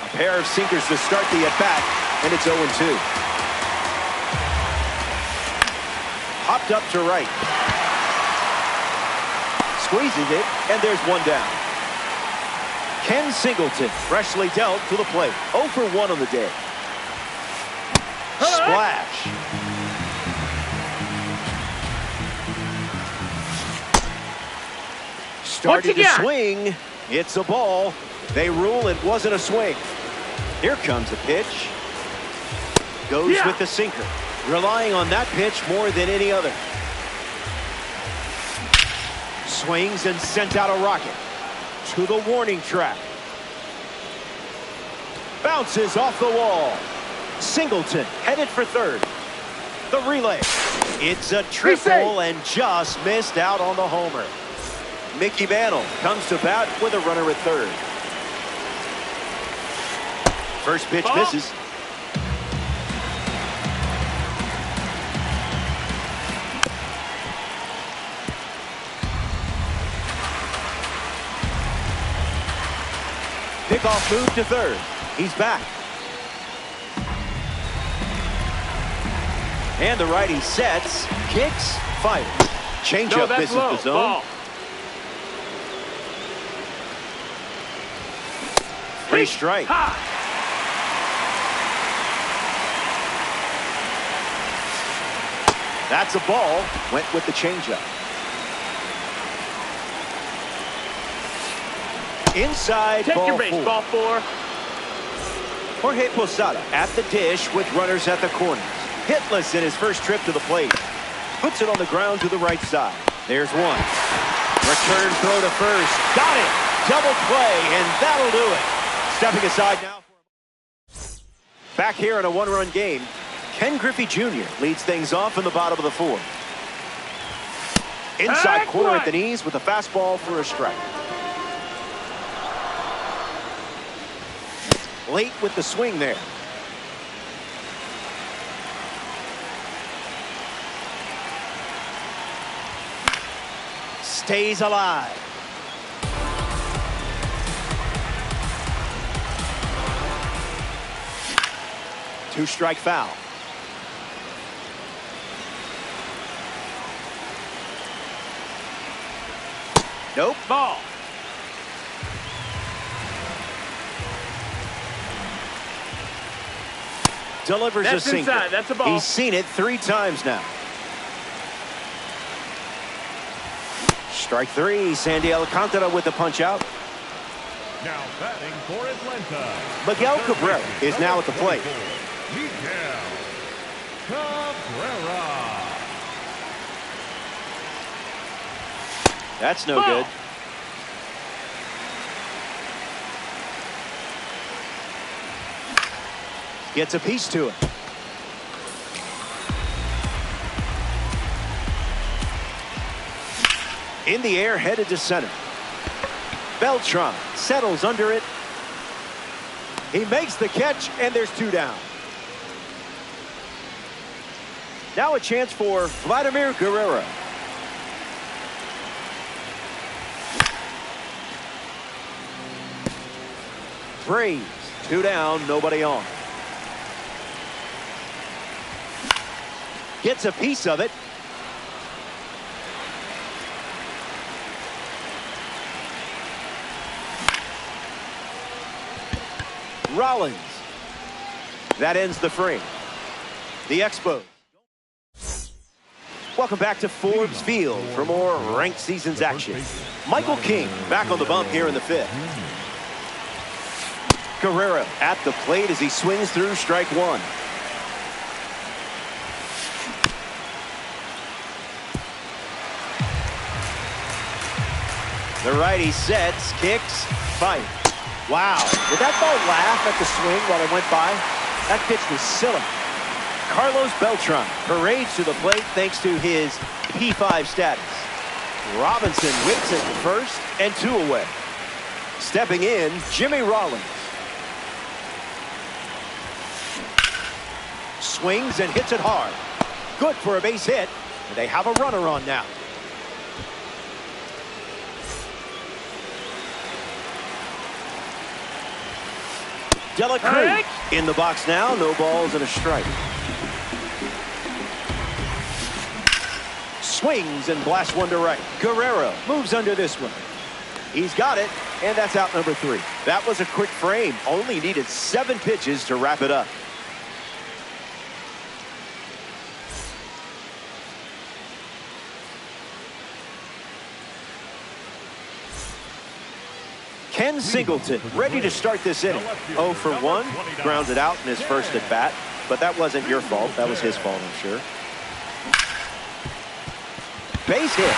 A pair of sinkers to start the at-bat, and it's 0-2. Popped up to right. Squeezes it, and there's 1 down. Ken Singleton, freshly dealt to the plate. 0 for 1 on the day. Splash. Started to swing. It's a ball. They rule it wasn't a swing. Here comes a pitch. Goes with the sinker. Relying on that pitch more than any other. Swings and sent out a rocket to the warning track. Bounces off the wall. Singleton headed for third. The relay. It's a triple and just missed out on the homer. Mickey Mantle comes to bat with a runner at third. First pitch misses. Pickoff move to third. He's back. And the righty sets, kicks, fires. Changeup misses the zone. Ball. Free strike. That's a ball. Went with the changeup. Inside. Take ball your base, 4. ball 4. Jorge Posada at the dish with runners at the corners. Hitless in his first trip to the plate. Puts it on the ground to the right side. There's one. Return throw to first. Got it. Double play, and that'll do it. Stepping aside now. Back here in a 1-run game, Ken Griffey Jr. leads things off in the bottom of the 4th. Inside corner at the knees with a fastball for a strike. Late with the swing there. Stays alive. Two-strike foul. Nope. Ball. Delivers a sinker. Inside. That's a ball. He's seen it 3 times now. Strike 3. Sandy Alcantara with the punch out. Now batting for Atlanta, Miguel Cabrera is now at the plate. Miguel Cabrera. That's no good. Gets a piece to it. In the air, headed to center. Beltran settles under it. He makes the catch, and there's 2 down. Now a chance for Vladimir Guerrero. Braves, 2 down, nobody on. Gets a piece of it. Rollins. That ends the frame. The Expos. Welcome back to Forbes Field for more ranked seasons action. Michael King back on the bump here in the 5th. Guerrero at the plate as he swings through strike 1. The righty sets, kicks, fight. Wow, did that ball laugh at the swing while it went by? That pitch was silly. Carlos Beltran parades to the plate thanks to his P5 status. Robinson whips it to first and 2 away. Stepping in, Jimmy Rollins. Swings and hits it hard. Good for a base hit. And they have a runner on now. Dela Cruz in the box now. No balls and a strike. Swings and blasts one to right. Guerrero moves under this one. He's got it, and that's out number 3. That was a quick frame. Only needed 7 pitches to wrap it up. Ken Singleton ready to start this inning. 0 for 1, grounds it out in his first at bat, but that wasn't your fault. That was his fault, I'm sure. Base hit.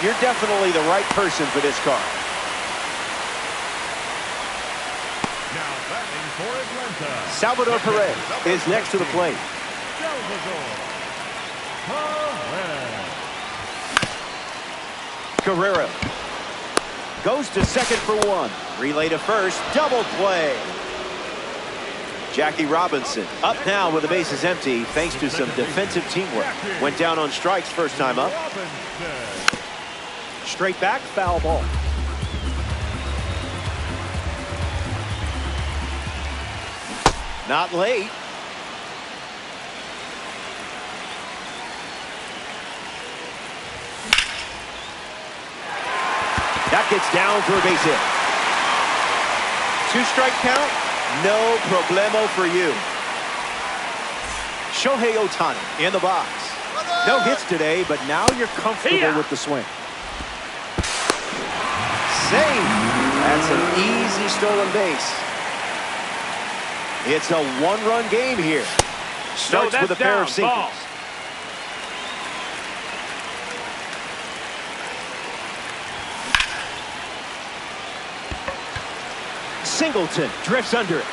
You're definitely the right person for this car. Now batting for Atlanta, Salvador Perez is next to the plate. Salvador Perez. Guerrero goes to second for 1. Relay to first. Double play. Jackie Robinson up now with the bases empty thanks to some defensive teamwork. Went down on strikes first time up. Straight back, foul ball. Not late. That gets down for a base hit. 2-strike count, no problemo for you. Shohei Ohtani in the box. No hits today, but now you're comfortable with the swing. Save. That's an easy stolen base. It's a 1-run game here. Starts with a pair of singles. Ball. Singleton drifts under it.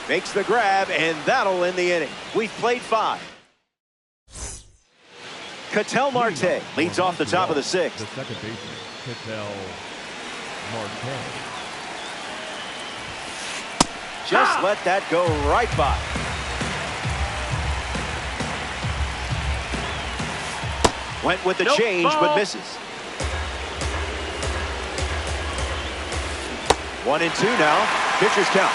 Makes the grab, and that'll end the inning. We've played 5. Ketel Marte leads off the top of the 6th. The second baseman, Ketel Marte. Just let that go right by. Went with the change, but misses. 1-2 now. Pitcher's count.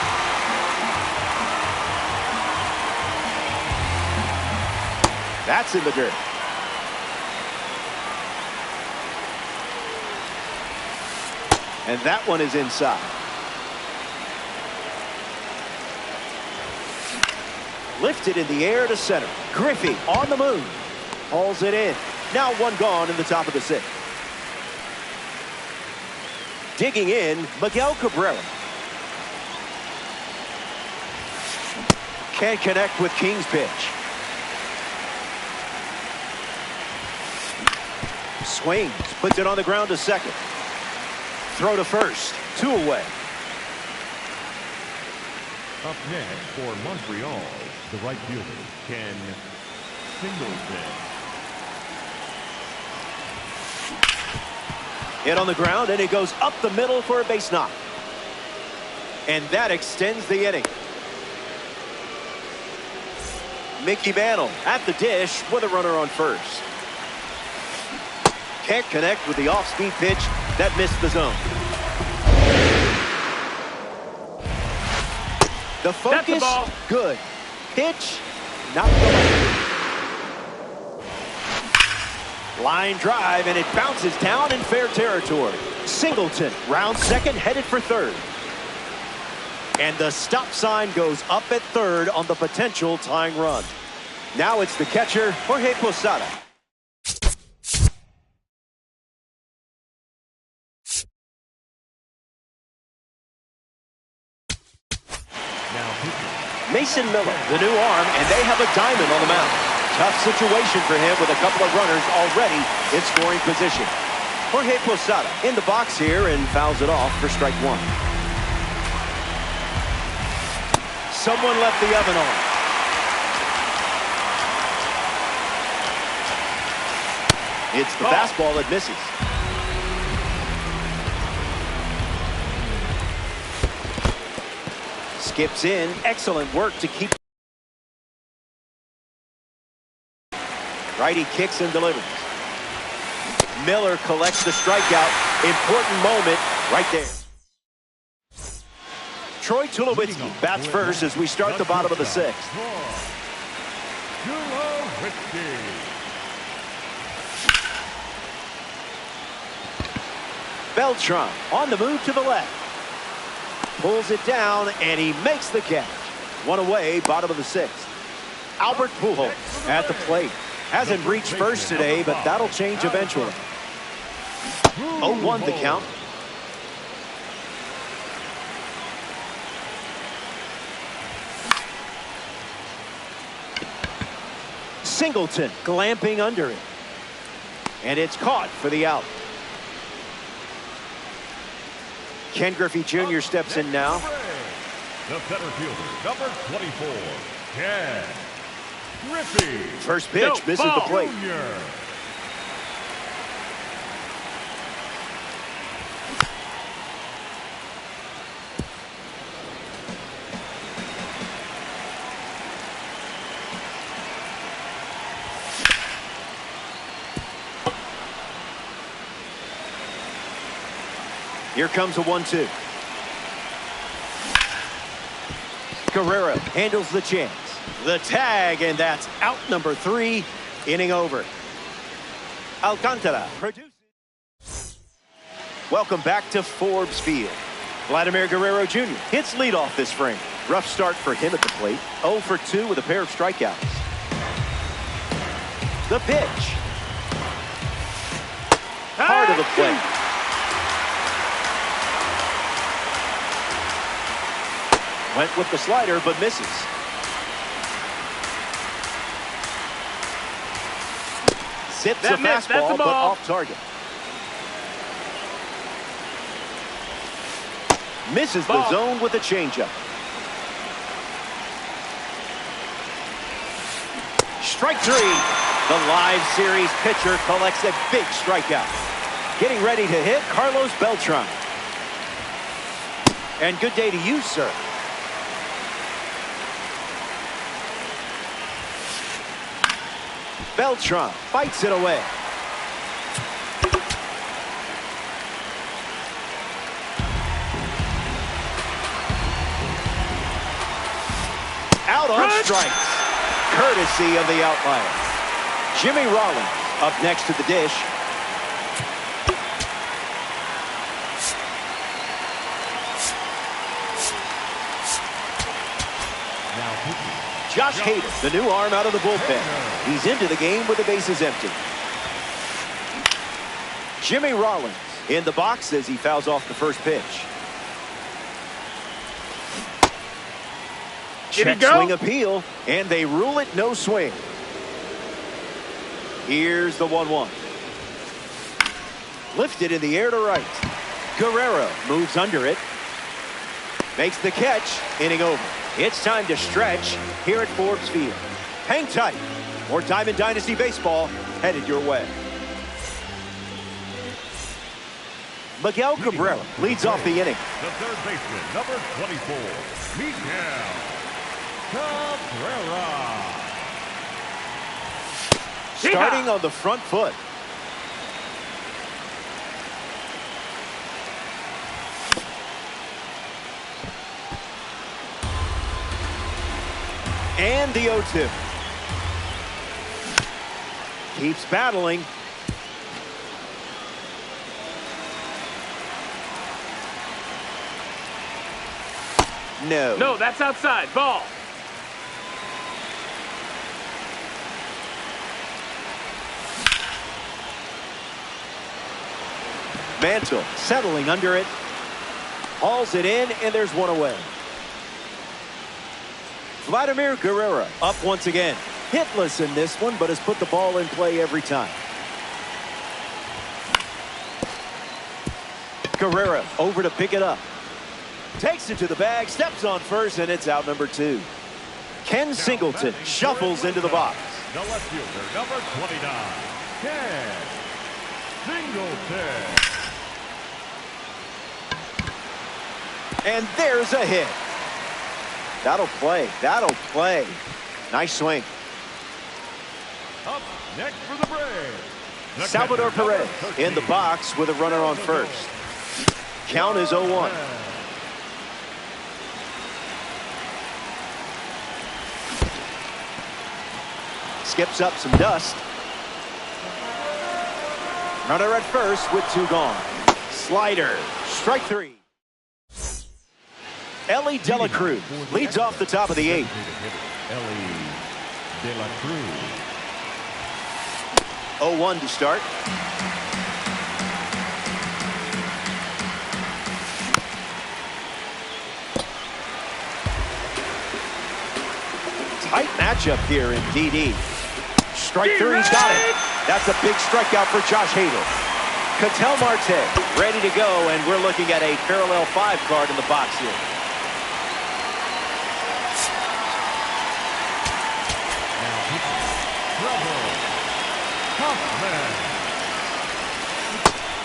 That's in the dirt. And that one is inside. Lifted in the air to center. Griffey on the move. Hauls it in. Now 1 gone in the top of the 6th. Digging in, Miguel Cabrera. Can't connect with King's pitch. Swings, puts it on the ground to second. Throw to first, 2 away. Up next for Montreal, the right fielder, Ken Singleton. Hit on the ground, and it goes up the middle for a base knock. And that extends the inning. Mickey Mantle at the dish with a runner on first. Can't connect with the off-speed pitch that missed the zone. The focus, good. Pitch, not the line drive, and it bounces down in fair territory. Singleton, round second, headed for third. And the stop sign goes up at third on the potential tying run. Now it's the catcher, Jorge Posada. Mason Miller, the new arm, and they have a diamond on the mound. Tough situation for him with a couple of runners already in scoring position. Jorge Posada in the box here and fouls it off for strike 1. Someone left the oven on. It's the fastball that misses. Skips in. Excellent work to keep. Righty kicks and delivers. Miller collects the strikeout. Important moment right there. Troy Tulowitzki bats first as we start the bottom of the 6th. Beltran on the move to the left. Pulls it down, and he makes the catch. 1 away, bottom of the 6th. Albert Pujols at the plate. Hasn't reached first today, but that'll change eventually. 0-1 the count. Singleton glamping under it. And it's caught for the out. Ken Griffey Jr. steps in now. The center fielder, number 24, Ken Griffey. First pitch misses the plate. Jr. Here comes a 1-2. Guerrero handles the chance. The tag, and that's out number 3. Inning over. Alcantara produces. Welcome back to Forbes Field. Vladimir Guerrero Jr. hits leadoff this frame. Rough start for him at the plate. 0 for 2 with a pair of strikeouts. The pitch. Hard of the plate. Went with the slider, but misses. Zips a fastball, but off target. Misses the zone with a changeup. Strike 3. The live series pitcher collects a big strikeout. Getting ready to hit Carlos Beltran. And good day to you, sir. Beltran fights it away. Out on strikes, courtesy of the outlier. Jimmy Rollins up next to the dish. Josh Hader, the new arm out of the bullpen. He's into the game with the bases empty. Jimmy Rollins in the box as he fouls off the first pitch. Check swing appeal, and they rule it no swing. Here's the 1-1. Lifted in the air to right. Guerrero moves under it. Makes the catch, inning over. It's time to stretch here at Forbes Field. Hang tight. More Diamond Dynasty baseball headed your way. Miguel Cabrera leads off the inning. The third baseman, number 24, Miguel Cabrera. Starting on the front foot. And the 0-2. Keeps battling. No, that's outside. Ball. Mantle settling under it. Hauls it in, and there's one away. Vladimir Guerrero up once again. Hitless in this one, but has put the ball in play every time. Guerrero over to pick it up. Takes it to the bag, steps on first, and it's out number 2. Ken Singleton shuffles into the box. The left fielder, number 29, Ken Singleton. And there's a hit. That'll play. That'll play. Nice swing. Up next for the Braves, Salvador Perez in the box with a runner on first. Count is 0-1. Skips up some dust. Runner at first with 2 gone. Slider. Strike 3. Ellie De La Cruz leads off the top of the 8th. Ellie De La Cruz. 0-1 to start. Tight matchup here in DD. Strike 3's got it. That's a big strikeout for Josh Hader. Ketel Marte ready to go, and we're looking at a parallel 5 card in the box here.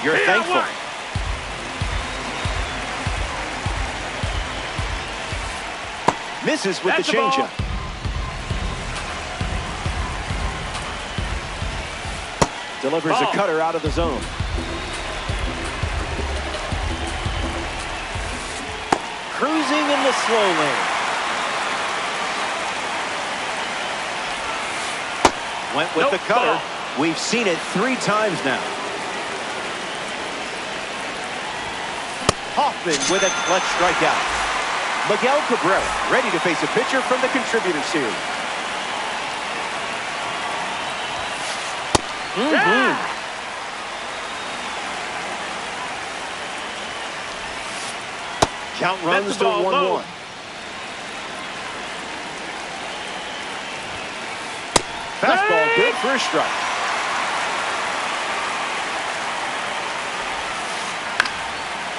You're thankful. Misses with the changeup. Delivers a cutter out of the zone. Cruising in the slow lane. Went with the cutter. We've seen it 3 times now. Hoffman with a clutch strikeout. Miguel Cabrera ready to face a pitcher from the Contributor Series. Count runs to 1-1. Fastball good for a strike.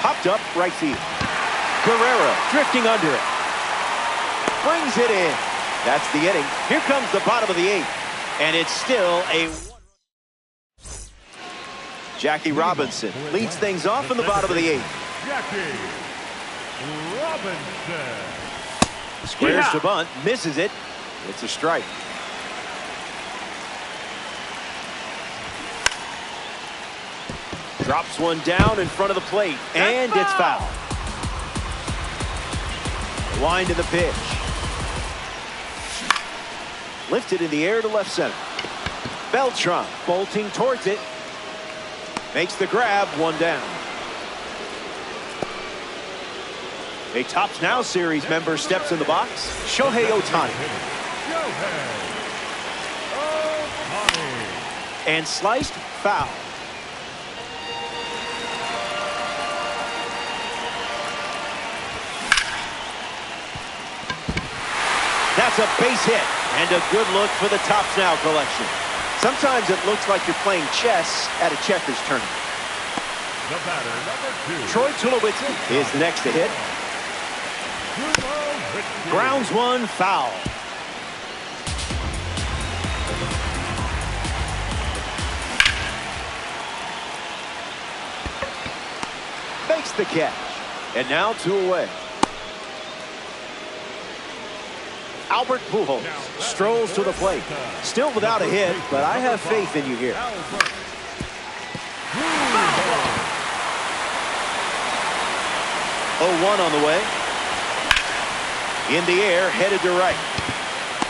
Popped up right field. Guerrero drifting under it. Brings it in. That's the inning. Here comes the bottom of the 8th. And it's still a... Jackie Robinson leads things off in the bottom of the 8th. Jackie Robinson. Squares to bunt. Misses it. It's a strike. Drops one down in front of the plate, and it's foul. Wind to the pitch. Lifted in the air to left center. Beltran bolting towards it. Makes the grab, 1 down. A Tops Now series member steps in the box. Shohei Ohtani. And sliced foul. That's a base hit. And a good look for the Tops Now collection. Sometimes it looks like you're playing chess at a checkers tournament. The batter, number 2. Troy Tulowitzki is the next to hit. Grounds one, foul. Makes the catch. And now 2 away. Albert Pujols strolls to the plate. Still without a hit, but I have faith in you here. 0-1 on the way. In the air, headed to right.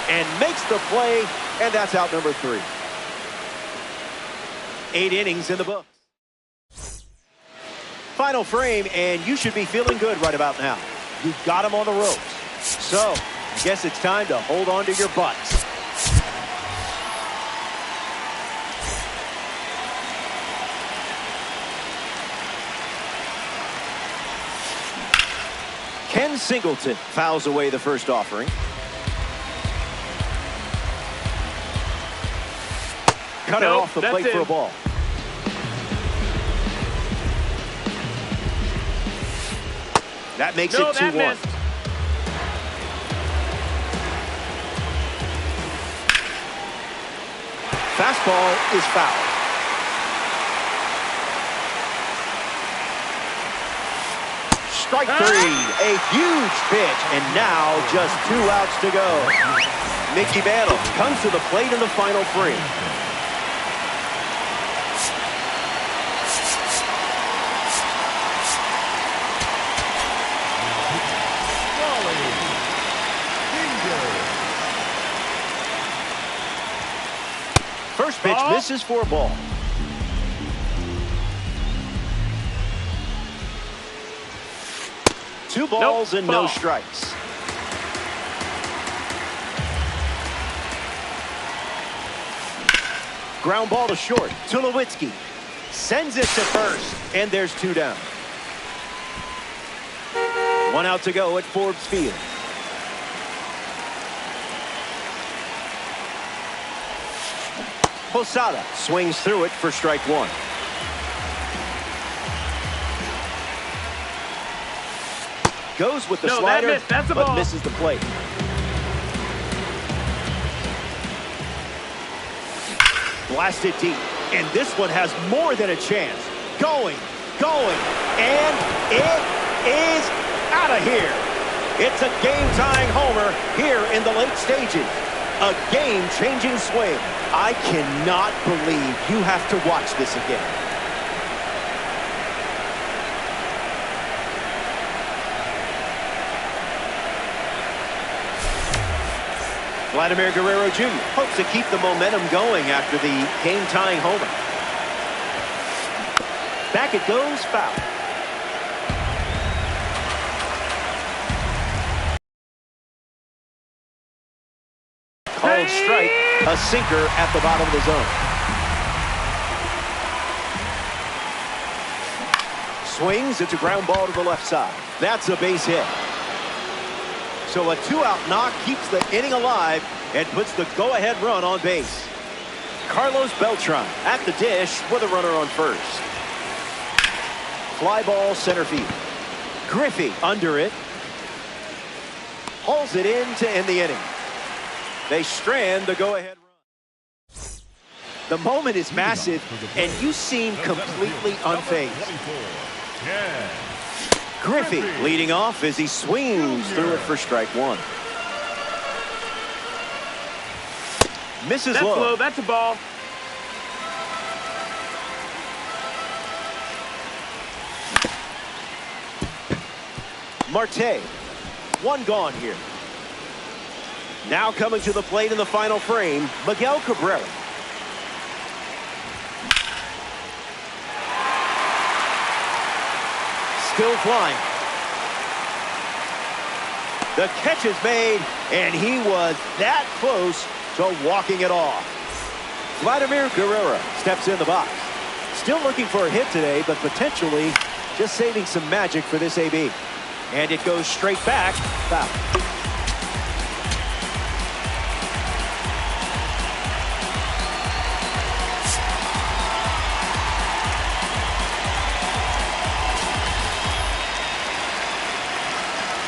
And makes the play, and that's out number 3. 8 innings in the books. Final frame, and you should be feeling good right about now. You got him on the ropes. So, I guess it's time to hold on to your butts. Ken Singleton fouls away the first offering. Cut it off the plate for a ball. That makes it 2-1. Fastball is foul. Strike 3, a huge pitch, and now just 2 outs to go. Miggy comes to the plate in the final frame. First pitch misses for a ball. Two balls and no strikes. Ground ball to short. Tulowitzki sends it to first, and there's 2 down. 1 out to go at Forbes Field. Posada swings through it for strike 1. Goes with the slider, but misses the plate. Blasted deep, and this one has more than a chance. Going, and it is out of here. It's a game-tying homer here in the late stages. A game-changing swing. I cannot believe you have to watch this again. Vladimir Guerrero Jr. hopes to keep the momentum going after the game-tying homer. Back it goes, foul. Called strike, a sinker at the bottom of the zone. Swings, it's a ground ball to the left side. That's a base hit. So a 2-out knock keeps the inning alive and puts the go-ahead run on base. Carlos Beltran at the dish with a runner on first. Fly ball center field. Griffey under it. Hauls it in to end the inning. They strand the go-ahead run. The moment is massive, and you seem completely unfazed. Griffey leading off as he swings through it for strike 1. Misses low. That's a ball. Marte, 1 gone here. Now coming to the plate in the final frame, Miguel Cabrera. Still flying. The catch is made, and he was that close to walking it off. Vladimir Guerrero steps in the box. Still looking for a hit today, but potentially just saving some magic for this AB. And it goes straight back. Foul.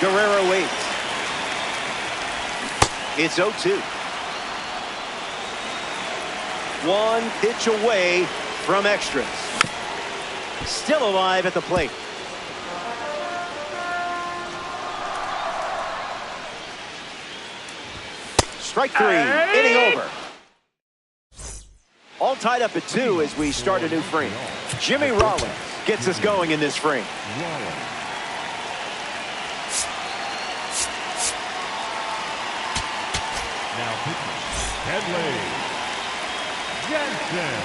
Guerrero waits. It's 0-2. One pitch away from extras. Still alive at the plate. Strike three, inning over. All tied up at 2 as we start a new frame. Jimmy Rollins gets us going in this frame. Now pitching, Headley. Jensen.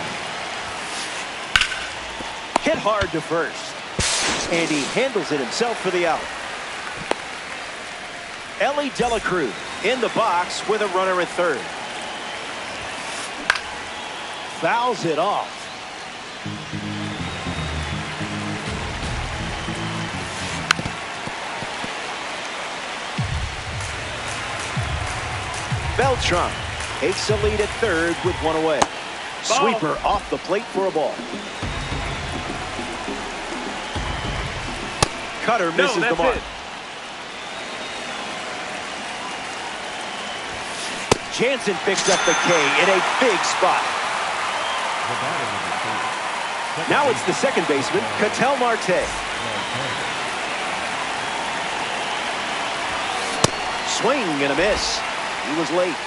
Hit hard to first. And he handles it himself for the out. Ellie Dela Cruz in the box with a runner at third. Fouls it off. Beltran takes the lead at third with one away. Ball. Sweeper off the plate for a ball. Cutter misses the mark. Jansen picks up the K in a big spot. Now it's the second baseman, Ketel Marte. Swing and a miss. He was late.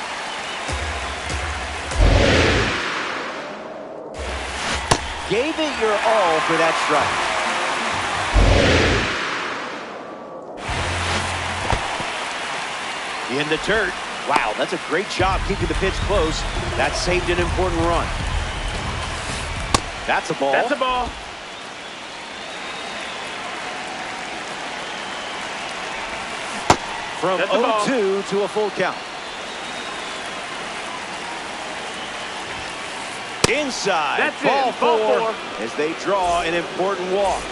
Gave it your all for that strike. In the dirt. Wow, that's a great job keeping the pitch close. That saved an important run. That's a ball. That's a ball. From 0-2 to a full count. Inside. That's ball it. Ball four as they draw an important walk.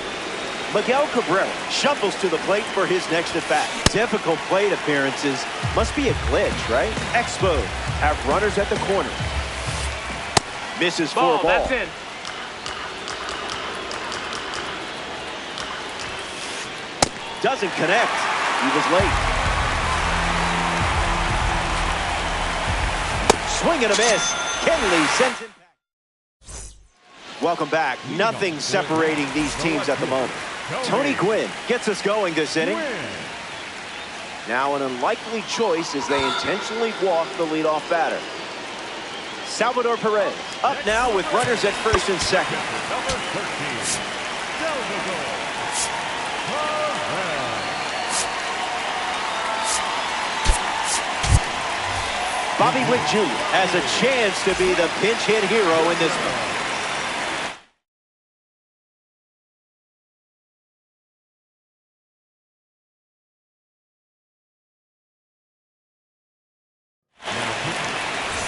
Miguel Cabrera shuffles to the plate for his next at-bat. Difficult plate appearances. Must be a glitch, right? Expos have runners at the corner. Misses for a ball. That's in. Doesn't connect. He was late. Swing and a miss. Kenley sends it back. Welcome back. Nothing separating these teams at the moment. Tony Gwynn gets us going this inning. Now an unlikely choice as they intentionally walk the leadoff batter. Salvador Perez up now with runners at first and second. Number 13, Salvador Perez. Bobby Witt Jr. has a chance to be the pinch hit hero in this one.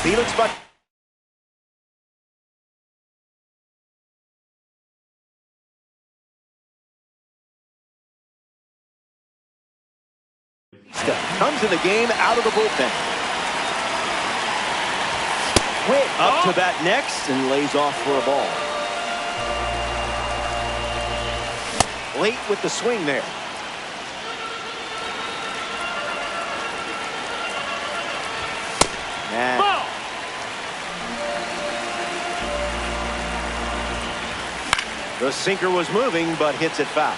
Felix Buck. Comes in the game out of the bullpen. Witt up to bat next and lays off for a ball. Late with the swing there. Ball. The sinker was moving, but hits it foul.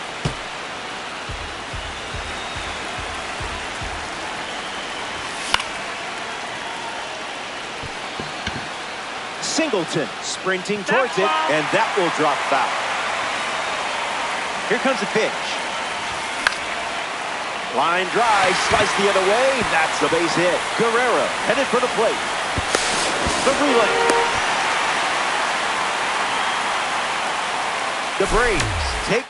Singleton sprinting towards it, and that will drop foul. Here comes the pitch. Line drive, slice the other way. That's the base hit. Guerrero headed for the plate. The relay. The Braves take